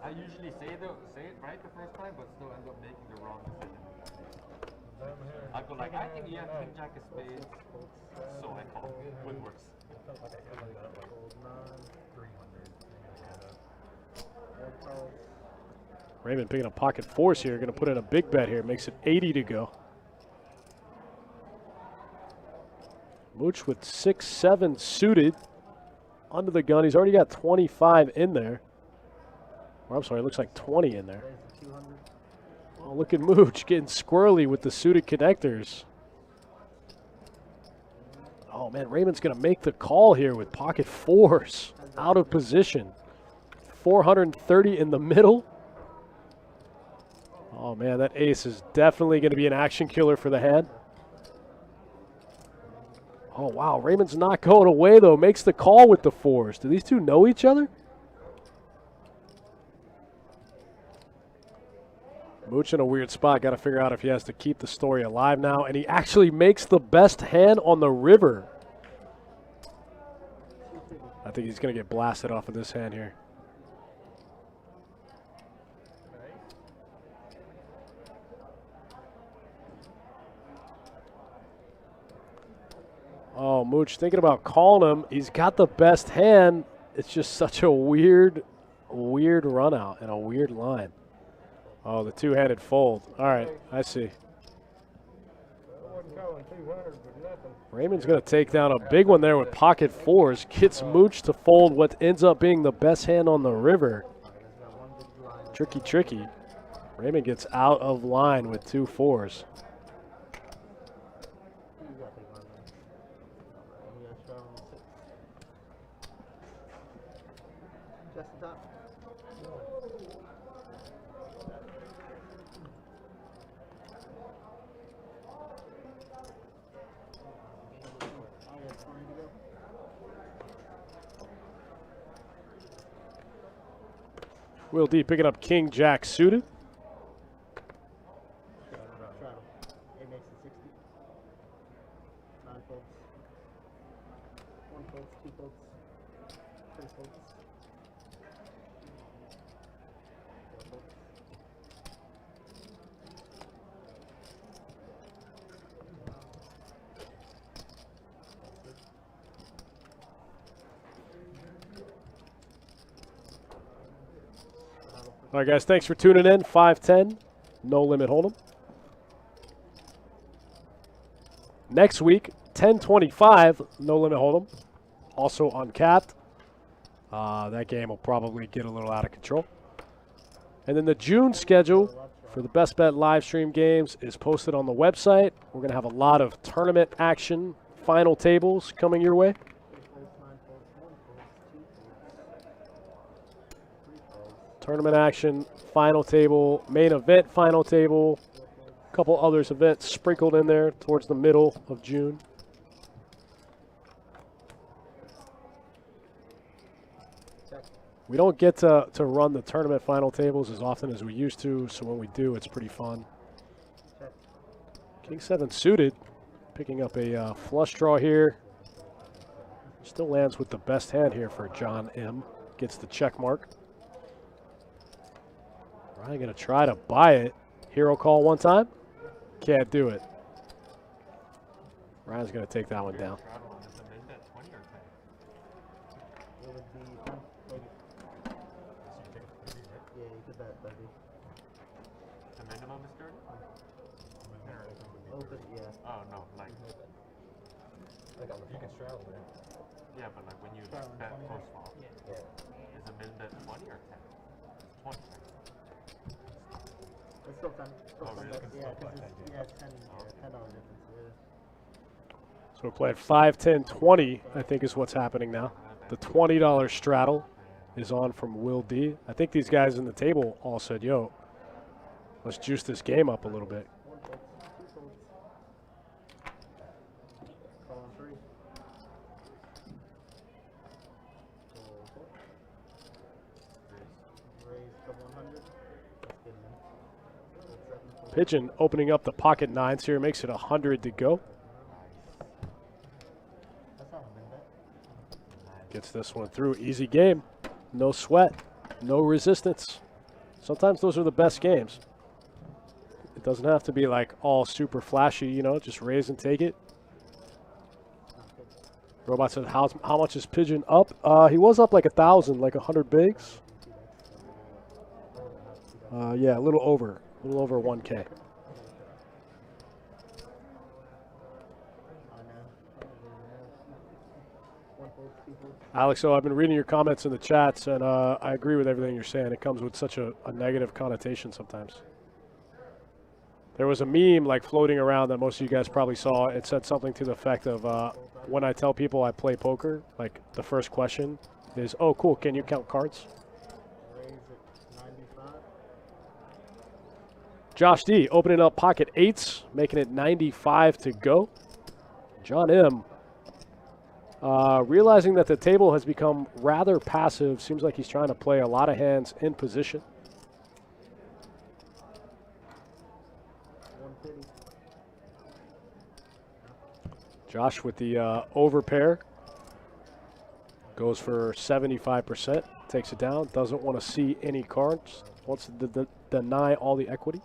I usually say it right the first time, but still end up making the wrong decision. I go like, I think yeah, king jack of spades, so I call with worse. Raymond picking up pocket fours here. Going to put in a big bet here. Makes it 80 to go. Mooch with 6, 7 suited. Under the gun. He's already got 25 in there. Or I'm sorry, it looks like 20 in there. Oh, look at Mooch getting squirrely with the suited connectors. Oh, man, Raymond's going to make the call here with pocket fours. Out of position. 430 in the middle. Oh, man, that ace is definitely going to be an action killer for the hand. Oh, wow, Raymond's not going away, though. Makes the call with the fours. Do these two know each other? Mooch in a weird spot. Got to figure out if he has to keep the story alive now. And he actually makes the best hand on the river. I think he's going to get blasted off of this hand here. Oh, Mooch thinking about calling him. He's got the best hand. It's just such a weird run out and a weird line. Oh, the two-handed fold. All right, I see. Raymond's going to take down a big one there with pocket fours. Gets Mooch to fold what ends up being the best hand on the river. Tricky, tricky. Raymond gets out of line with 2 fours. Will D picking up king jack suited. It makes it 60. 9 folds. 1 folds, 2 folds, 3 folds. 4 folds. All right, guys, thanks for tuning in. 5-10, no limit hold'em. Next week, 10-25, no limit hold'em. Also uncapped. That game will probably get a little out of control. And then the June schedule for the Best Bet live stream games is posted on the website. We're going to have a lot of tournament action, final tables coming your way. Tournament action, final table, main event, final table, a couple others events sprinkled in there towards the middle of June. We don't get to run the tournament final tables as often as we used to, so when we do, it's pretty fun. King 7 suited, picking up a flush draw here. Still lands with the best hand here for John M. Gets the check mark. Ryan going to try to buy it. Hero call one time. Can't do it. Ryan's going to take that one down. The minimum is 30? Oh, no, like... You can straddle there. Yeah, but like when you bet post flop, is the min bet 20 or 10? 20. It's still 10. Still Oh, 10 really? bucks. It's Yeah, still because black, it's, yeah, it's 10, $10 difference. Yeah. So we're playing 5, 10, 20, I think is what's happening now. The $20 straddle is on from Will D. I think these guys in the table all said, yo, let's juice this game up a little bit. One fold, two folds. Call on 3. Fold, fold. Raise to 100. That's good, man. Fold 7, fold Pigeon opening up the pocket nines here, makes it 100 to go. That's not a min bet. Gets this one through. Easy game. No sweat. No resistance. Sometimes those are the best games. It doesn't have to be like all super flashy, you know, just raise and take it. Robot said, how much is Pigeon up? He was up like 1,000, like 100 bigs. Yeah, a little over 1K. Alex, so I've been reading your comments in the chats, and I agree with everything you're saying. It comes with such a negative connotation sometimes. There was a meme like floating around that most of you guys probably saw. It said something to the effect of, when I tell people I play poker, like the first question is, oh, cool, can you count cards? Raise it 95. Josh D opening up pocket eights, making it 95 to go. John M. Realizing that the table has become rather passive, seems like he's trying to play a lot of hands in position. 150. Josh with the over pair goes for 75%, takes it down, doesn't want to see any cards, wants to deny all the equity.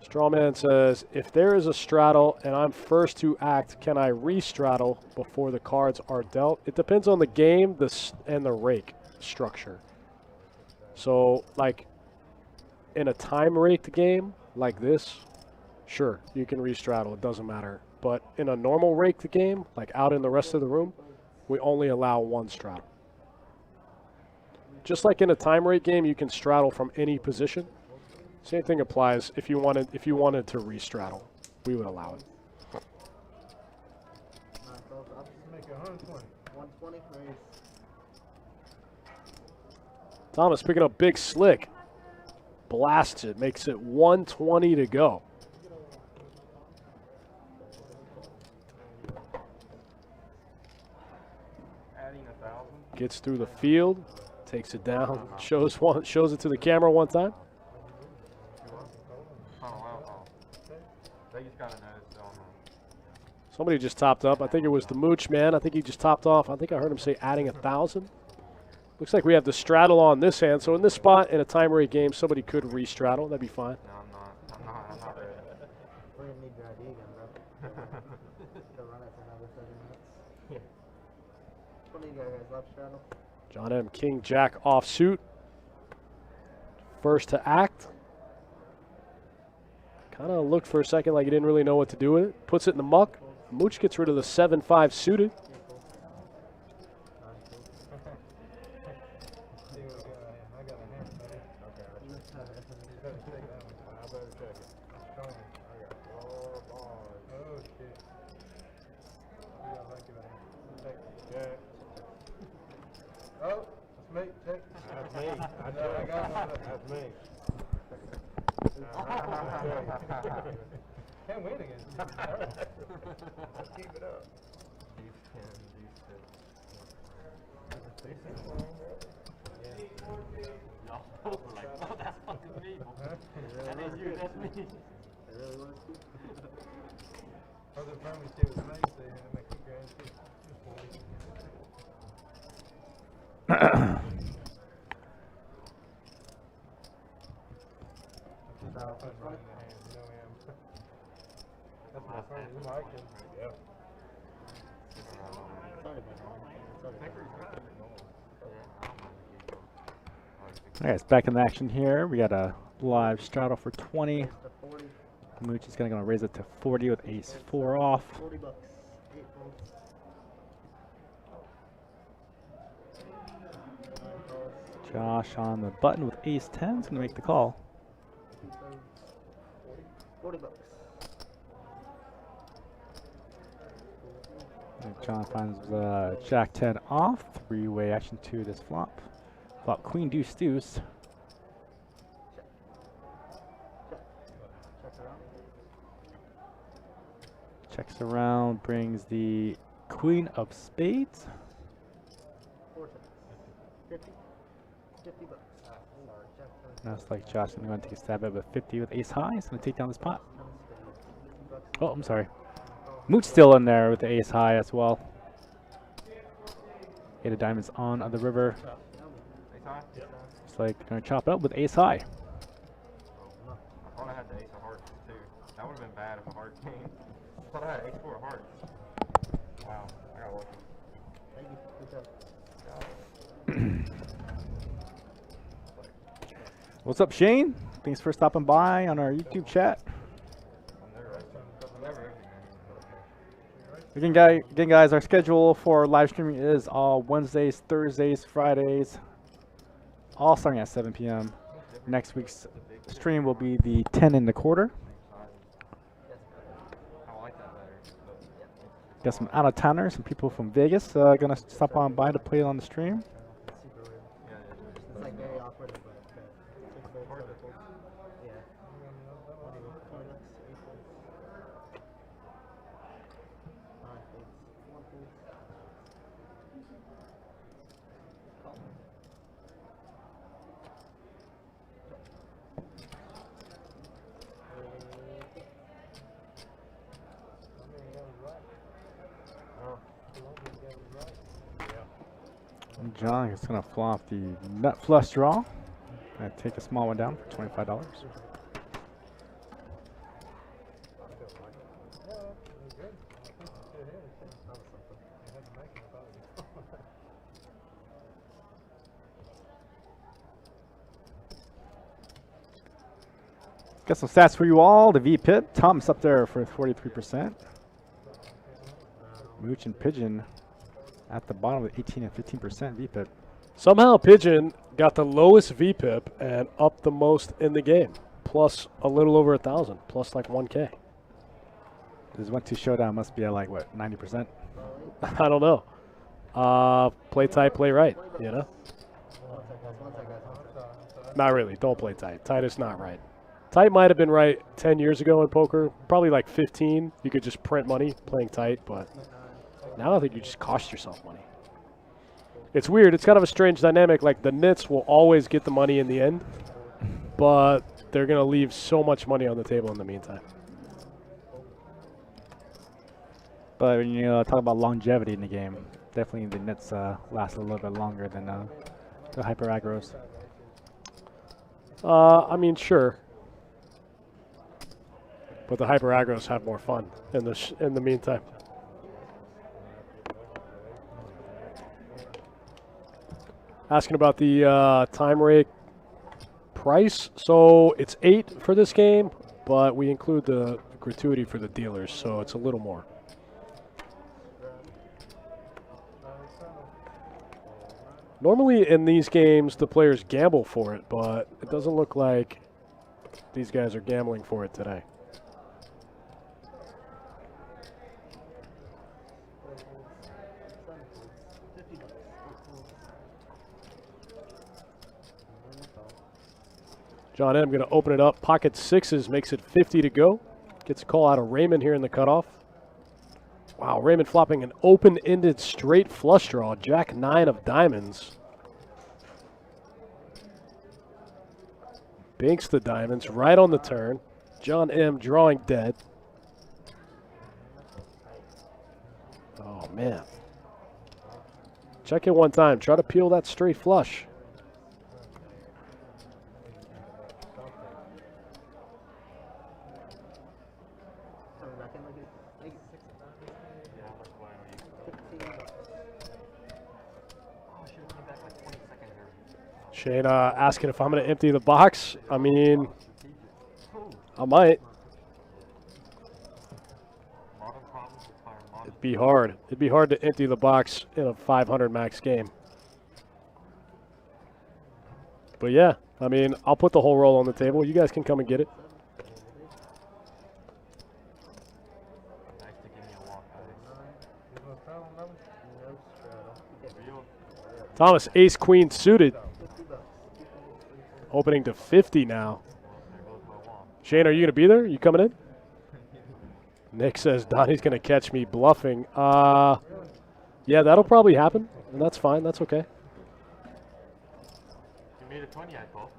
Strawman says, if there is a straddle and I'm first to act, can I re-straddle before the cards are dealt? It depends on the game and the rake structure. So, like, in a time raked game like this, sure, you can re-straddle. It doesn't matter. But in a normal raked game, like out in the rest of the room, we only allow one straddle. Just like in a time rake game, you can straddle from any position. Same thing applies if you wanted to re-straddle. We would allow it. 9 12 up. Make it 120. 120. Raise. Thomas picking up big slick. Blasts it. Makes it 120 to go. Adding 1,000. Gets through the field. Takes it down. Shows it to the camera one time. They just got a notice on them. Somebody just topped up. I think it was the Mooch man. I think he just topped off. I think I heard him say adding 1,000. Looks like we have the straddle on this hand. So in this spot, in a time rate game, somebody could re-straddle. That'd be fine. No, I'm not ready. We're gonna need your ID again, bro. To run it for another 30 minutes. Yeah. What do you guys left straddle? John M. King Jack offsuit. First to act. Kind of looked for a second like he didn't really know what to do with it. Puts it in the muck. Mooch gets rid of the 7-5 suited. Oh, that's me. Check. That's me. I know. I got one. That's me. Can't win against you. Keep it up. Y'all both were like, oh, that's fucking me. That ain't you, that's me. It really was. Other family shit was nice. They had to make you grand shit. That's my first mic. Yeah. All right, it's back in action here. We got a live straddle for 20. To 40. Mooch is gonna raise it to 40 with ace 4 off. 40 bucks. 8 folds. 9 calls. Josh on the button with ace 10 is going to make the call. 40 bucks. And John finds Jack 10 off. Three-way action to this flop. Flop Queen Deuce Deuce. Check around. Checks around, brings the Queen of Spades. 4 times. 50. 50 bucks. That's like Josh. I'm going to take a stab at it with 50 with ace high. He's going to take down this pot. 10 spades. 50 bucks. Oh, I'm sorry. Mooch still in there with the ace high as well. 8 of diamonds on the river. Ace high? It's like going to chop it up with ace high. I thought I had the ace of hearts too. That would have been bad if a heart came. I thought I had ace 4 of hearts. Wow, I got lucky. Thank you. Good job. What's up, Shane? Thanks for stopping by on our YouTube chat. I'm never empty, man. Again, guys, our schedule for live streaming is all Wednesdays, Thursdays, Fridays, all starting at 7 p.m. Next week's stream will be the 10 and a quarter. I like that better. Got some out of towners, some people from Vegas gonna stop on by to play on the stream. Super weird. Yeah, It's like very awkward, but it's very hard to yeah. 20 bucks, 8 bucks. 9 spades. 1 spade. Call. John is gonna flop the nut flush draw. Gonna take a small one down for $25. Got some stats for you all. The VPIP, Tom's up there for 43%. Mooch and Pigeon at the bottom with 18 and 15% VPIP. Somehow Pigeon got the lowest VPIP and up the most in the game, plus a little over 1,000, plus like 1K. This 1-2 showdown must be at like what, 90%? I don't know. Play tight, play right. You know. Not really. Don't play tight. Tight is not right. Tight might have been right 10 years ago in poker. Probably like 15. You could just print money playing tight, but now I think you just cost yourself money. It's weird. It's kind of a strange dynamic. Like the nits will always get the money in the end, but they're going to leave so much money on the table in the meantime. But when you talk about longevity in the game, definitely the nits last a little bit longer than the hyper aggros. I mean, sure. But the hyper aggros have more fun in the meantime. Asking about the time rate price. So it's 8 for this game, but we include the gratuity for the dealers, so it's a little more. Normally in these games, the players gamble for it, but it doesn't look like these guys are gambling for it today. John M. going to open it up. Pocket sixes makes it 50 to go. Gets a call out of Raymond here in the cutoff. Wow, Raymond flopping an open-ended straight flush draw. Jack 9 of diamonds. Binks the diamonds right on the turn. John M. drawing dead. Oh, man. Check it one time. Try to peel that straight flush. Shane asking if I'm going to empty the box. I mean, I might. It'd be hard. It'd be hard to empty the box in a 500 max game. But yeah, I mean, I'll put the whole roll on the table. You guys can come and get it. Nice to give me a walk, guys. Thomas, ace queen suited. Opening to 50 now. There goes my walk. Shane, are you going to be there? You coming in? Nick says Donnie's going to catch me bluffing. Yeah, that'll probably happen, and that's fine. That's okay. You made a 20, I call.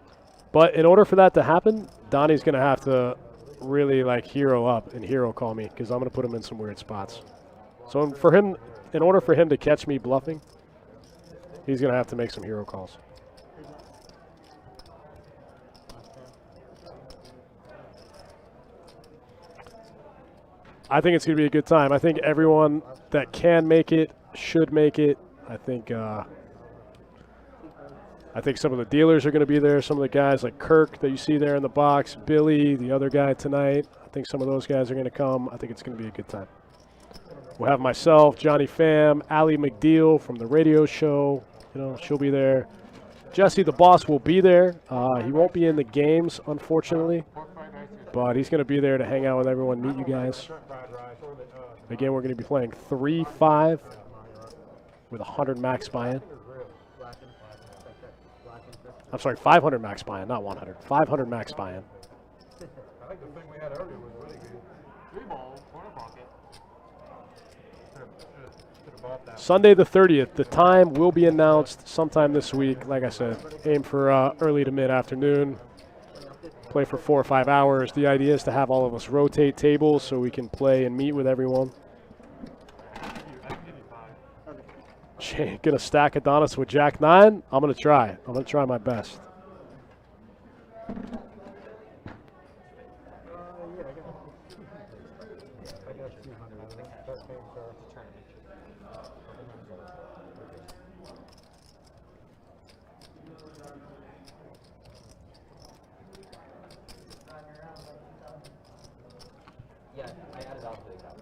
But in order for that to happen, Donnie's going to have to really, like, hero up and hero call me because I'm going to put him in some weird spots. So for him, in order for him to catch me bluffing, he's going to have to make some hero calls. I think it's going to be a good time. I think everyone that can make it should make it. I think some of the dealers are going to be there. Some of the guys like Kirk that you see there in the box, Billy, the other guy tonight. I think some of those guys are going to come. I think it's going to be a good time. We'll have myself, Johnny Pham, Allie McDeal from the radio show. You know, she'll be there. Jesse, the boss, will be there. He won't be in the games, unfortunately, but he's going to be there to hang out with everyone, meet you guys. Again, we're going to be playing 3-5 with 100 max buy-in. I'm sorry, 500 max buy-in, not 100. 500 max buy-in. I think the thing we had earlier was really good. 3 ball, corner pocket. Should've bought that. Sunday the 30th. The time will be announced sometime this week. Like I said, aim for early to mid-afternoon. Play for 4 or 5 hours. The idea is to have all of us rotate tables so we can play and meet with everyone. I can give you 5. Shane, gonna stack Adonis with Jack 9? I'm gonna try. I'm gonna try my best. Yeah, I added on to the account.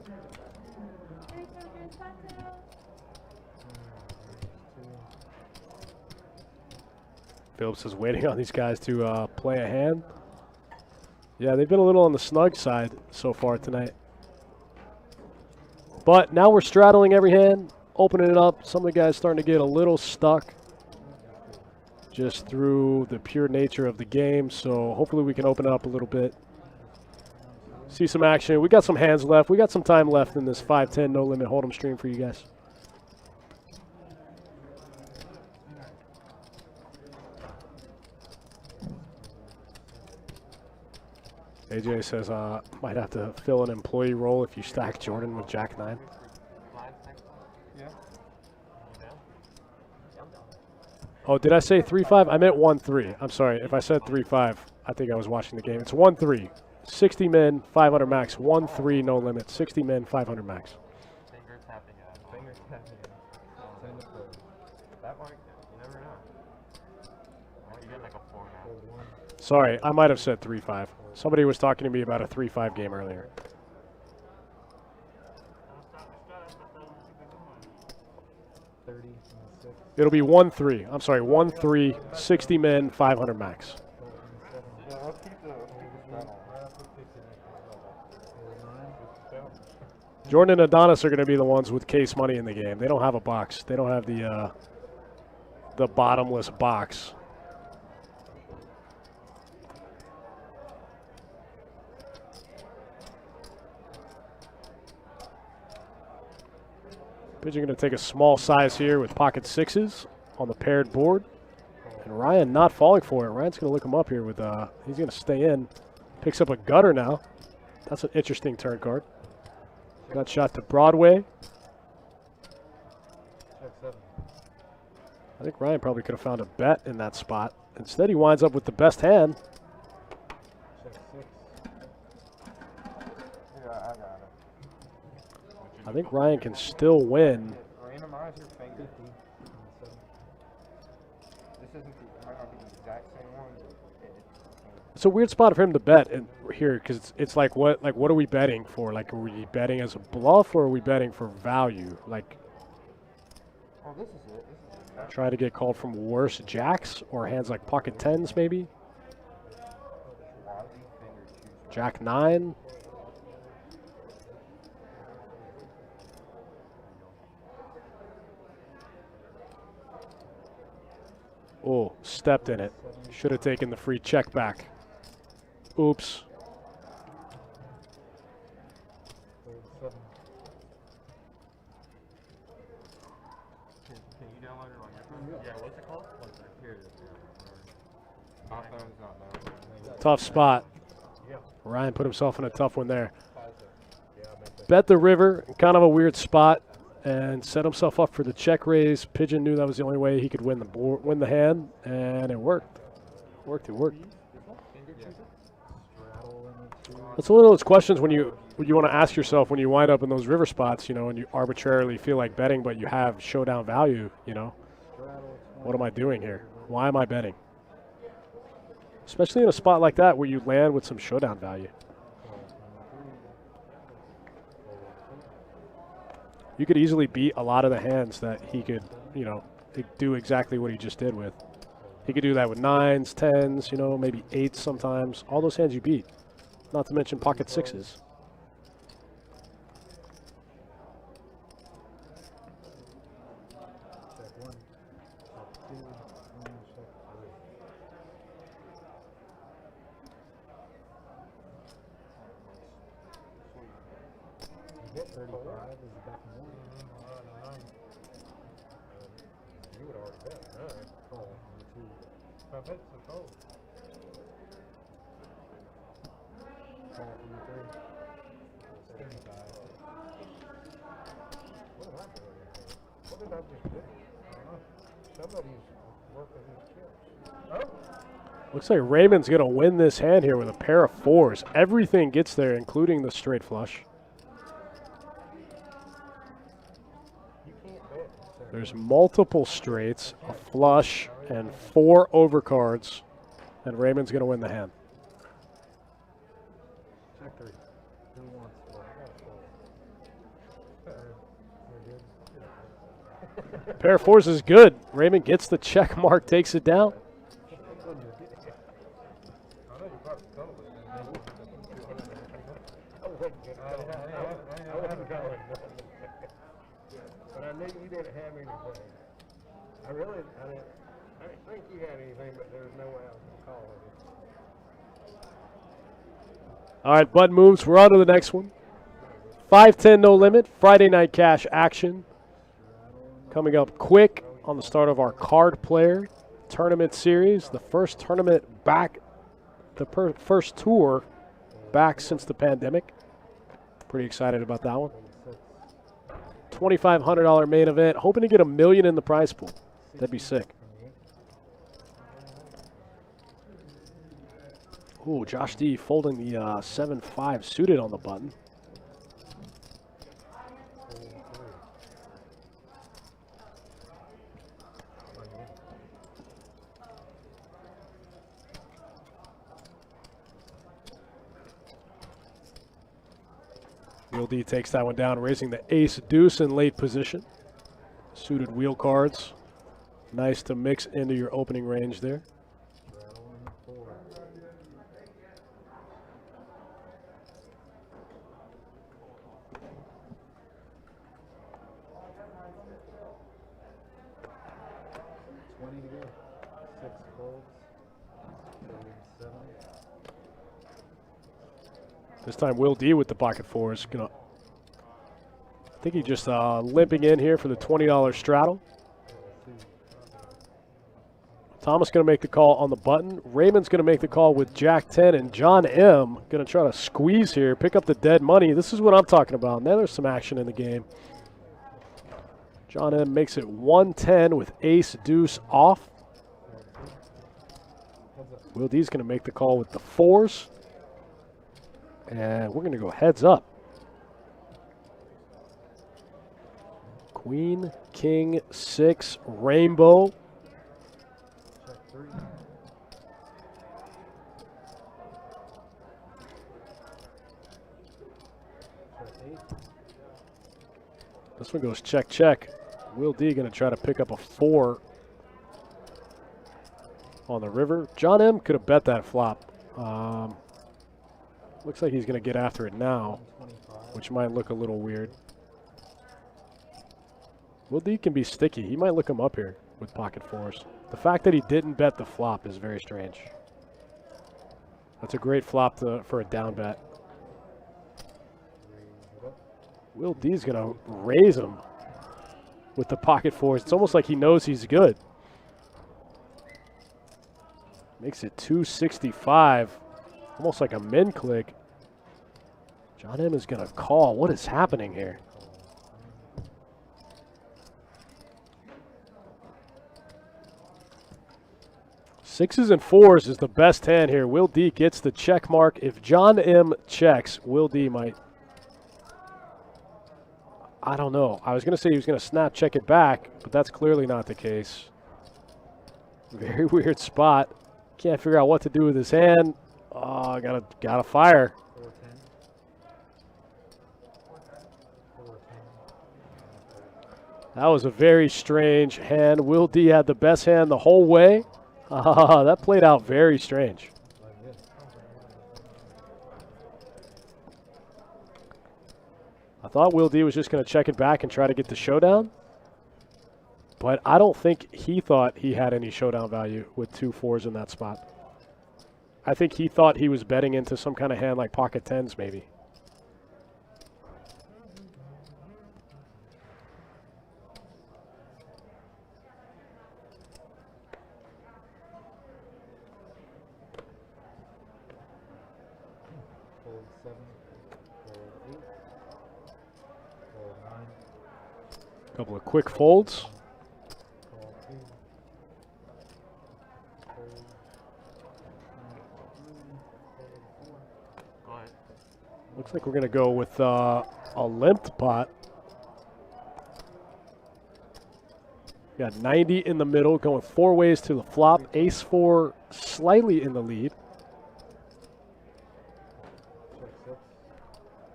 Phillips is waiting on these guys to play a hand. Yeah, they've been a little on the snug side so far tonight. But now we're straddling every hand, opening it up. Some of the guys starting to get a little stuck just through the pure nature of the game. So hopefully we can open it up a little bit. See some action. We got some hands left. We got some time left in this 5-10 no limit hold'em stream for you guys. AJ says might have to fill an employee role if you stack Jordan with Jack 9. Yeah. Oh, did I say 3-5? I meant 1-3. I'm sorry. If I said 3-5, I think I was watching the game. It's 1-3. 60 men, 500 max. 1-3 no limit. 60 men, 500 max. Finger tapping at. Finger tapping. That might, you never know. You get like a 4 now. Sorry, I might have said 3-5. Somebody was talking to me about a 3-5 game earlier. It'll be 1-3. I'm sorry, 1-3, 60 men, 500 max. Yeah, let's keep the Jordan and Adonis are going to be the ones with case money in the game. They don't have a box. They don't have the bottomless box. Pigeon going to take a small size here with pocket 6s on the paired board. And Ryan not falling for it. Ryan's going to look him up here with, he's going to stay in. Picks up a gutter now. That's an interesting turn card. Got shot to Broadway. I think Ryan probably could have found a bet in that spot. Instead, he winds up with the best hand. Yeah, I got it. I think Ryan can still win. Randomize your finger. This isn't the, might not be the exact same one, but It's a weird spot for him to bet in here because it's like what are we betting for? Like, are we betting as a bluff or are we betting for value? Like, oh, this is it. This is it. Try to get called from worse jacks or hands like pocket tens, maybe. Jack 9. Oh, stepped in it. Should have taken the free check back. Oops. Fold 7. Can you download it on your phone? Yeah, what's it called? Here it is. My phone's not downloaded. Tough spot. Ryan put himself in a tough one there. Bet the river, kind of a weird spot, and set himself up for the check raise. Pigeon knew that was the only way he could win the board, win the hand, and it worked. It worked. That's one of those questions when you want to ask yourself when you wind up in those river spots, you know, and you arbitrarily feel like betting, but you have showdown value, you know. What am I doing here? Why am I betting? Especially in a spot like that where you land with some showdown value. You could easily beat a lot of the hands that he could, you know, do exactly what he just did with. He could do that with 9s, 10s, you know, maybe 8s sometimes. All those hands you beat. Not to mention pocket 6s. You get 35 as a back and one. You would already bet. Call on the 2. I bet it's a fold. Call on the 3. 35. What did I do here? What did I just do? Somebody's working his chips. Oh! Looks like Raymond's going to win this hand here with a pair of 4s. Everything gets there, including the straight flush. There's multiple straights, a flush, and 4 overcards, and Raymond's going to win the hand. Check 3. Who wants 4? Pair of 4s is good. Raymond gets the check mark, takes it down. But I knew you didn't have anything. I didn't think you had anything, but there was no way I was going to call it. All right, Bud moves. We're on to the next one. 5-10 no limit. Friday night cash action. Coming up quick on the start of our card player tournament series. The first tournament back, the first tour back since the pandemic. Pretty excited about that one. $2,500 main event. Hoping to get $1 million in the prize pool. That'd be sick. Ooh, Josh D folding the 7-5 suited on the button. Will D takes that one down, raising the ace deuce in late position. Suited wheel cards. Nice to mix into your opening range there. This time Will D with the pocket 4s. I think he just limping in here for the $20 straddle. Thomas going to make the call on the button. Raymond's going to make the call with Jack 10, and John M going to try to squeeze here, pick up the dead money. This is what I'm talking about. Now there's some action in the game. John M makes it 110 with ace deuce off. Will D's going to make the call with the 4s. And we're going to go heads up. Queen, king, 6, rainbow. Check 3. Check 8. This one goes check, check. Will D going to try to pick up a 4 on the river. John M. could have bet that flop. Looks like he's going to get after it now, 125. which might look a little weird. Will D can be sticky. He might look him up here with pocket fours. The fact that he didn't bet the flop is very strange. That's a great flop for a down bet. Will D's going to raise him with the pocket fours. It's almost like he knows he's good. Makes it 265. Almost like a min click. John M is going to call. What is happening here? Sixes and fours is the best hand here. Will D gets the check mark. If John M checks, Will D might. I don't know. I was going to say he was going to snap check it back, but that's clearly not the case. Very weird spot. Can't figure out what to do with his hand. Oh, gotta fire. 410. 410. That was a very strange hand. Will D had the best hand the whole way. That played out very strange. Like this. I thought Will D was just going to check it back and try to get the showdown. But I don't think he thought he had any showdown value with 2 4s in that spot. I think he thought he was betting into some kind of hand like pocket 10s maybe. Fold 7. Fold 8. Fold 9. Couple of quick folds. Call 2. Fold. Go ahead. Looks like we're going to go with a limped pot. Got 90 in the middle, going 4 ways to the flop. Ace 4 slightly in the lead. Check 6.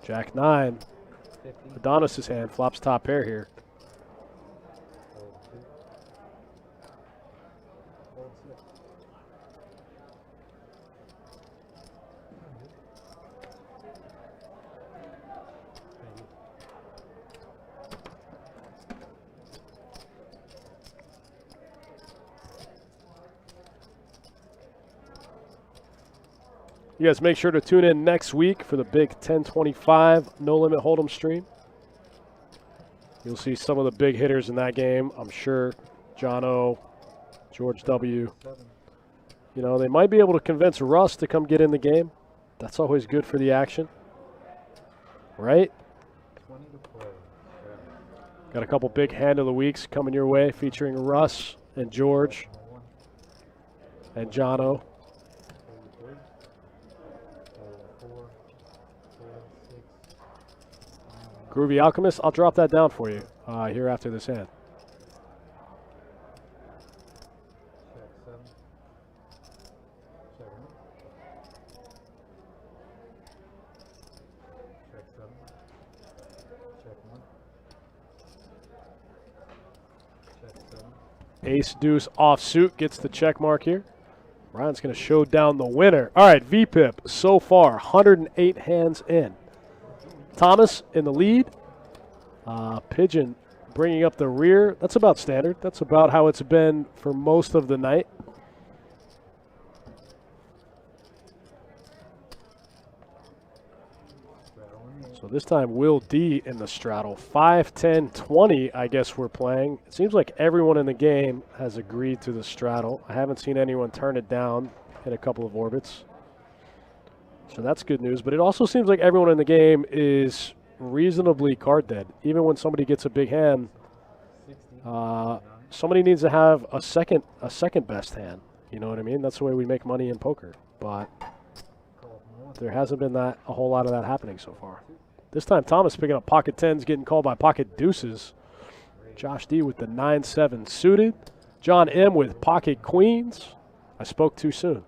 Jack 9. 50. Adonis's hand flops top pair here. Fold 2. Fold 6. Thank you. You guys make sure to tune in next week for the big 1025 No Limit Hold'em stream. You'll see some of the big hitters in that game, I'm sure. John O, George W. 7. You know, they might be able to convince Russ to come get in the game. That's always good for the action. Right? 20 to play. Yeah. Got a couple big hand of the weeks coming your way featuring Russ and George Fold 1. and John O. Fold 3. Fold 4. Fold 6. Groovy Alchemist, I'll drop that down for you here after this hand. Check 7. Check 1. Check 7. Check 1. Check 7. Ace deuce offsuit gets the check mark here. Ryan's going to show down the winner. All right, VPIP so far 108 hands in. Thomas in the lead. Pigeon bringing up the rear. That's about standard. That's about how it's been for most of the night. So this time Will D in the straddle. 5, 10, 20 I guess we're playing. It seems like everyone in the game has agreed to the straddle. I haven't seen anyone turn it down in a couple of orbits. So that's good news. But it also seems like everyone in the game is reasonably card dead. Even when somebody gets a big hand, 60. somebody needs to have a second best hand. You know what I mean? That's the way we make money in poker. But Call from 1. there hasn't been a whole lot of that happening so far. This time Thomas picking up pocket 10s, getting called by pocket deuces. Josh D with the 9-7 suited. John M with pocket queens. I spoke too soon.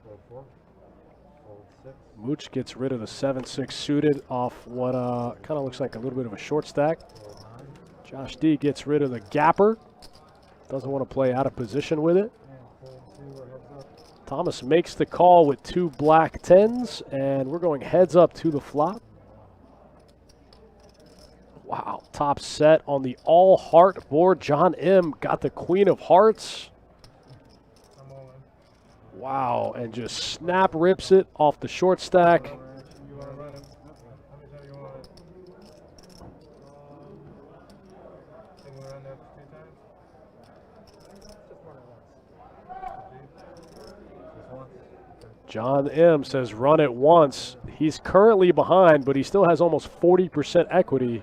Fold 4. Fold 6. Mooch gets rid of the 7-6 suited off what kind of looks like a little bit of a short stack. Fold 9. Josh D gets rid of the gapper. Doesn't want to play out of position with it. And fold Thomas makes the call with 2 black 10s, and we're going heads up to the flop. Wow, top set on the all heart board. John M. got the queen of hearts. Wow, and just snap rips it off the short stack. John M. says run it once. He's currently behind, but he still has almost 40% equity.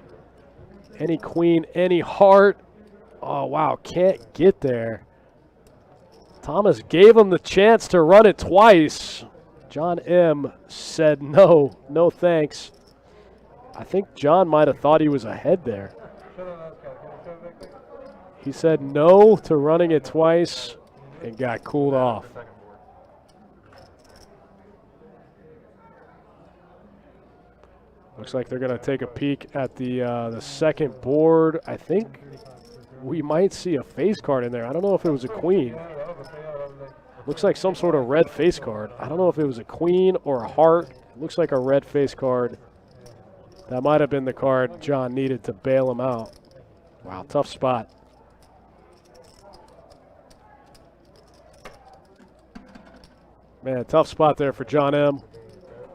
Any queen, any heart. Oh, wow, can't get there. Thomas gave him the chance to run it twice. John M. said no, no thanks. I think John might have thought he was ahead there. He said no to running it twice and got cooled off. Looks like they're going to take a peek at the second board. I think we might see a face card in there. I don't know if it was a queen. Looks like some sort of red face card. I don't know if it was a queen or a heart. It looks like a red face card. That might have been the card John needed to bail him out. Wow, tough spot. Man, tough spot there for John M.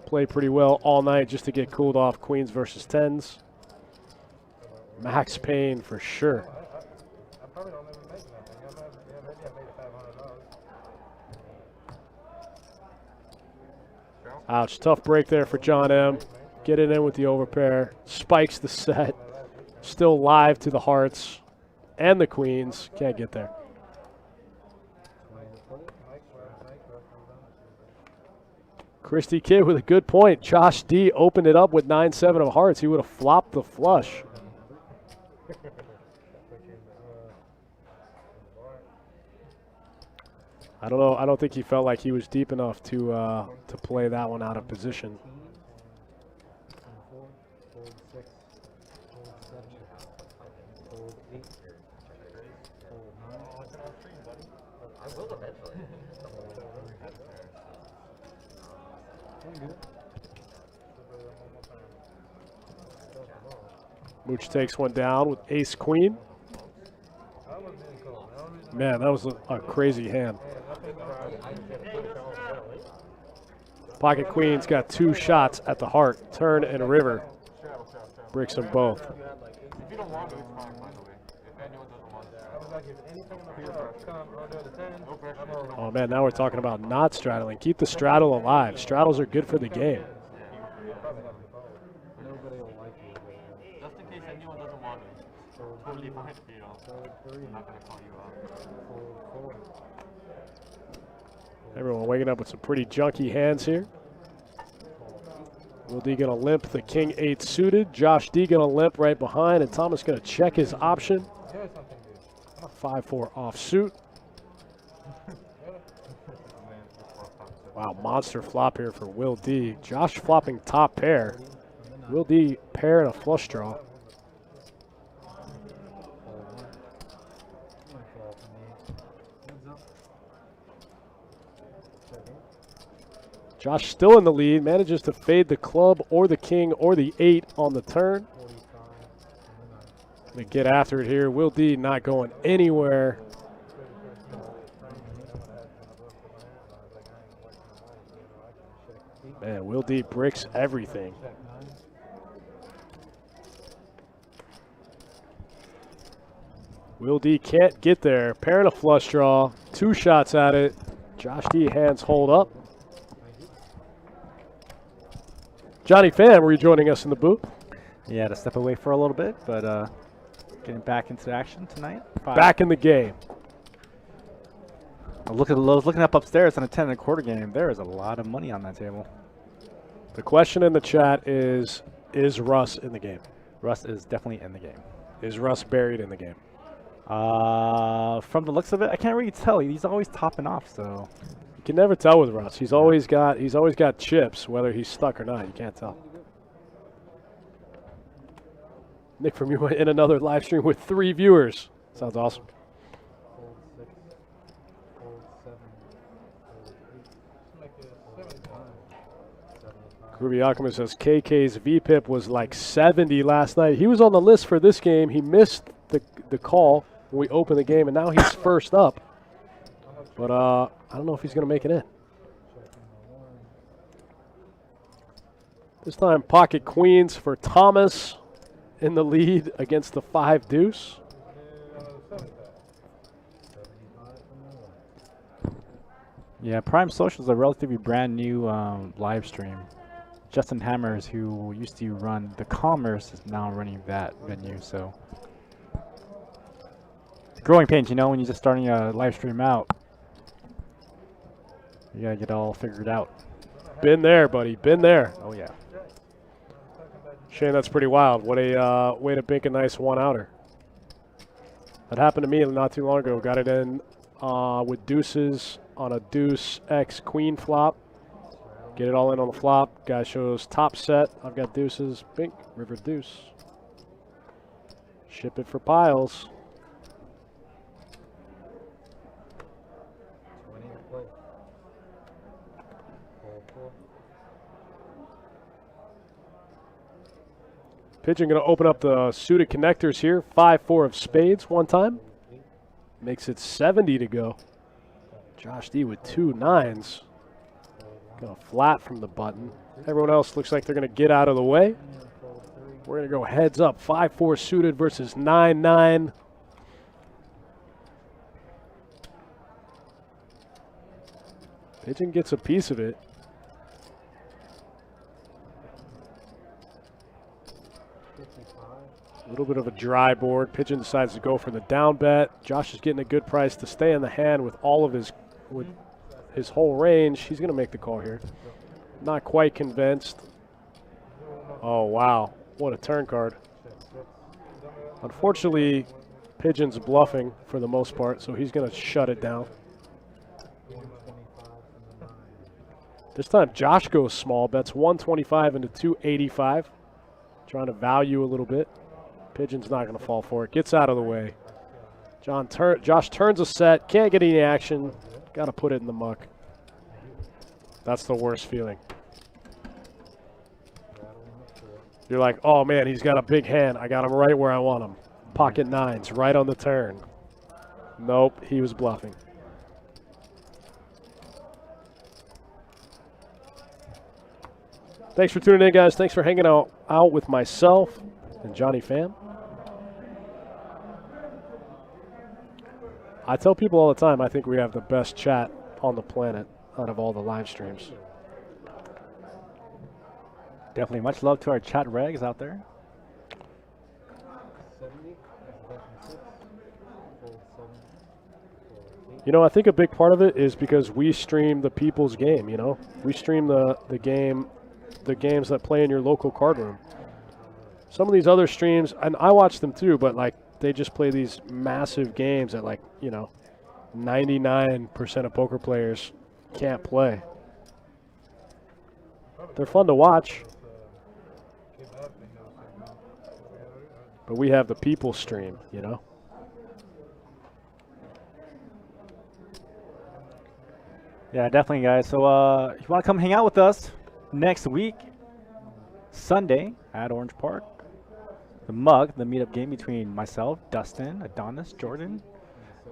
Played pretty well all night just to get cooled off queens versus 10s. Max Payne for sure. Ouch, tough break there for John M. Getting in with the overpair. Spikes the set. Still live to the hearts and the queens. Can't get there. Christy Kidd with a good point. Josh D opened it up with 9-7 of hearts. He would have flopped the flush. I don't know. I don't think he felt like he was deep enough to play that one out of position. Mooch takes one down with ace queen. Man, that was a crazy hand. Pocket queen's got 2 shots at the heart, turn and river. Breaks them both. If you don't want to, it's fine, by the way. If anyone doesn't want to. Oh man, now we're talking about not straddling. Keep the straddle alive. Straddles are good for the game. Just in case anyone doesn't want to. Totally fine if you don't. I'm not going to call you out. Everyone waking up with some pretty junky hands here. Will D gonna limp the king 8 suited. Josh D gonna limp right behind, and Thomas gonna check his option. 5-4 offsuit. Wow, monster flop here for Will D. Josh flopping top pair. Will D pair and a flush draw. Josh still in the lead, manages to fade the club or the king or the 8 on the turn. They get after it here. Will D not going anywhere. Man, Will D bricks everything. Will D can't get there. Pair and a flush draw. 2 shots at it. Josh D hands hold up. Johnny Pham rejoining us in the booth. Yeah, to step away for a little bit, but getting back into action tonight. Back in the game. I was looking up upstairs on a 10 1/4 game. There is a lot of money on that table. The question in the chat is Russ in the game? Russ is definitely in the game. Is Russ buried in the game? From the looks of it, I can't really tell. He's always topping off, so. You can never tell with Russ. He's always got chips, whether he's stuck or not. You can't tell. Nick from you in another live stream with 3 viewers. Sounds awesome. Groovy Alchemist says KK's VPIP was like 70 last night. He was on the list for this game. He missed the call when we opened the game, and now he's first up. But I don't know if he's going to make it in. This time, pocket queens for Thomas in the lead against the 5 deuce. Yeah, Prime Social is a relatively brand new live stream. Justin Hammers, who used to run the Commerce, is now running that venue. So it's growing pains, you know, when you're just starting a live stream out. You gotta get it all figured out. Been there, buddy. Been there. Oh yeah. Shane, that's pretty wild. What a way to bank a nice one-outer. That happened to me not too long ago. Got it in with deuces on a deuce X queen flop. Get it all in on the flop. Guy shows top set. I've got deuces. Bink. River deuce. Ship it for piles. 20 to play. Fold. Pigeon going to open up the suited connectors here. 5-4 of spades one time. Makes it 70 to go. Josh D with 2 9s. Going to flat from the button. Everyone else looks like they're going to get out of the way. We're going to go heads up. 5-4 suited versus 9-9. Pigeon gets a piece of it. A little bit of a dry board. Pigeon decides to go for the down bet. Josh is getting a good price to stay in the hand with all of his whole range. He's going to make the call here. Not quite convinced. Oh, wow. What a turn card. Unfortunately, Pigeon's bluffing for the most part, so he's going to shut it down. This time, Josh goes small. Bets 125 into 285. Trying to value a little bit. Pigeon's not going to fall for it. Gets out of the way. Josh turns a set. Can't get any action. Got to put it in the muck. That's the worst feeling. You're like, oh, man, he's got a big hand. I got him right where I want him. Pocket 9s, right on the turn. Nope, he was bluffing. Thanks for tuning in, guys. Thanks for hanging out with myself and Johnny Pham. I tell people all the time I think we have the best chat on the planet out of all the live streams. Definitely much love to our chat regs out there. 70. Fold 7. You know, I think a big part of it is because we stream the people's game, you know? We stream the games that play in your local card room. Some of these other streams, and I watch them too, but like they just play these massive games that, like, you know, 99% of poker players can't play. They're fun to watch. But we have the people stream, you know? Yeah, definitely, guys. So if you want to come hang out with us next week, Sunday at Orange Park, the Mug, the meetup game between myself, Dustin, Adonis, Jordan,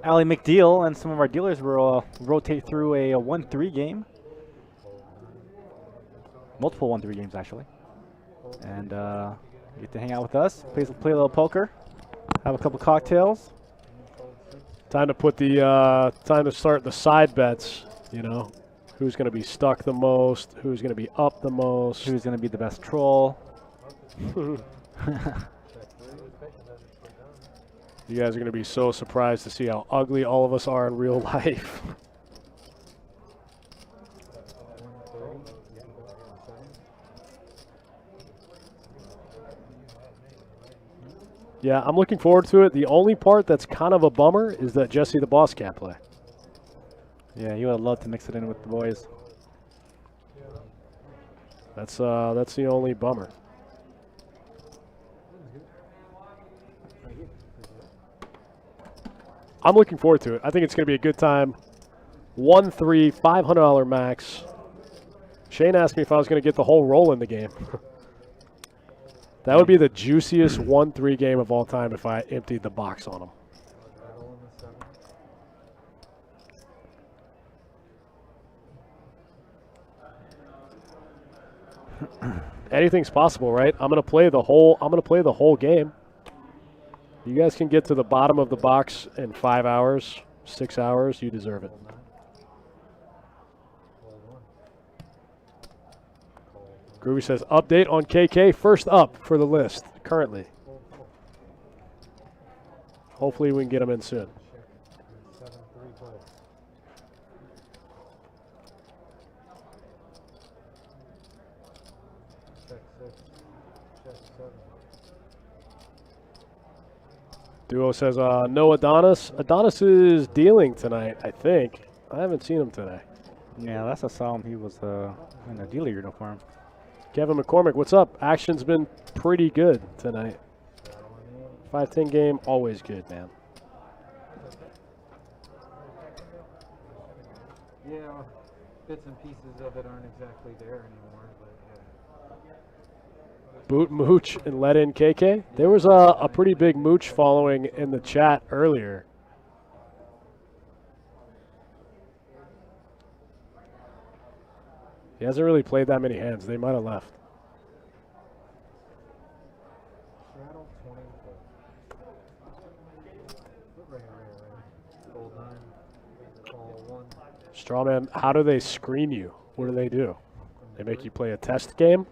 Ali McDeal, and some of our dealers will rotate through a 1-3 game. Multiple 1-3 games, actually. And you get to hang out with us, play a little poker, have a couple cocktails. Time to put time to start the side bets, you know. Who's going to be stuck the most? Who's going to be up the most? Who's going to be the best troll? You guys are going to be so surprised to see how ugly all of us are in real life. Yeah, I'm looking forward to it. The only part that's kind of a bummer is that Jesse the Boss can't play. Yeah, you would love to mix it in with the boys. That's the only bummer. I'm looking forward to it. I think it's going to be a good time. 1-3, $500 max. Shane asked me if I was going to get the whole roll in the game. That would be the juiciest 1-3 game of all time if I emptied the box on him. Roll in the 7. Anything's possible, right? I'm going to play the whole game. You guys can get to the bottom of the box in 5 hours, 6 hours. You deserve it. Groovy says, update on KK. First up for the list currently. Hopefully we can get him in soon. 7-3 play. Check 6. Check 7. Duo says, no Adonis. Adonis is dealing tonight, I think. I haven't seen him today. Yeah, last I saw him, he was in a dealer uniform. Kevin McCormick, what's up? Action's been pretty good tonight. 5-10 game, always good, man. Yeah, bits and pieces of it aren't exactly there anymore, but yeah. Boot Mooch and let in KK. There was a pretty big Mooch following in the chat earlier. He hasn't really played that many hands. They might have left. Straddle 20. Right. Gold 9. Call 1. Strawman, how do they screen you? What do they do? They make you play a test game?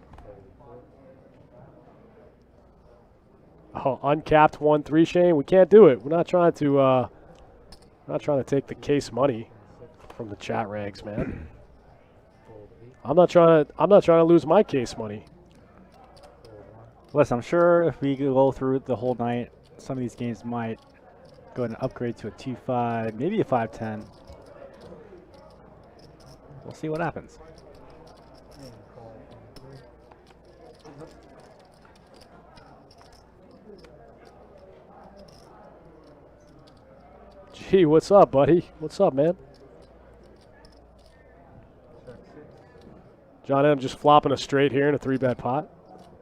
Oh, uncapped 1-3, Shane. We can't do it. We're not trying to take the case money from the chat rags, man. I'm not trying to lose my case money. Listen, I'm sure if we go through the whole night, some of these games might go ahead and upgrade to a 2-5, maybe a 5-10. We'll see what happens. Gee, what's up, buddy? What's up, man? John M. just flopping a straight here in a 3-bet pot.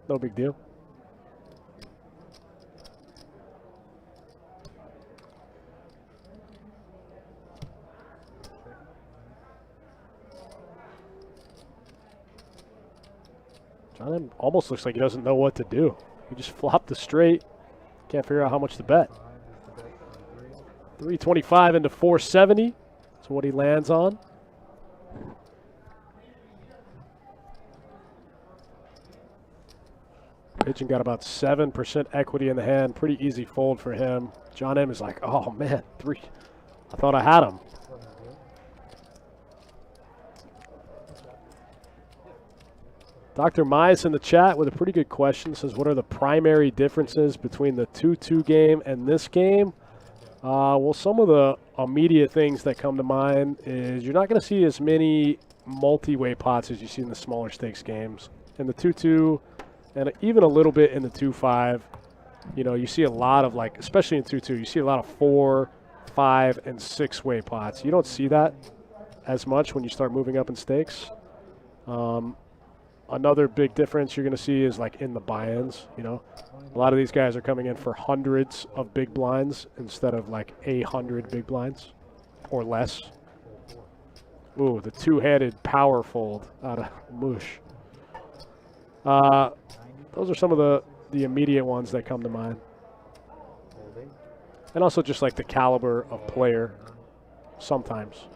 No big deal. John M. almost looks like he doesn't know what to do. He just flopped a straight. Can't figure out how much to bet. 325 into 470. That's what he lands on. Pigeon got about 7% equity in the hand. Pretty easy fold for him. John M. is like, oh, man, 3. I thought I had him. Dr. Mize in the chat with a pretty good question. Says, what are the primary differences between the 2-2 game and this game? Well, some of the immediate things that come to mind is you're not going to see as many multi-way pots as you see in the smaller stakes games. In the 2-2, and even a little bit in the 2-5, you know, you see a lot of, like, especially in 2-2, you see a lot of 4, 5, and 6-way pots. You don't see that as much when you start moving up in stakes. Another big difference you're going to see is, like, in the buy-ins, you know. A lot of these guys are coming in for hundreds of big blinds instead of, like, 100 big blinds or less. Ooh, the two-handed power fold out of Moosh. Those are some of the immediate ones that come to mind. And also just like the caliber of player sometimes.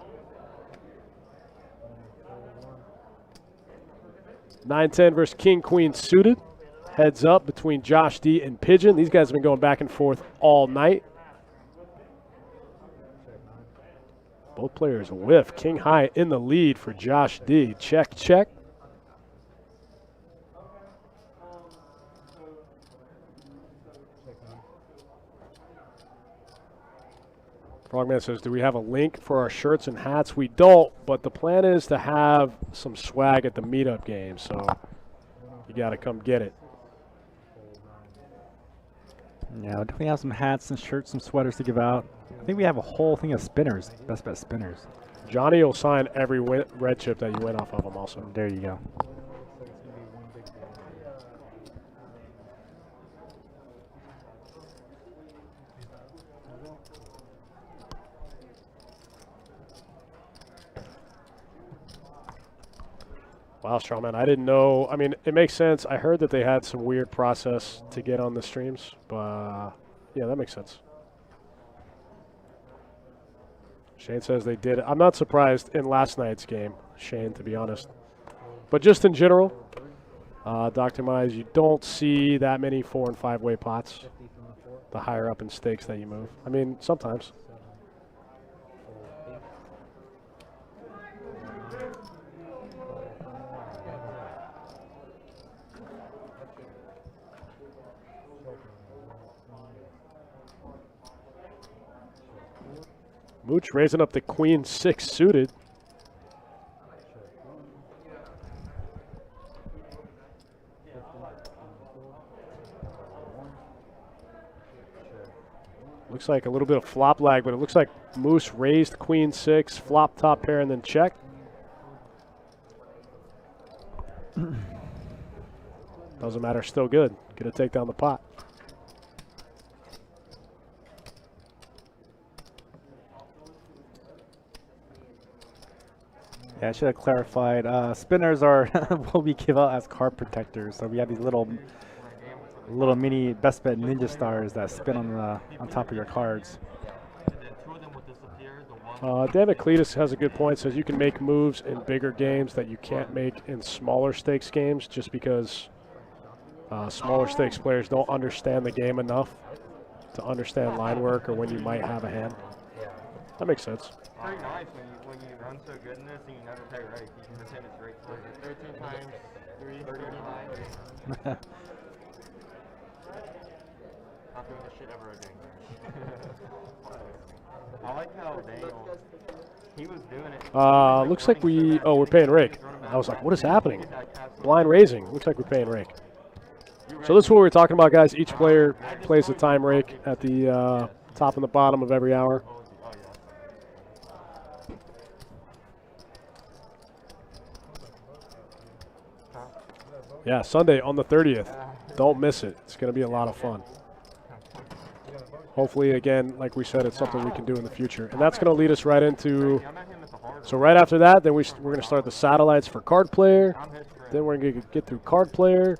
9-10 versus King Queen suited. Heads up between Josh D and Pigeon. These guys have been going back and forth all night. Both players whiff. King high in the lead for Josh D. Check, check. Frogman says, do we have a link for our shirts and hats? We don't, but the plan is to have some swag at the meetup game, so you got to come get it. Yeah, we'll definitely have some hats and shirts, some sweaters to give out. I think we have a whole thing of spinners, best bet spinners. Johnny will sign every red chip that you win off of him also. There you go. Wow, Strawman, I didn't know. I mean, it makes sense. I heard that they had some weird process to get on the streams, but yeah, that makes sense. Shane says they did it. I'm not surprised in last night's game, Shane, to be honest. But just in general, Dr. Mize, you don't see that many 4- and 5-way pots the higher up in stakes that you move. I mean, sometimes. Mooch raising up the queen 6 suited. Looks like a little bit of flop lag, but it looks like Moose raised queen 6, flop top pair, and then check. Doesn't matter, still good. Gonna take down the pot. Yeah, I should have clarified. Spinners are what we give out as card protectors. So we have these little mini best bet ninja stars that spin on top of your cards. David Cletus has a good point. Says you can make moves in bigger games that you can't make in smaller stakes games, just because smaller stakes players don't understand the game enough to understand line work or when you might have a hand. That makes sense. Pretty nice when you run so good in this and you never pay rate. You can just hit it straight through. 13 times 3, 39. Not doing this shit ever again. I like how Daniel, he was doing it. Looks like we're paying rake. I was like, what is happening? Blind raising. Looks like we're paying rake. So this is what we're talking about, guys. Each player plays a time rake at the top and the bottom of every hour. Yeah, Sunday on the 30th. Don't miss it. It's going to be a lot of fun. Hopefully, again, like we said, it's something we can do in the future. And that's going to lead us right into, so right after that, then we're going to start the satellites for card player. Then we're going to get through card player.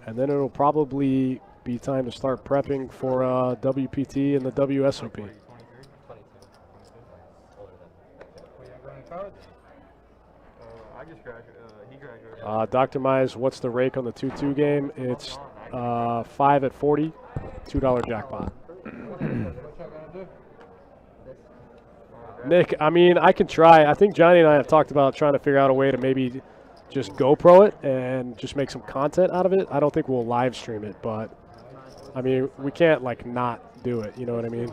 And then it'll probably be time to start prepping for WPT and the WSOP. I just graduated. He graduated. Dr. Mize, what's the rake on the 2-2 game? It's 5 at 40, $2 jackpot. Nick, I mean, I can try. I think Johnny and I have talked about trying to figure out a way to maybe just GoPro it and just make some content out of it. I don't think we'll live stream it, but I mean, we can't like not do it. You know what I mean?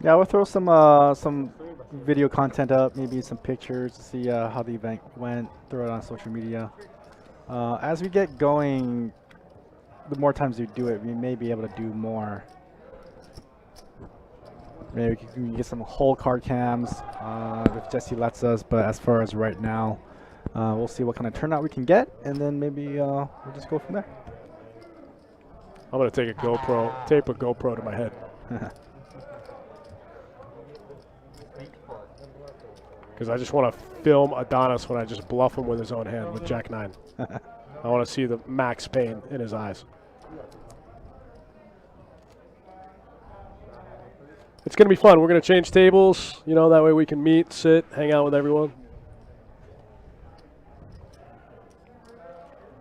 Yeah, we'll throw some video content up, maybe some pictures to see how the event went. Throw it on social media. As we get going, the more times we do it, we may be able to do more. Maybe we can get some whole card cams if Jesse lets us. But as far as right now, we'll see what kind of turnout we can get, and then maybe we'll just go from there. I'm gonna take a GoPro, tape a GoPro to my head. Because I just want to film Adonis when I just bluff him with his own hand with Jack 9. I want to see the max pain in his eyes. It's going to be fun. We're going to change tables. You know, that way we can meet, sit, hang out with everyone.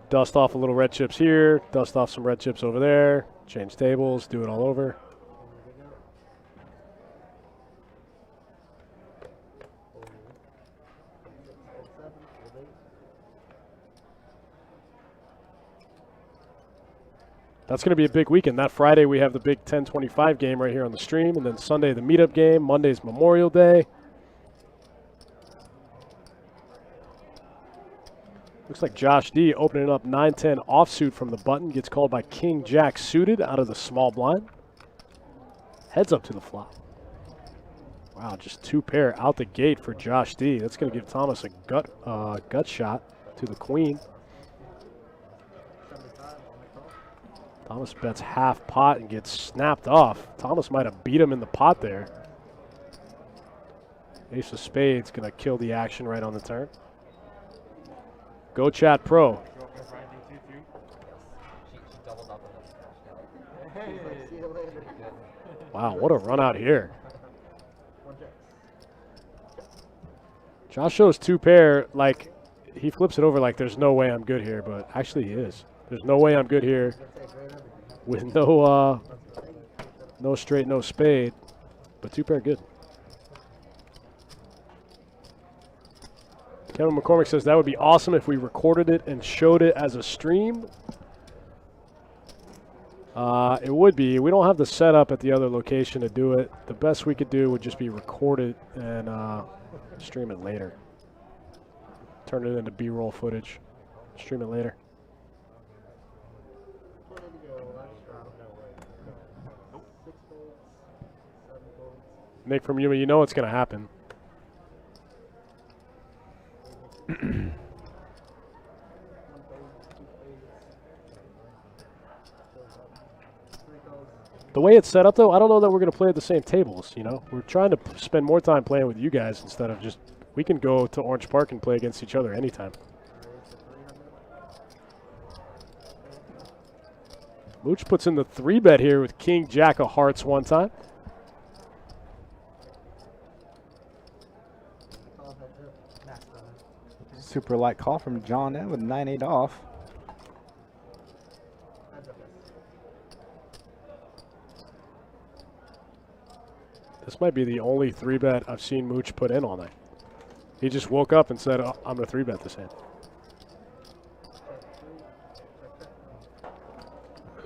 Dust off a little red chips here. Dust off some red chips over there. Change tables. Do it all over. That's going to be a big weekend. That Friday we have the big 10:25 game right here on the stream, and then Sunday the meetup game. Monday's Memorial Day. Looks like Josh D opening up 9-10 offsuit from the button. Gets called by King Jack suited out of the small blind. Heads up to the flop. Wow, just 2 pair out the gate for Josh D. That's going to give Thomas a gut shot to the queen. Thomas bets half pot and gets snapped off. Thomas might have beat him in the pot there. Ace of spades going to kill the action right on the turn. Go Chat Pro. Wow, what a run out here. Josh shows 2 pair, like he flips it over like there's no way I'm good here, but actually he is. There's no way I'm good here with no straight, no spade, but 2 pair good. Kevin McCormick says that would be awesome if we recorded it and showed it as a stream. It would be. We don't have the setup at the other location to do it. The best we could do would just be record it and stream it later. Turn it into B-roll footage. Stream it later. Nick from Yuma, you know what's going to happen. The way it's set up, though, I don't know that we're going to play at the same tables, you know? We're trying to spend more time playing with you guys instead of just... We can go to Orange Park and play against each other anytime. Mooch puts in the 3-bet here with King Jack of Hearts one time. Super light call from John M with 9-8 off. This might be the only 3-bet I've seen Mooch put in all night. He just woke up and said, oh, I'm going to 3-bet this hand.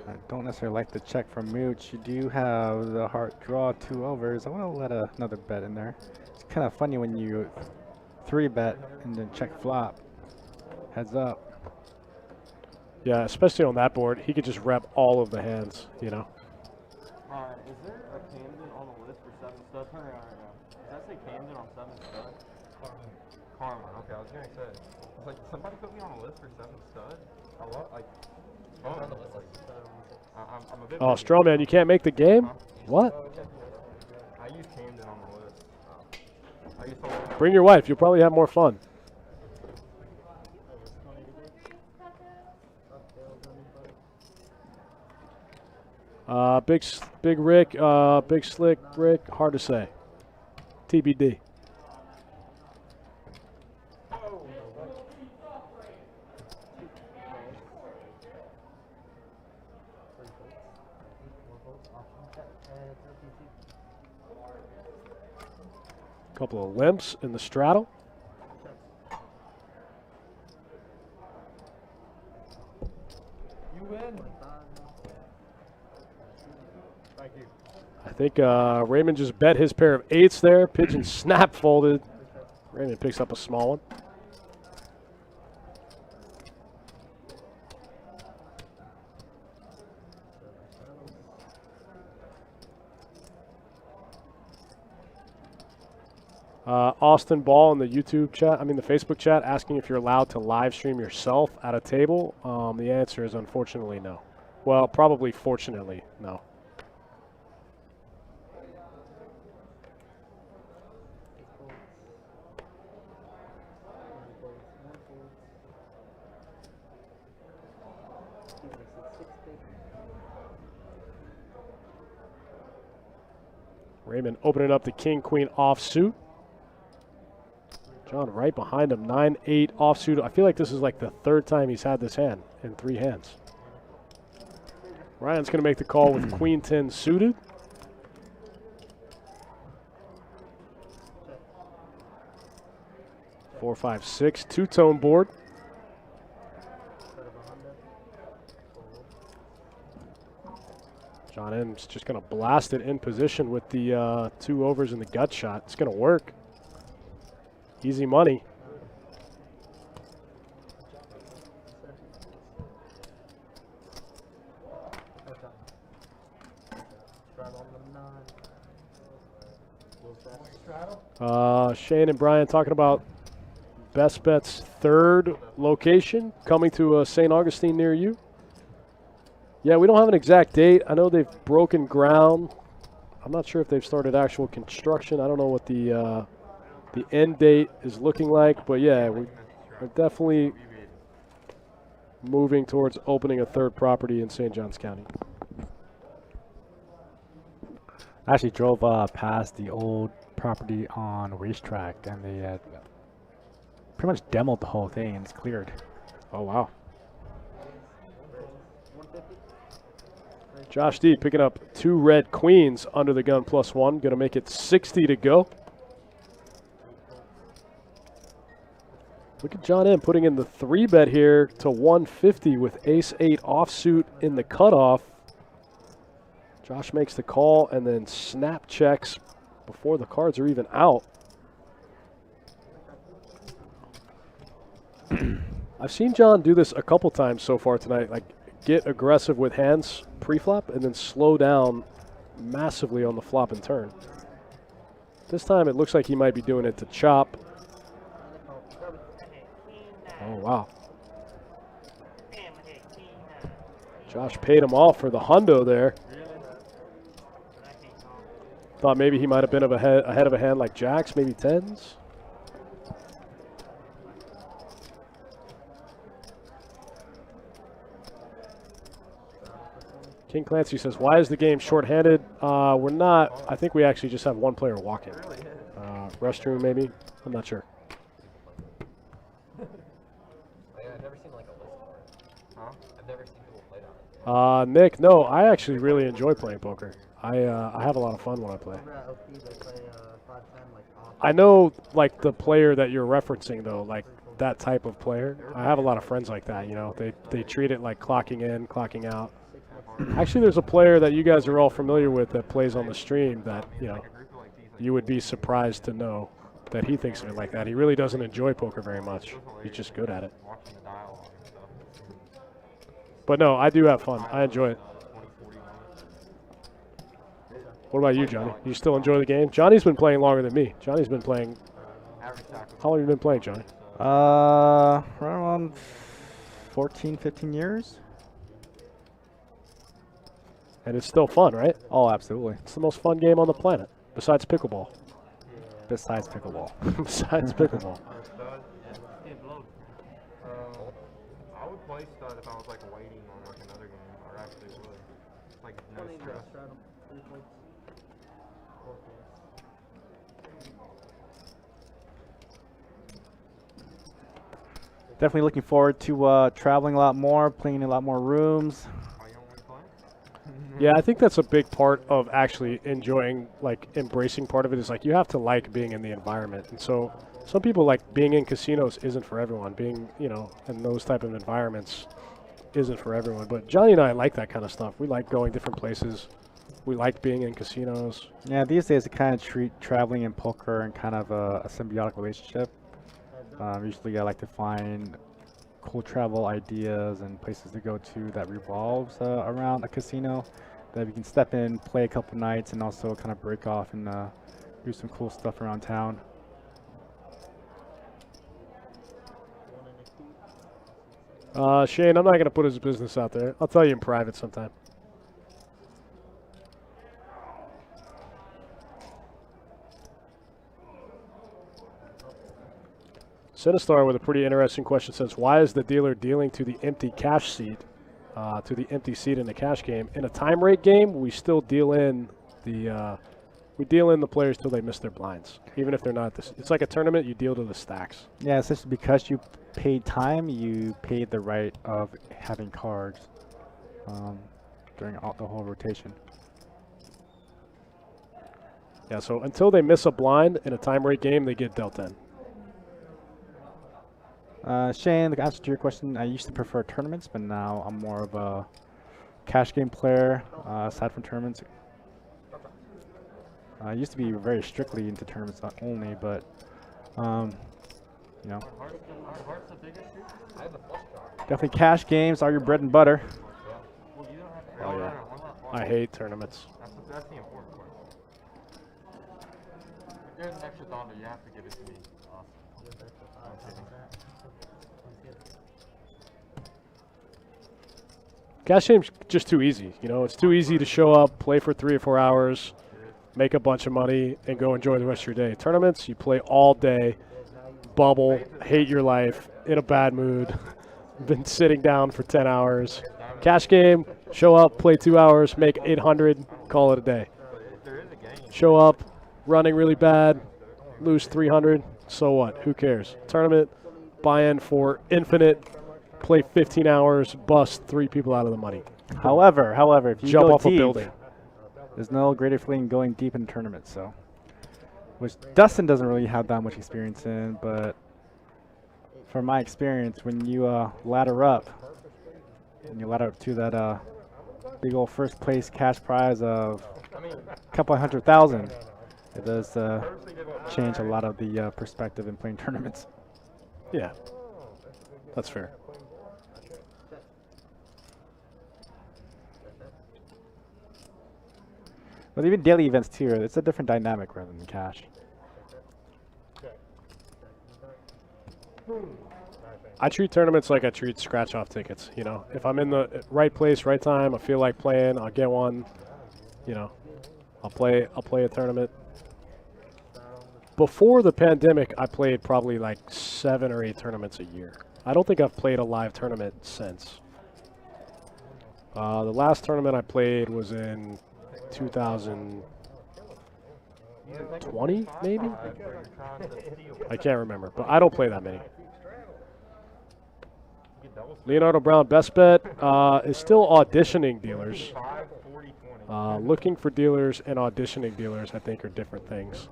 I don't necessarily like the check from Mooch. You do have the heart draw 2 overs. I want to let another bet in there. It's kind of funny when you 3-bet and then check flop. Heads up. Yeah, especially on that board. He could just rep all of the hands, you know. Is there a Camden on the list for 7 stud? Turn around right now. Does that say Camden on 7 stud? Carmen. Okay, I was gonna say. It's like somebody put me on a list for 7 stud. I love like. Oh, I'm a bit. Oh, Strawman, you can't make the game? What? I use Camden on the list. I used to. Bring your wife. You'll probably have more fun. Big Rick, Big Slick Rick, hard to say. TBD. Couple of limps in the straddle. You win. Thank you. I think Raymond just bet his pair of 8s there. Pigeon snap folded. Raymond picks up a small one. Austin Ball in the YouTube chat, the Facebook chat, asking if you're allowed to live stream yourself at a table. The answer is unfortunately no. Well, probably fortunately no. Raymond opening up the king-queen offsuit. John right behind him, 9-8 offsuit. I feel like this is like the 3rd time he's had this hand in 3 hands. Ryan's going to make the call with queen 10 suited. Four, 5, 6, 2-tone board. John M's just going to blast it in position with the 2 overs in the gut shot. It's going to work. Easy money. Shane and Brian talking about Best Bet's third location coming to St. Augustine near you. Yeah, we don't have an exact date. I know they've broken ground. I'm not sure if they've started actual construction. I don't know what the end date is looking like, but yeah, we're definitely moving towards opening a third property in St. Johns County. I actually drove past the old property on Racetrack, and they pretty much demoed the whole thing, and it's cleared. Oh, wow. Josh D picking up 2 red queens under the gun +1. Going to make it 60 to go. Look at John M putting in the 3-bet here to 150 with ace-8 offsuit in the cutoff. Josh makes the call and then snap checks before the cards are even out. I've seen John do this a couple times so far tonight, like get aggressive with hands pre-flop and then slow down massively on the flop and turn. This time it looks like he might be doing it to chop. Oh, wow. Josh paid him off for the hundo there. Thought maybe he might have been ahead of a hand like jacks, maybe tens. King Clancy says, why is the game shorthanded? We're not. I think we actually just have one player walking. Restroom, maybe? I'm not sure. I've never seen like a list for it. Huh? I've never seen people play on it. Nick, no, I actually really enjoy playing poker. I have a lot of fun when I play. I know, like, the player that you're referencing, though, like, that type of player. I have a lot of friends like that, you know. They treat it like clocking in, clocking out. Actually, there's a player that you guys are all familiar with that plays on the stream that, you know, you would be surprised to know that he thinks of it like that. He really doesn't enjoy poker very much. He's just good at it. But no, I do have fun. I enjoy it. What about you, Johnny? You still enjoy the game? Johnny's been playing longer than me. Johnny's been playing. How long have you been playing, Johnny? Around 14, 15 years. And it's still fun, right? Oh, absolutely. It's the most fun game on the planet, besides pickleball. Besides pickleball. Besides pickleball. I would play stud if I was like waiting on like another game, or actually would. Like no stress. Definitely looking forward to traveling a lot more, playing in a lot more rooms. Yeah, I think that's a big part of actually enjoying, like, embracing part of it is, like, you have to like being in the environment. And so some people, like, being in casinos isn't for everyone. Being, you know, in those type of environments isn't for everyone. But Johnny and I like that kind of stuff. We like going different places. We like being in casinos. Yeah, these days I kind of treat traveling and poker in kind of a symbiotic relationship. Usually I like to find cool travel ideas and places to go to that revolves around a casino that we can step in, play a couple nights, and also kind of break off and do some cool stuff around town. Shane, I'm not going to put his business out there. I'll tell you in private sometime. Sinistar with a pretty interesting question says, why is the dealer dealing to the empty cash seat, to the empty seat in the cash game? In a time rate game, we still deal in the players till they miss their blinds, even if they're not this. It's like a tournament. You deal to the stacks. Yeah, essentially because you paid time, you paid the right of having cards during the whole rotation. Yeah, so until they miss a blind in a time rate game, they get dealt in. Shane, the answer to your question, I used to prefer tournaments, but now I'm more of a cash game player, aside from tournaments. I used to be very strictly into tournaments only, but, you know. Definitely cash games are your bread and butter. Oh, yeah. I hate tournaments. That's the important part. There's an extra thunder. You have to give it to me. Awesome. I'm kidding. Cash game's just too easy. You know, it's too easy to show up, play for 3 or 4 hours, make a bunch of money, and go enjoy the rest of your day. Tournaments, you play all day, bubble, hate your life, in a bad mood, been sitting down for 10 hours. Cash game, show up, play 2 hours, make 800, call it a day. Show up, running really bad, lose 300, so what? Who cares? Tournament, buy in for infinite, play 15 hours, bust 3 people out of the money. However, if you Jump go off deep, a building. there's no greater feeling going deep in tournaments. So, which Dustin doesn't really have that much experience in, but from my experience, when you ladder up, and you ladder up to that big old first place cash prize of a couple $100,000, it does change a lot of the perspective in playing tournaments. Yeah, that's fair. But even daily events too, it's a different dynamic rather than cash. I treat tournaments like I treat scratch-off tickets. You know, if I'm in the right place, right time, I feel like playing, I'll get one. You know, I'll play a tournament. Before the pandemic, I played probably like 7 or 8 tournaments a year. I don't think I've played a live tournament since. The last tournament I played was in 2020, maybe? I can't remember, but I don't play that many. Leonardo Brown, best bet, is still auditioning dealers. Looking for dealers and auditioning dealers, I think, are different things.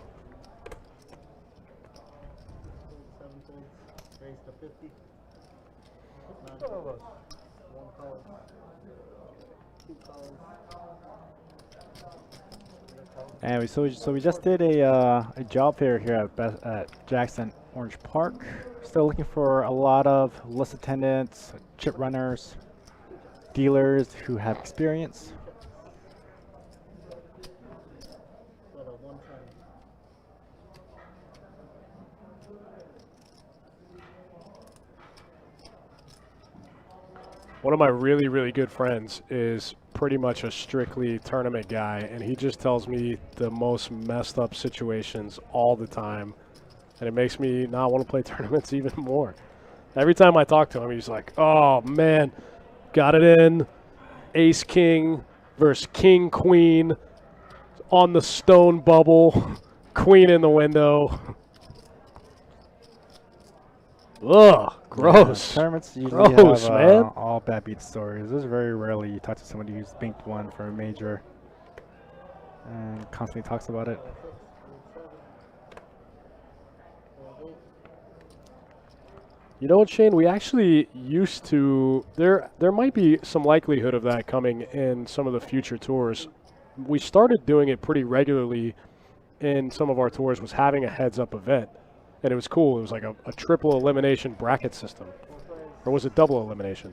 And so we just did a job fair here at Jackson Orange Park. Still looking for a lot of list attendants, chip runners, dealers who have experience. One of my really, really good friends is pretty much a strictly tournament guy, and he just tells me the most messed up situations all the time, and it makes me not want to play tournaments even more. Every time I talk to him, he's like, oh, man, got it in, ace-king versus king-queen on the stone bubble, queen in the window. Ugh, gross. Yeah, tournaments usually Gross, have man. all bad beat stories. This is very rarely you talk to somebody who's banked one for a major and constantly talks about it. You know what, Shane? We actually used to. There might be some likelihood of that coming in some of the future tours. We started doing it pretty regularly in some of our tours. Was having a heads-up event, and it was cool. It was like a triple elimination bracket system, or was it double elimination?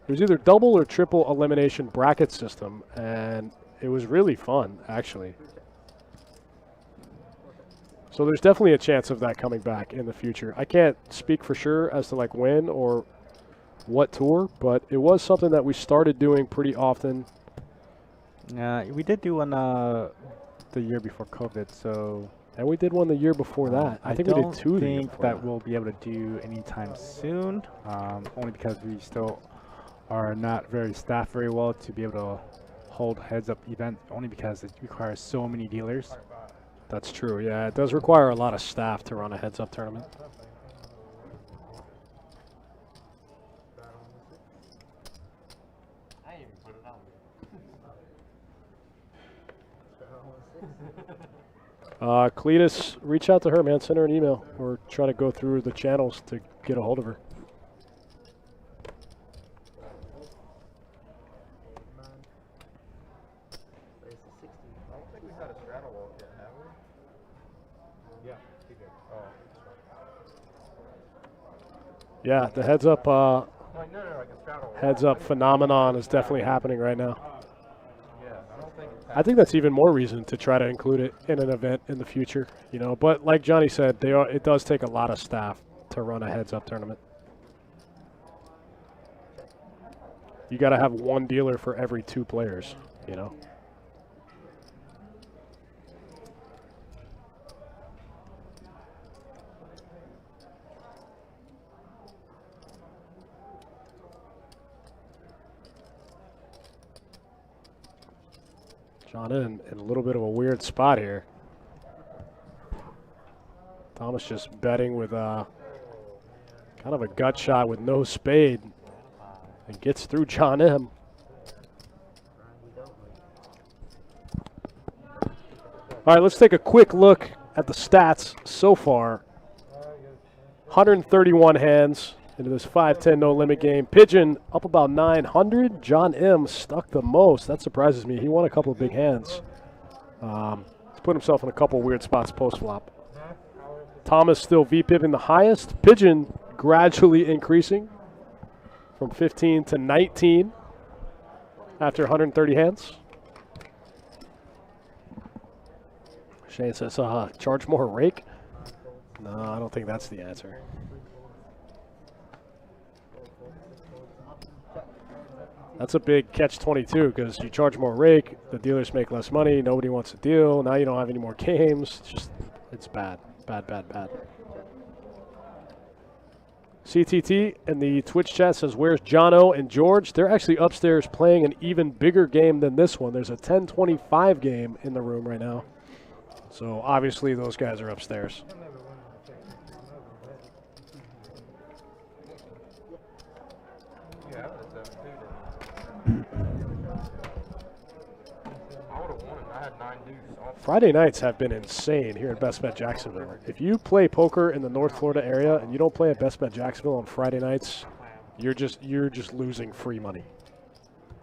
It was either double or triple elimination bracket system, and it was really fun, actually. So there's definitely a chance of that coming back in the future. I can't speak for sure as to like when or what tour, but it was something that we started doing pretty often. We did do one the year before COVID, so. And we did one the year before that. I think we did 2 the year think before that we'll be able to do anytime soon, only because we still are not very staffed very well to be able to hold heads-up event, only because it requires so many dealers. That's true, yeah. It does require a lot of staff to run a heads-up tournament. I didn't even put it on. Cletus, reach out to her, man. Send her an email or try to go through the channels to get a hold of her. Yeah, the heads-up phenomenon is definitely happening right now. Yeah, I don't think it's I think that's even more reason to try to include it in an event in the future, you know. But like Johnny said, it does take a lot of staff to run a heads-up tournament. You got to have one dealer for every 2 players, you know. John in a little bit of a weird spot here. Thomas just betting with kind of a gut shot with no spade and gets through John M. All right, let's take a quick look at the stats so far. 131 hands into this 5-10 no limit game. Pigeon up about 900. John M stuck the most. That surprises me. He won a couple of big hands. He's put himself in a couple weird spots post flop. Thomas still VPIPing the highest. Pigeon gradually increasing from 15 to 19 after 130 hands. Shane says, charge more rake? No, I don't think that's the answer. That's a big catch-22 because you charge more rake, the dealers make less money, nobody wants a deal, now you don't have any more games. It's bad. Bad. CTT in the Twitch chat says, where's Jono and George? They're actually upstairs playing an even bigger game than this one. There's a 10-25 game in the room right now. So obviously those guys are upstairs. Friday nights have been insane here at Best Bet Jacksonville. If you play poker in the North Florida area and you don't play at Best Bet Jacksonville on Friday nights, you're just losing free money.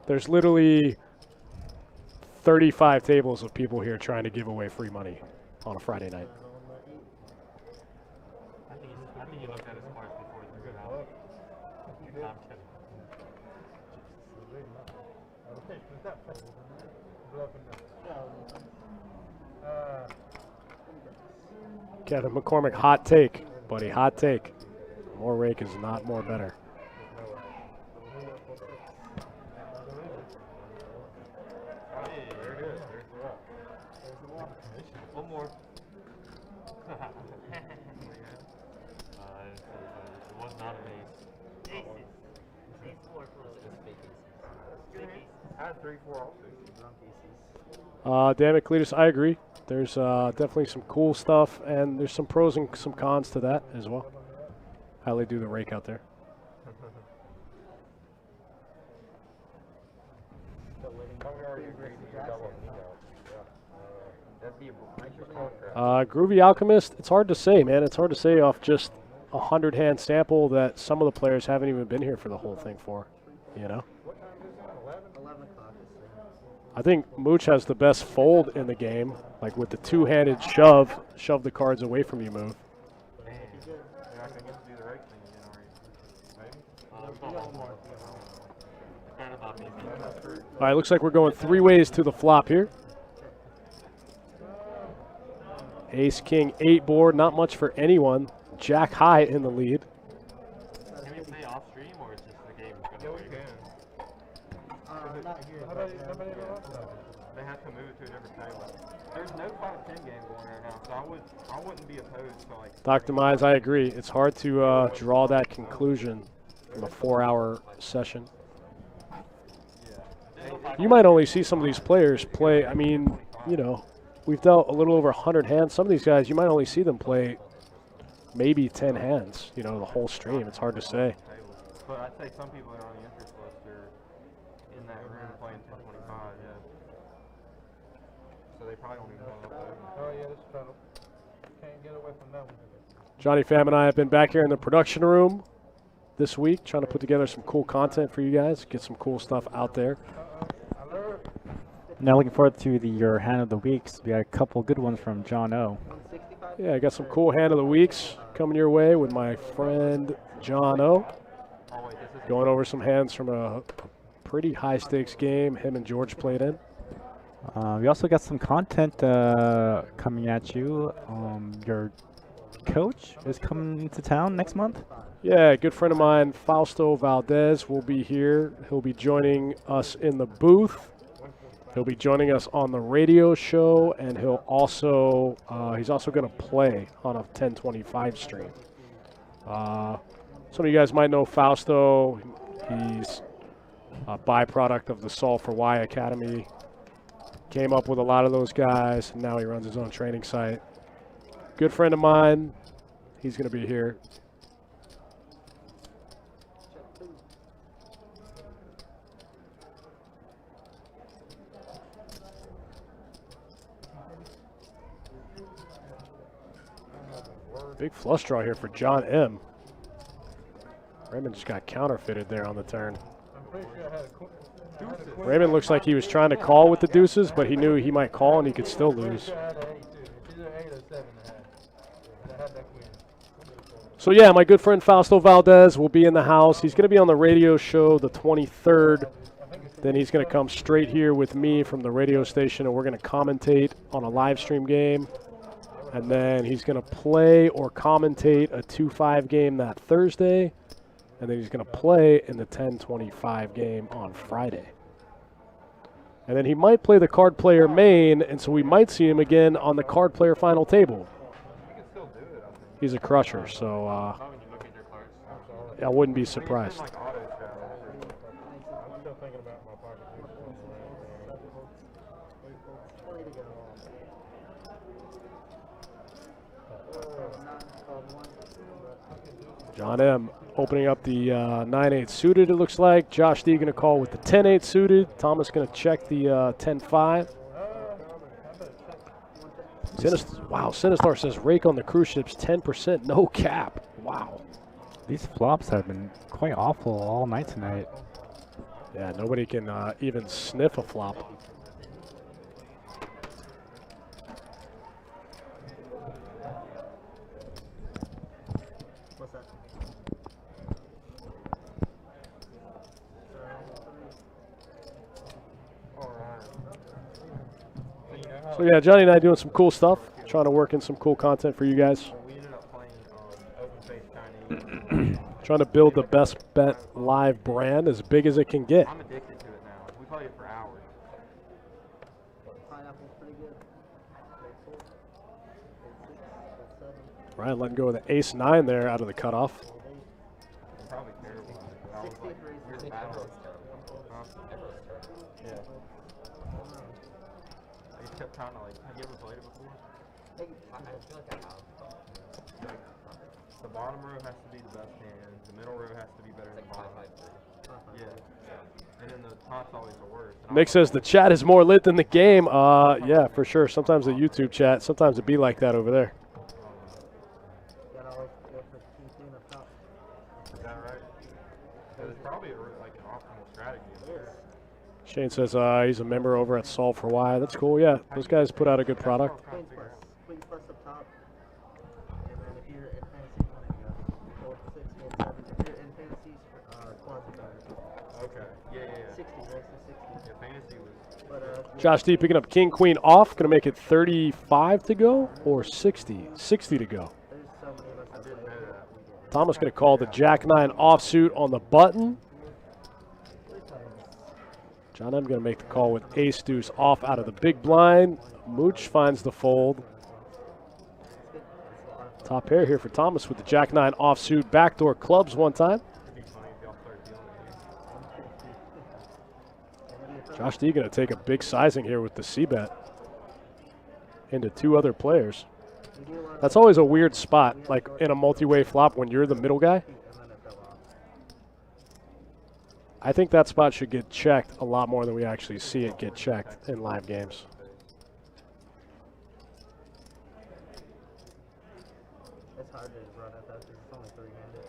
There's literally 35 tables of people here trying to give away free money on a Friday night. I think you looked at his cards before you figured out. No, I'm kidding. Kevin McCormick, hot take, buddy, hot take. More rake is not more better. One more. It was not an ace. I had 3-4 also. Damn it, Cletus, I agree. There's definitely some cool stuff, and there's some pros and some cons to that as well. How they do the rake out there. Groovy Alchemist, it's hard to say, man. It's hard to say off just a 100-hand sample that some of the players haven't even been here for the whole thing for, you know? I think Mooch has the best fold in the game, like with the two-handed shove the cards away from you move. All right, looks like we're going 3 ways to the flop here. Ace, King, 8 board, not much for anyone. Jack high in the lead. Can we play off stream or is just the game going to They have to move it to a different table. There's no 5-10 game going right now, so I wouldn't be opposed to like. Dr. Mize, I agree. It's hard to draw that conclusion from a 4-hour session. You might only see some of these players play. I mean, you know, we've dealt a little over 100 hands. Some of these guys, you might only see them play maybe 10 hands, you know, the whole stream. It's hard to say. But I'd say some people that are on the interest list are in that room playing 1025, yeah. So they probably don't even know that. Oh, yeah, that's trouble. Can't get away from that one. Johnny Pham and I have been back here in the production room this week trying to put together some cool content for you guys, get some cool stuff out there. Now looking forward to your hand of the weeks. We got a couple good ones from John O. Yeah, I got some cool hand of the weeks coming your way with my friend John O. Going over some hands from a pretty high stakes game him and George played in. We also got some content coming at you. Your coach is coming into town next month. Yeah, a good friend of mine, Fausto Valdez, will be here. He'll be joining us in the booth. He'll be joining us on the radio show, and he'll also he's also going to play on a 1025 stream. Some of you guys might know Fausto. He's a byproduct of the Solve for Why Academy. Came up with a lot of those guys, and now he runs his own training site. Good friend of mine. He's going to be here. Big flush draw here for John M. Raymond just got counterfeited there on the turn. Raymond looks like he was trying to call with the deuces, but he knew he might call and he could still lose. So yeah, my good friend Fausto Valdez will be in the house. He's going to be on the radio show the 23rd. Then he's going to come straight here with me from the radio station, and we're going to commentate on a live stream game. And then he's going to play or commentate a 2-5 game that Thursday. And then he's going to play in the 10-25 game on Friday. And then he might play the card player main, and so we might see him again on the card player final table. He's a crusher, so I wouldn't be surprised. John M. opening up the 9-8 suited, it looks like. Josh D going to call with the 10-8 suited. Thomas going to check the 10-5. Wow, Sinistar says rake on the cruise ships, 10%, no cap. Wow. These flops have been quite awful all night tonight. Yeah, nobody can even sniff a flop. What's that? So yeah, Johnny and I doing some cool stuff, trying to work in some cool content for you guys. We ended up playing Open Face Chinese. Trying to build the best bet live brand as big as it can get. I'm addicted to it now. We play it for hours. Pineapple's pretty good. Ryan letting go of the ace-9 there out of the cutoff. It's probably terrible. I was like, here's the battle. Yeah. I just kept trying to like, have you ever played it before? I feel like I have. Like, the bottom row has to be the best hand, the middle row has to be better than the bottom. Yeah. And then the top's always the worst. And Nick says the chat is more lit than the game. Yeah, for sure. Sometimes the YouTube chat, sometimes it be like that over there. Gotta always go for king queen up top. Is that right? It's probably like an optimal strategy. Shane says he's a member over at Solve for Why. That's cool. Yeah, those guys put out a good product. Queen plus up top. And then if you're in fantasy, go with 6, queen 7. If you're in fantasy, quasi Okay. Yeah. 60, right? So 60. Yeah, fantasy was. But, Josh D picking up king, queen off. Going to make it 35 to go or 60? 60 to go. there's so many of us that Didn't play. know that. Thomas going to call the jack-9 offsuit on the button. John M going to make the call with ace-deuce off out of the big blind. Mooch finds the fold. Top pair here for Thomas with the jack-9 offsuit. Backdoor clubs one time. It'd be funny if y'all started dealing with Josh D going to take a big sizing here with the C-bet into two other players. That's always a weird spot, like in a multi-way flop when you're the middle guy. I think that spot should get checked a lot more than we actually see it get checked in live games. It's hard to run at that because it's only 3-handed.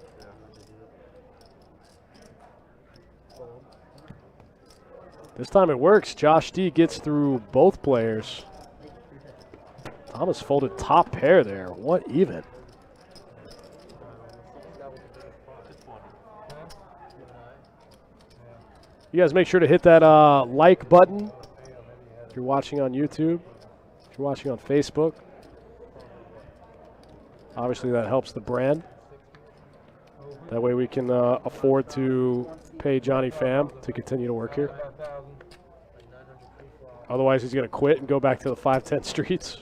This time it works. Josh D gets through both players. Thomas folded top pair there. What even? You guys make sure to hit that like button If you're watching on YouTube, if you're watching on Facebook, obviously that helps the brand. That way we can afford to pay Johnny Pham to continue to work here. Otherwise, he's going to quit and go back to the 510 streets.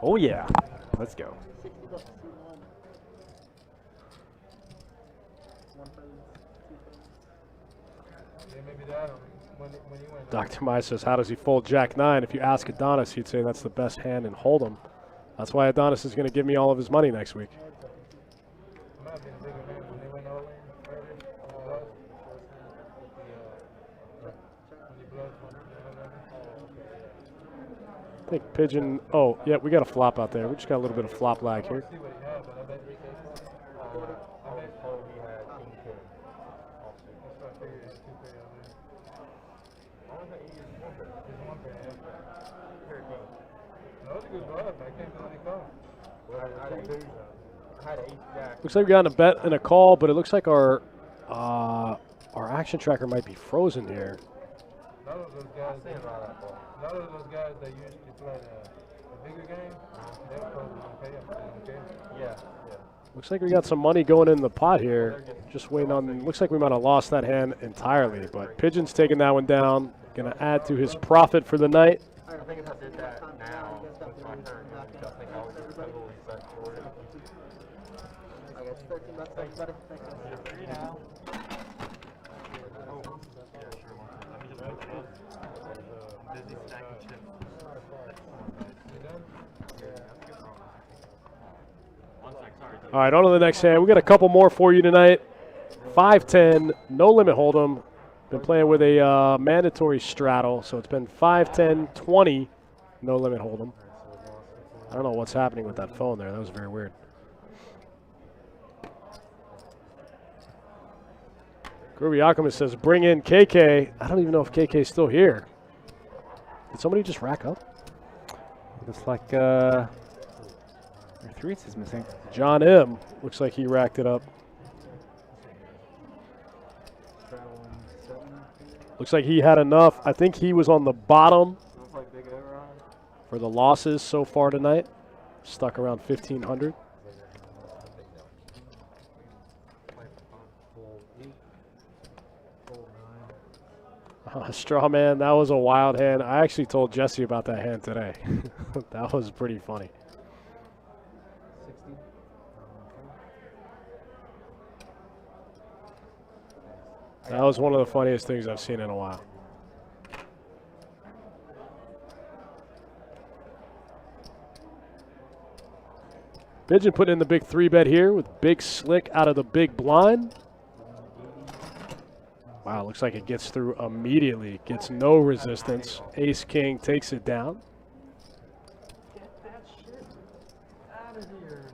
Oh, yeah. Let's go. Dr. Mai says, how does he fold Jack 9? If you ask Adonis, he'd say that's the best hand in Hold'em. That's why Adonis is going to give me all of his money next week. I think Pigeon, oh, yeah, we got a flop out there. We just got a little bit of flop lag here. Looks like we got a bet and a call, but it looks like our action tracker might be frozen here. None of those guys that used to play the bigger game, they're probably going to pay up. Okay? Yeah. Looks like we got some money going in the pot here. Just waiting on, looks like we might have lost that hand entirely, but Pigeon's taking that one down. Going to add to his profit for the night. I think if I did that now, with my current game, I think I would get totally set for it. I guess 13 bucks, thanks, buddy. You're free now. Oh, yeah, sure. Let me just pick it up. I'm busy stacking chips. One sec, sorry. All right, on to the next hand. We got a couple more for you tonight. 5-10, no limit hold'em. Been playing with a mandatory straddle, so it's been 5-10, 20, no limit hold'em. I don't know what's happening with that phone there. That was very weird. Groovy Alchemist says, bring in KK. I don't even know if KK's still here. Did somebody just rack up? Looks like your threes is missing. John M. Looks like he racked it up. Looks like he had enough. I think he was on the bottom for the losses so far tonight. Stuck around 1,500. Straw man, that was a wild hand. I actually told Jesse about that hand today. That was pretty funny. That was one of the funniest things I've seen in a while. Pigeon putting in the big 3-bet here with Big Slick out of the big blind. Wow, looks like it gets through immediately. Gets no resistance. Ace King takes it down. Get that shit out of here.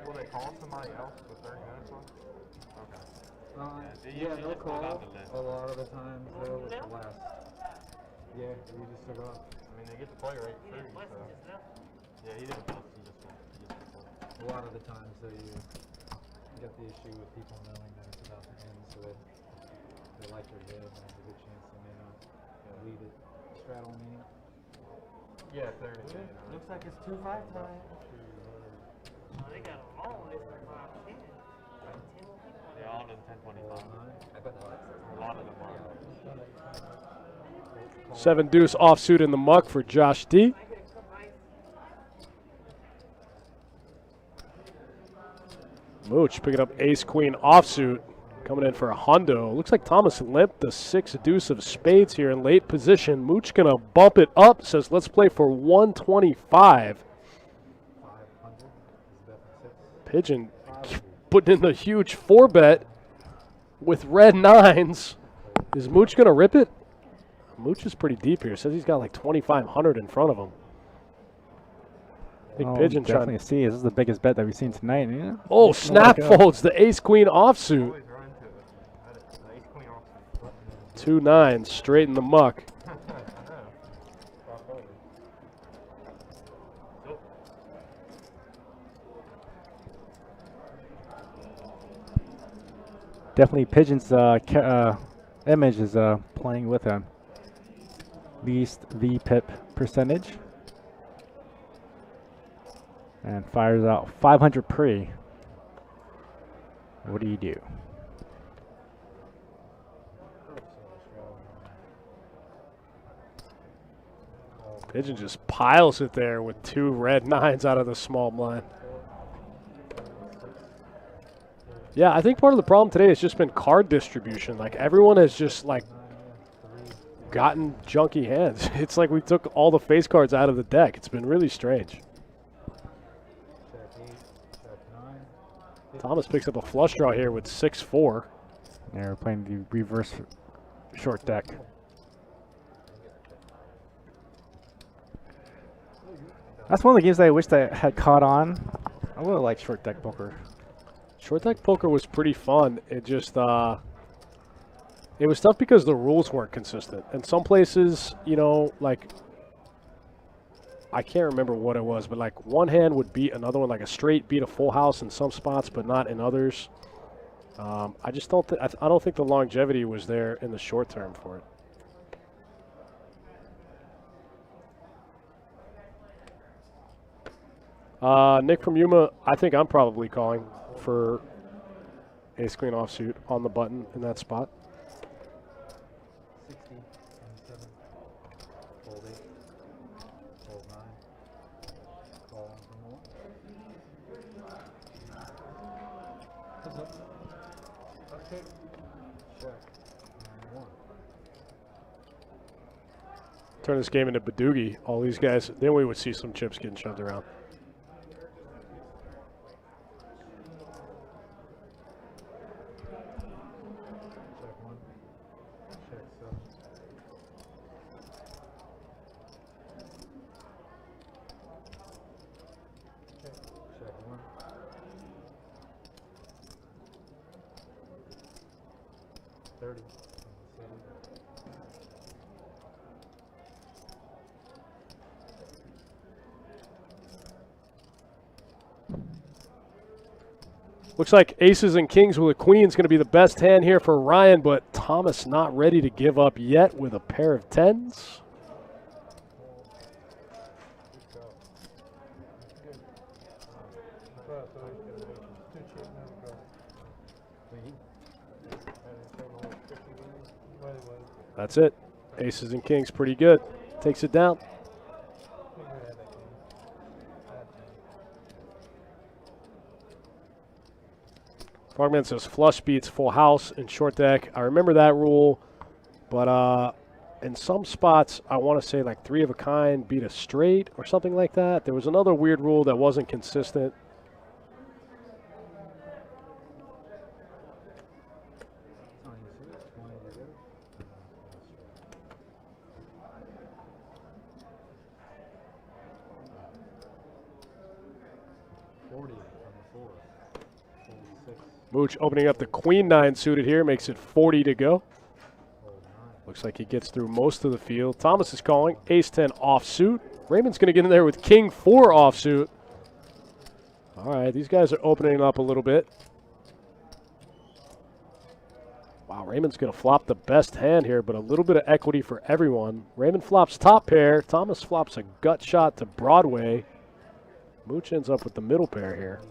Will they call somebody else with 30 minutes left? Okay. Yeah, they'll call a lot of the times though with the last. Yeah, we just took off. I mean, they get to play right through, so. Yeah, he didn't plus, he just A lot of the times they got the issue with people knowing that it's about to end, so they like their head, and there's a good chance they may not lead it. Straddle meeting. Yeah, 30. Looks like it's 2-5 time. They got them all in for 5-10. They're all in 10-25. A lot of them are. 7 deuce offsuit in the muck for Josh D. Mooch picking up ace queen offsuit, coming in for a hundo. Looks like Thomas limped the 6 deuce of spades here in late position. Mooch gonna bump it up, says let's play for 125. Pigeon putting in the huge 4-bet with red 9s. Is Mooch gonna rip it? Mooch is pretty deep here. Says he's got like 2,500 in front of him. Big Pigeon trying definitely see. This is the biggest bet that we've seen tonight. Yeah. Oh, snap folds the ace queen offsuit. Always run into it. Ace queen offsuit. 2 9s straight in the muck. Definitely Pigeon's image is playing with him. Least V pip percentage. And fires out 500 pre. What do you do? Pigeon just piles it there with 2 red 9s out of the small blind. Yeah, I think part of the problem today has just been card distribution. Like, everyone has just, like, gotten junky hands. It's like we took all the face cards out of the deck. It's been really strange. Thomas picks up a flush draw here with 6-4. Yeah, we're playing the reverse short deck. That's one of the games that I wish I had caught on. I really like short deck poker. Short deck poker was pretty fun. It just, it was tough because the rules weren't consistent. And some places, you know, like, I can't remember what it was, but like one hand would beat another one, like a straight beat a full house in some spots, but not in others. I just don't think, I don't think the longevity was there in the short term for it. Nick from Yuma, I think I'm probably calling for ace queen offsuit on the button in that spot. 60, 27, fold 8, fold 9, call on for more. Heads up. Okay. Check. 9-1. Turn this game into Badoogie. All these guys, then we would see some chips getting shoved around. Check 1. Check 7. Okay. Check 1. $30. Looks like aces and kings with a queen is going to be the best hand here for Ryan, but Thomas not ready to give up yet with a pair of 10s. That's it. Aces and kings, pretty good. Takes it down. Frogman says flush beats full house in short deck. I remember that rule, but in some spots, I want to say like 3 of a kind beat a straight or something like that. There was another weird rule that wasn't consistent. Mooch opening up the queen 9 suited here, makes it 40 to go. Looks like he gets through most of the field. Thomas is calling ace 10 offsuit. Raymond's going to get in there with king 4 offsuit. All right, these guys are opening up a little bit. Wow, Raymond's going to flop the best hand here, but a little bit of equity for everyone. Raymond flops top pair. Thomas flops a gut shot to Broadway. Mooch ends up with the middle pair here.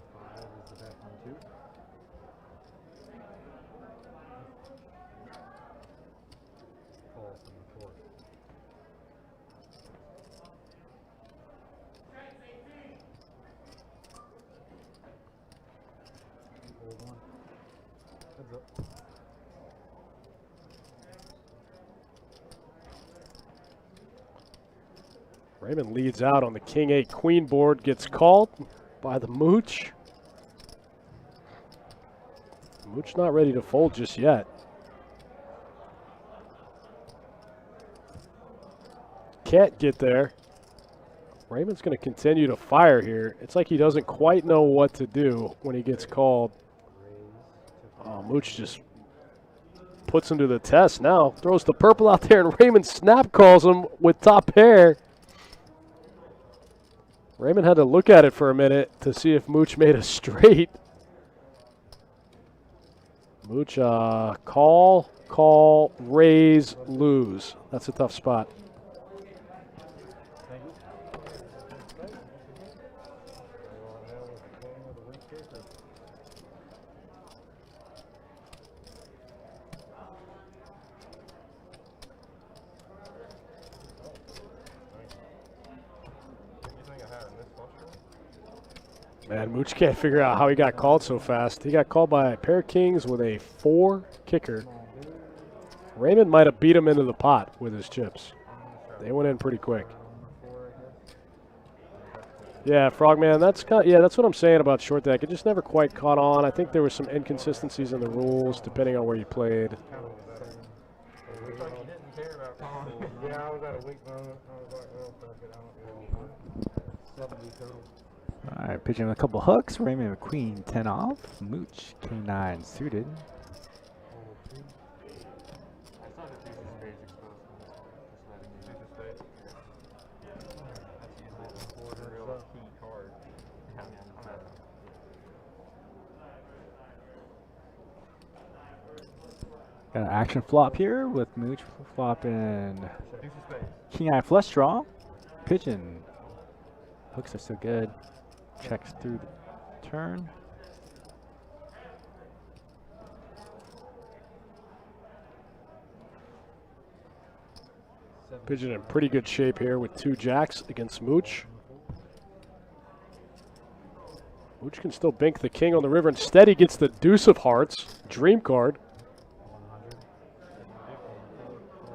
Raymond leads out on the king 8 queen board, gets called by the Mooch. Mooch not ready to fold just yet. Can't get there. Raymond's going to continue to fire here. It's like he doesn't quite know what to do when he gets called. Oh, Mooch just puts him to the test now. Throws the purple out there, and Raymond snap calls him with top pair. Raymond had to look at it for a minute to see if Mooch made a straight. Mooch, call, raise, lose. That's a tough spot. Man, Mooch can't figure out how he got called so fast. He got called by a pair of kings with a 4 kicker. Raymond might have beat him into the pot with his chips. They went in pretty quick. Yeah, Frogman, that's that's what I'm saying about short deck. It just never quite caught on. I think there was some inconsistencies in the rules depending on where you played. Yeah, I was at a weak moment. I was like, well, fuck it, I don't 70 total. All right, pitching with a couple hooks. Raymond with queen 10 off. Mooch king 9 suited. I saw the piece of space exposed. Just letting you know. That's usually the real key card. I'm at Got an action flop here with Mooch flopping piece of space. king eye flush draw. Pitching. Hooks are so good. Checks through the turn. Pigeon in pretty good shape here with 2 jacks against Mooch. Mooch can still bink the king on the river. Instead, he gets the deuce of hearts, dream card.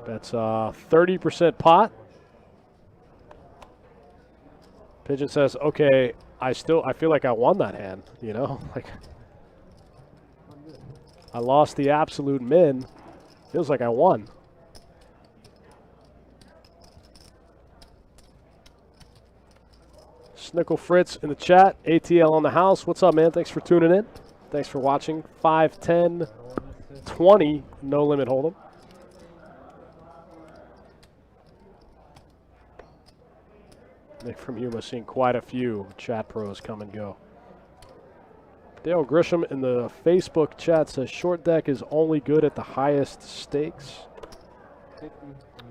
That's 30% pot. Pigeon says, okay, I feel like I won that hand, you know? Like, I lost the absolute min. Feels like I won. Snickle Fritz in the chat. ATL on the house. What's up, man? Thanks for tuning in. Thanks for watching. 5, 10, 20, no limit hold'em. Nick from Yuma seeing quite a few chat pros come and go. Dale Grisham in the Facebook chat says short deck is only good at the highest stakes.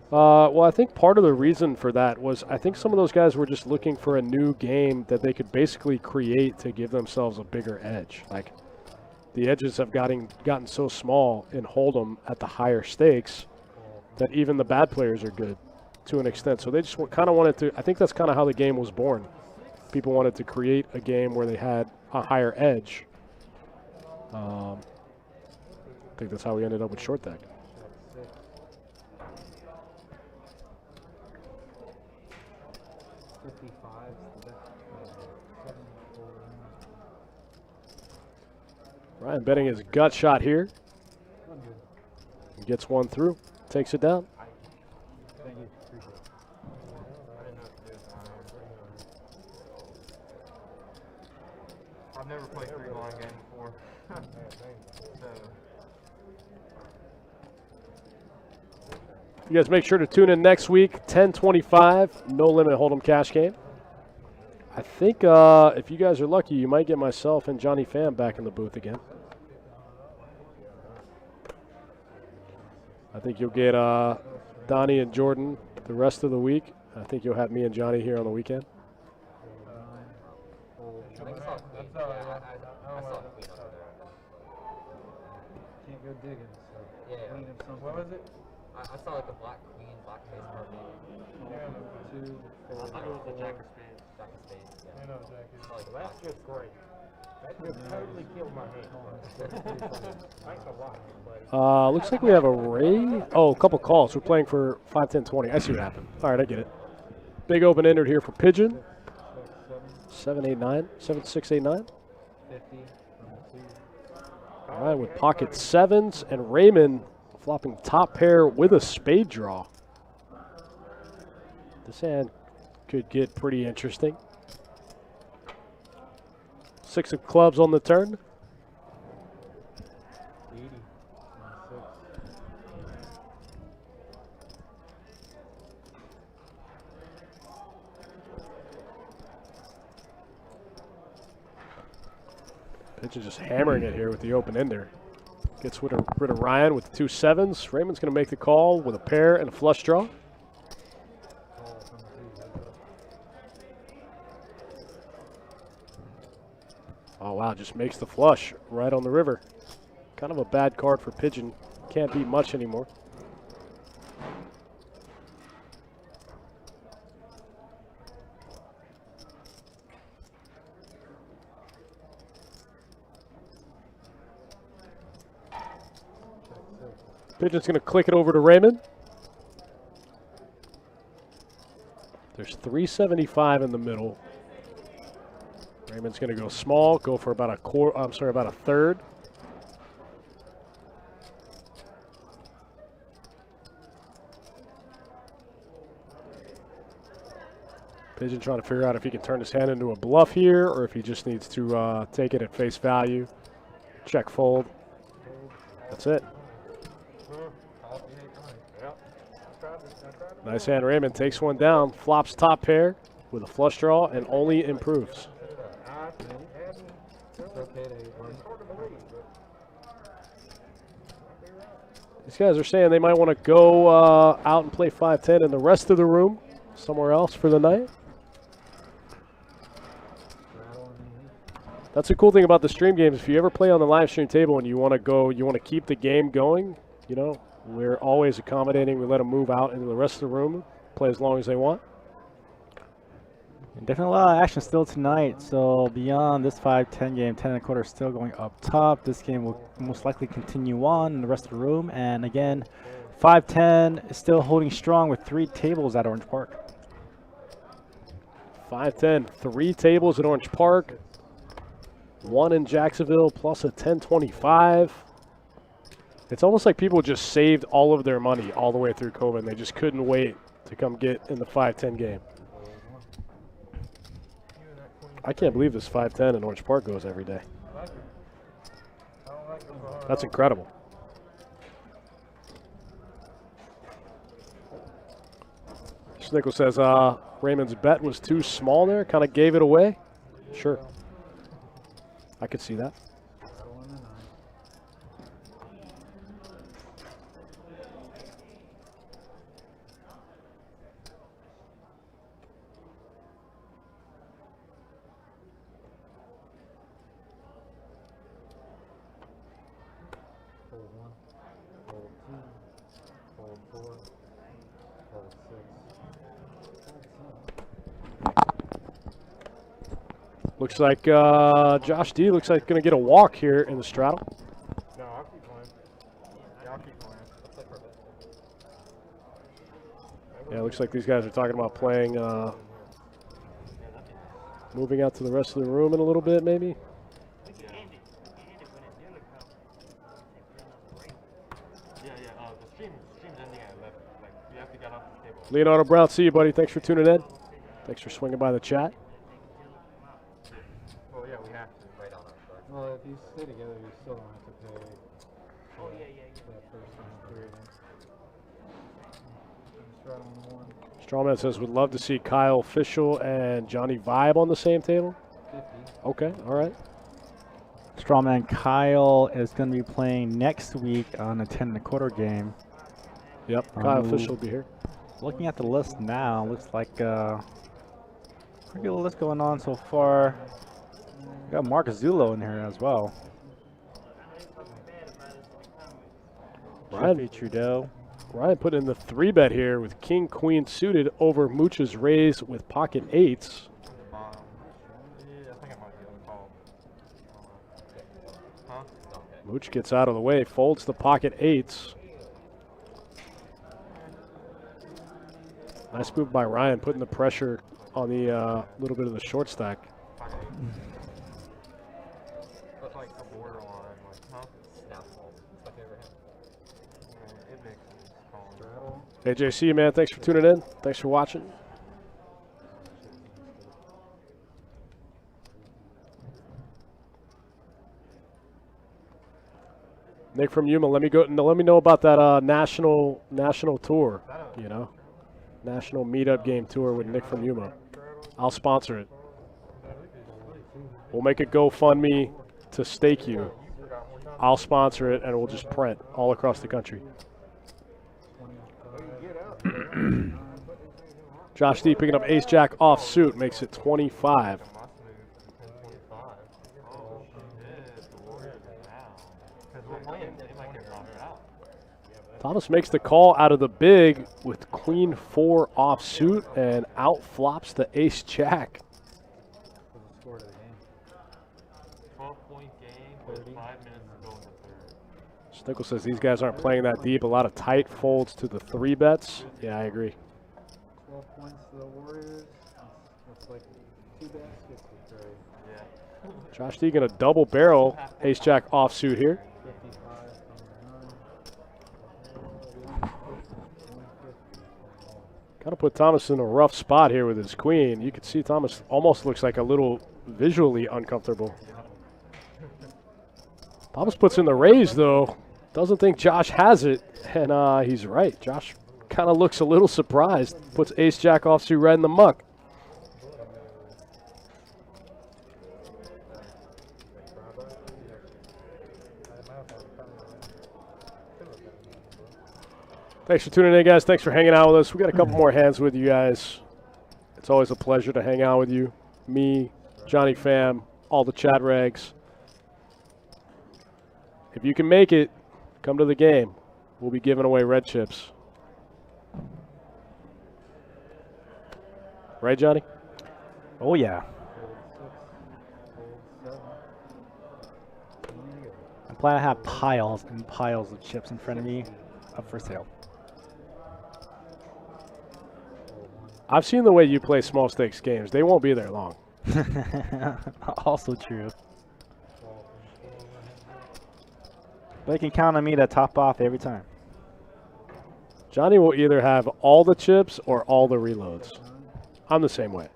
Well, I think part of the reason for that was I think some of those guys were just looking for a new game that they could basically create to give themselves a bigger edge. Like, the edges have gotten so small in hold'em at the higher stakes that even the bad players are good to an extent. So they just kind of wanted to, I think that's kind of how the game was born. People wanted to create a game where they had a higher edge. I think that's how we ended up with short deck. Ryan betting his gut shot here. He gets one through, takes it down. Thank you. Appreciate it. I didn't know what to do. I've never played 3 blind games before. So, You guys make sure to tune in next week, 10:25, no limit hold'em cash game. I think if you guys are lucky, you might get myself and Johnny Pham back in the booth again. I think you'll get Donnie and Jordan the rest of the week. I think you'll have me and Johnny here on the weekend. Can't go digging, so Yeah. queen of something. What was it? I saw like a black queen, black face card maybe. Two, I thought it was the Jack of Spades. Jack of spades. Yeah. You know, Jackie. I like That's just great. That just totally killed my hand. Thanks a lot, buddy. Looks like we have a raise. Oh, a couple calls. We're playing for 5, 10, 20. I see what happened. All right, I get it. Big open entered here for Pigeon. 7, 8, 9. 7, 6, 8, 9. 50, 2. All right, with pocket sevens and Raymond flopping top pair with a spade draw. This hand could get pretty interesting. 6 of clubs on the turn. 80, Pitch is just hammering it here with the open ender. Gets rid of Ryan with the 2 sevens. Raymond's going to make the call with a pair and a flush draw. Call from the two heads up. Oh, wow, just makes the flush right on the river. Kind of a bad card for Pigeon. Can't beat much anymore. Pigeon's going to click it over to Raymond. There's 375 in the middle. Raymond's going to go small, go for about about a third. Pigeon trying to figure out if he can turn his hand into a bluff here or if he just needs to take it at face value. Check fold. That's it. Nice hand, Raymond takes one down, flops top pair with a flush draw and only improves. It's okay to win. These guys are saying they might want to go out and play 5-10 in the rest of the room somewhere else for the night. That's a cool thing about the stream games. If you ever play on the live stream table and you want to keep the game going, you know, we're always accommodating. We let them move out into the rest of the room, play as long as they want. Definitely a lot of action still tonight. So beyond this 5-10 game, 10 1/4 still going up top. This game will most likely continue on in the rest of the room. And again, 5-10 is still holding strong with 3 tables at Orange Park. 5-10, 3 tables at Orange Park, 1 in Jacksonville, plus a 1025. It's almost like people just saved all of their money all the way through COVID. And they just couldn't wait to come get in the 5-10 game. I can't believe this 5-10 in Orange Park goes every day. That's incredible. Schnickel says Raymond's bet was too small there, kind of gave it away. Sure. I could see that. Fold 1, fold 2, fold 4, fold 6. Looks like Josh D looks like going to get a walk here in the straddle. No, I'll keep playing. Yeah, I'll keep playing. Yeah, it looks like these guys are talking about playing, moving out to the rest of the room in a little bit, maybe. The stream's ending at 11. Like, you have to get off the table. Leonardo Brown, see you, buddy. Thanks for tuning in. Thanks for swinging by the chat. Well, yeah, we have to. Right on our start. Well, if you stay together, you still don't have to pay that first one period. Straddle on 1, Strawman says, would love to see Kyle Fischel and Johnny Vibe on the same table. 50. Okay, all right. Strawman Kyle is going to be playing next week on a 10 1/4 game. Yep, Kyle Fischel will be here. Looking at the list now, looks like pretty good list going on so far. We got Mark Zulo in here as well. Ryan Jeffrey Trudeau. Ryan put in the 3-bet here with King Queen suited over Mooch's raise with pocket 8s. Bottom. Yeah, I think I might be able to call. Huh? Mooch gets out of the way, folds the pocket 8s. Nice move by Ryan, putting the pressure on the little bit of the short stack. Pocket 8. That's like a borderline, like, huh? Snap fold. It's like overhead. It makes sense. Straddle. Hey, JC, man, thanks for tuning in. Thanks for watching. Nick from Yuma, let me know about that national tour, you know. National meetup game tour with Nick from Yuma. I'll sponsor it. We'll make a GoFundMe to stake you. I'll sponsor it, and we'll just print all across the country. Josh D picking up ace jack off suit, makes it 25. Must move to 10.25. Oh shit, the Warriors are down. Because we're playing, they might get knocked out. Thomas makes the call out of the big with queen 4 off suit and out flops the ace jack. For the score of the game. 12-point game with 5 minutes to go in the third. Snickle says these guys aren't playing that deep. A lot of tight folds to the 3 bets. Yeah, I agree. 12 points to the Warriors. That's like 2 baskets for Curry. Yeah. Josh D gonna double barrel ace jack off suit here. 55 Kind of put Thomas in a rough spot here with his queen. You can see Thomas almost looks like a little visually uncomfortable. Thomas puts in the raise though. Doesn't think Josh has it, and he's right. Josh kind of looks a little surprised. Puts ace jack offsuit right in the muck. Thanks for tuning in, guys. Thanks for hanging out with us. We got a couple more hands with you guys. It's always a pleasure to hang out with you. Me, Johnny Pham, all the chat regs. If you can make it, come to the game. We'll be giving away red chips. Right, Johnny? Oh, yeah. I'm glad I have piles and piles of chips in front of me up for sale. I've seen the way you play small stakes games. They won't be there long. Also true. But you can count on me to top off every time. Johnny will either have all the chips or all the reloads. I'm the same way.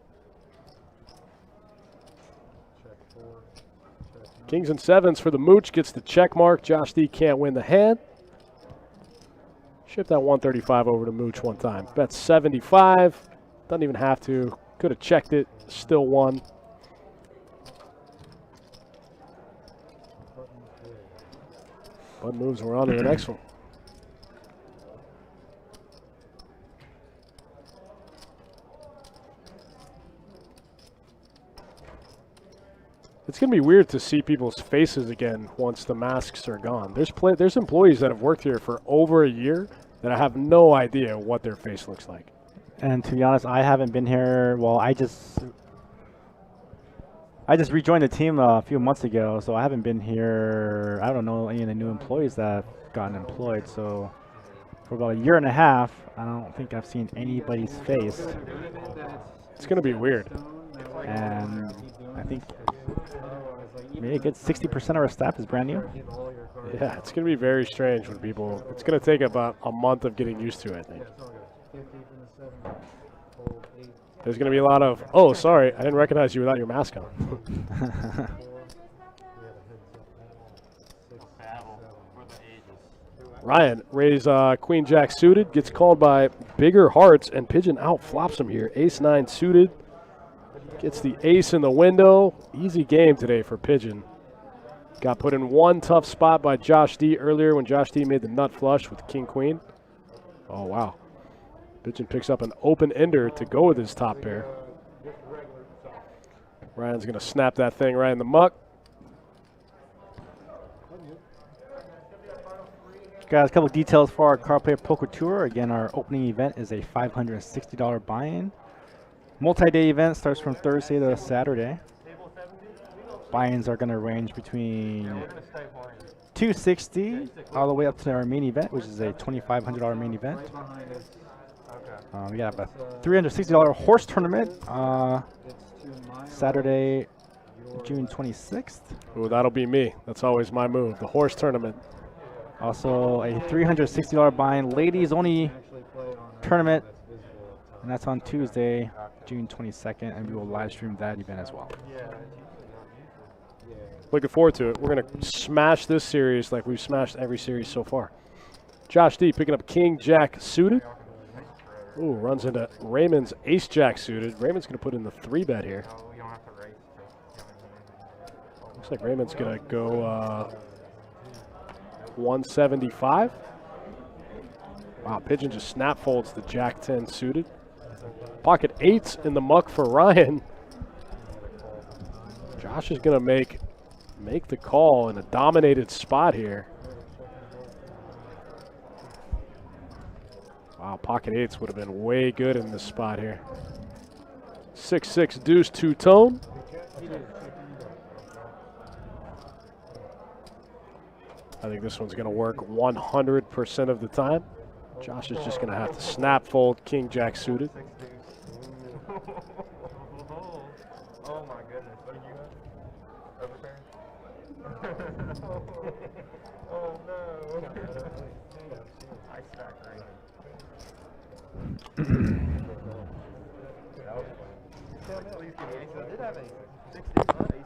Kings and sevens for the mooch. Gets the check mark. Josh D can't win the hand. Ship that 135 over to mooch one time. Bet 75. Doesn't even have to. Could have checked it. Still won. Button moves. We're on to the next one. It's going to be weird to see people's faces again once the masks are gone. There's employees that have worked here for over a year that I have no idea what their face looks like. And to be honest, I haven't been here. Well, I just rejoined the team a few months ago, so I haven't been here. I don't know any of the new employees that have gotten employed. So for about a year and a half, I don't think I've seen anybody's face. It's going to be weird. And I think maybe a good 60% of our staff is brand new. Yeah, it's going to be very strange when people. It's going to take about a month of getting used to, I think. There's going to be a lot of, oh, sorry, I didn't recognize you without your mask on. Ryan raise queen jack suited, gets called by bigger hearts, and Pigeon out flops him here. Ace 9 suited, gets the ace in the window. Easy game today for Pigeon. Got put in one tough spot by Josh D earlier when Josh D made the nut flush with king queen. Oh, wow. Pigeon picks up an open ender to go with his top pair. Ryan's going to snap that thing right in the muck. Guys, a couple details for our Card Player Poker Tour. Again, our opening event is a $560 buy-in. Multi-day event starts from Thursday to Saturday. Buy-ins are going to range between $260 all the way up to our main event, which is a $2,500 main event. We got a $360 horse tournament Saturday, June 26th. Ooh, that'll be me. That's always my move, the horse tournament. Also a $360 buy-in ladies only tournament, and that's on Tuesday, June 22nd, and we will live stream that event as well. Looking forward to it. We're going to smash this series like we've smashed every series so far. Josh D picking up king jack suited. Ooh, runs into Raymond's ace jack suited. Raymond's going to put in the 3-bet here. Looks like Raymond's going to go 175. Wow, Pigeon just snap folds the Jack 10 suited. Pocket 8s in the muck for Ryan. Josh is going to make the call in a dominated spot here. Wow, pocket 8s would have been way good in this spot here. 6-6 deuce, two-tone. I think this one's going to work 100% of the time. Josh is just going to have to snap fold King Jack suited. Oh my goodness, what did you have? Overpair? Oh no. I stack right. Please give me ace. I did have a 60, not ace.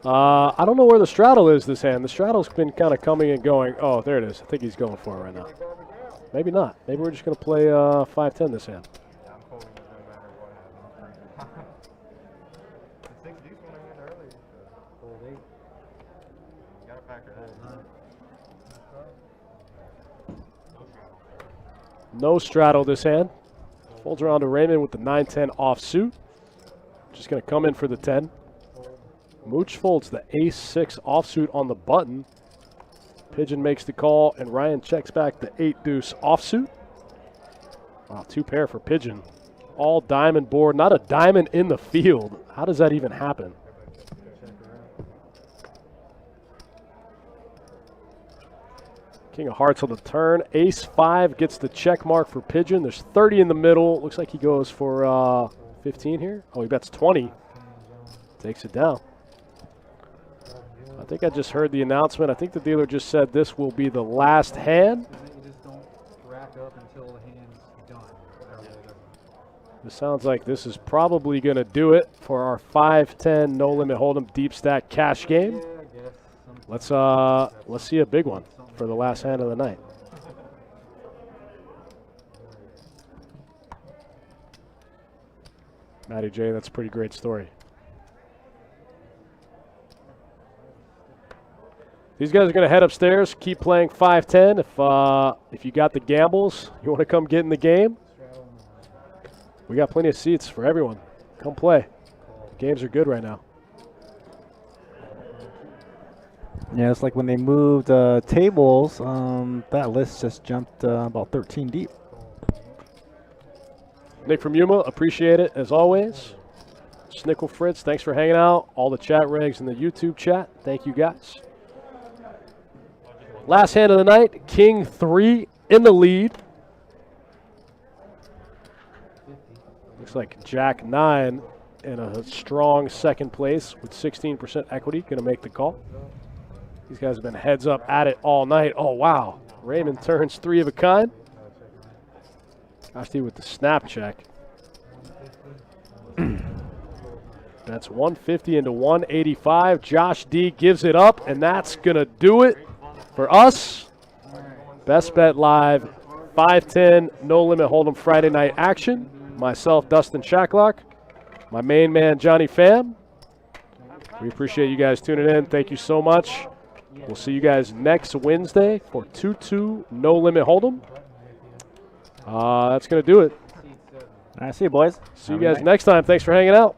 I don't know where the straddle is this hand. The straddle's been kind of coming and going. Oh, there it is. I think he's going for it right now. Maybe not. Maybe we're just going to play 5-10 this hand. Yeah, I'm folding it no matter what happens. The 6 deuce one I had earlier. Fold 8. You gotta factor that in. No straddle this hand. Folds around to Raymond with the 9-10 offsuit. Just going to come in for the 10. Mooch folds the ace-6 offsuit on the button. Pigeon makes the call, and Ryan checks back the 8-deuce offsuit. Wow, 2 pair for Pigeon. All diamond board, not a diamond in the field. How does that even happen? King of hearts on the turn. Ace-5 gets the check mark for Pigeon. There's 30 in the middle. Looks like he goes for 15 here. Oh, he bets 20. Takes it down. I think I just heard the announcement. I think the dealer just said this will be the last hand. And then you just don't rack up until the hand's done. It sounds like this is probably going to do it for our 5-10 no limit hold'em deep stack cash game. Yeah, I guess. Let's see a big one for the last hand of the night. Matty J, that's a pretty great story. These guys are going to head upstairs, keep playing 5-10. If you got the gambles, you want to come get in the game, we got plenty of seats for everyone. Come play. The games are good right now. Yeah, it's like when they moved tables, that list just jumped about 13 deep. Nick from Yuma, appreciate it as always. Snickle Fritz, thanks for hanging out. All the chat regs in the YouTube chat, thank you guys. Last hand of the night, King 3 in the lead. Looks like Jack 9 in a strong second place with 16% equity, going to make the call. These guys have been heads up at it all night. Oh, wow. Raymond turns 3 of a kind. Gosh, dude, with the snap check. That's 150 into 185. Josh D gives it up, and that's going to do it for us. Best Bet Live 5-10 No Limit Hold'em Friday night action. Myself, Dustin Shacklock. My main man, Johnny Pham. We appreciate you guys tuning in. Thank you so much. We'll see you guys next Wednesday for 2-2 No Limit Hold'em. That's going to do it. All right, see you, boys. See you guys next time. Thanks for hanging out.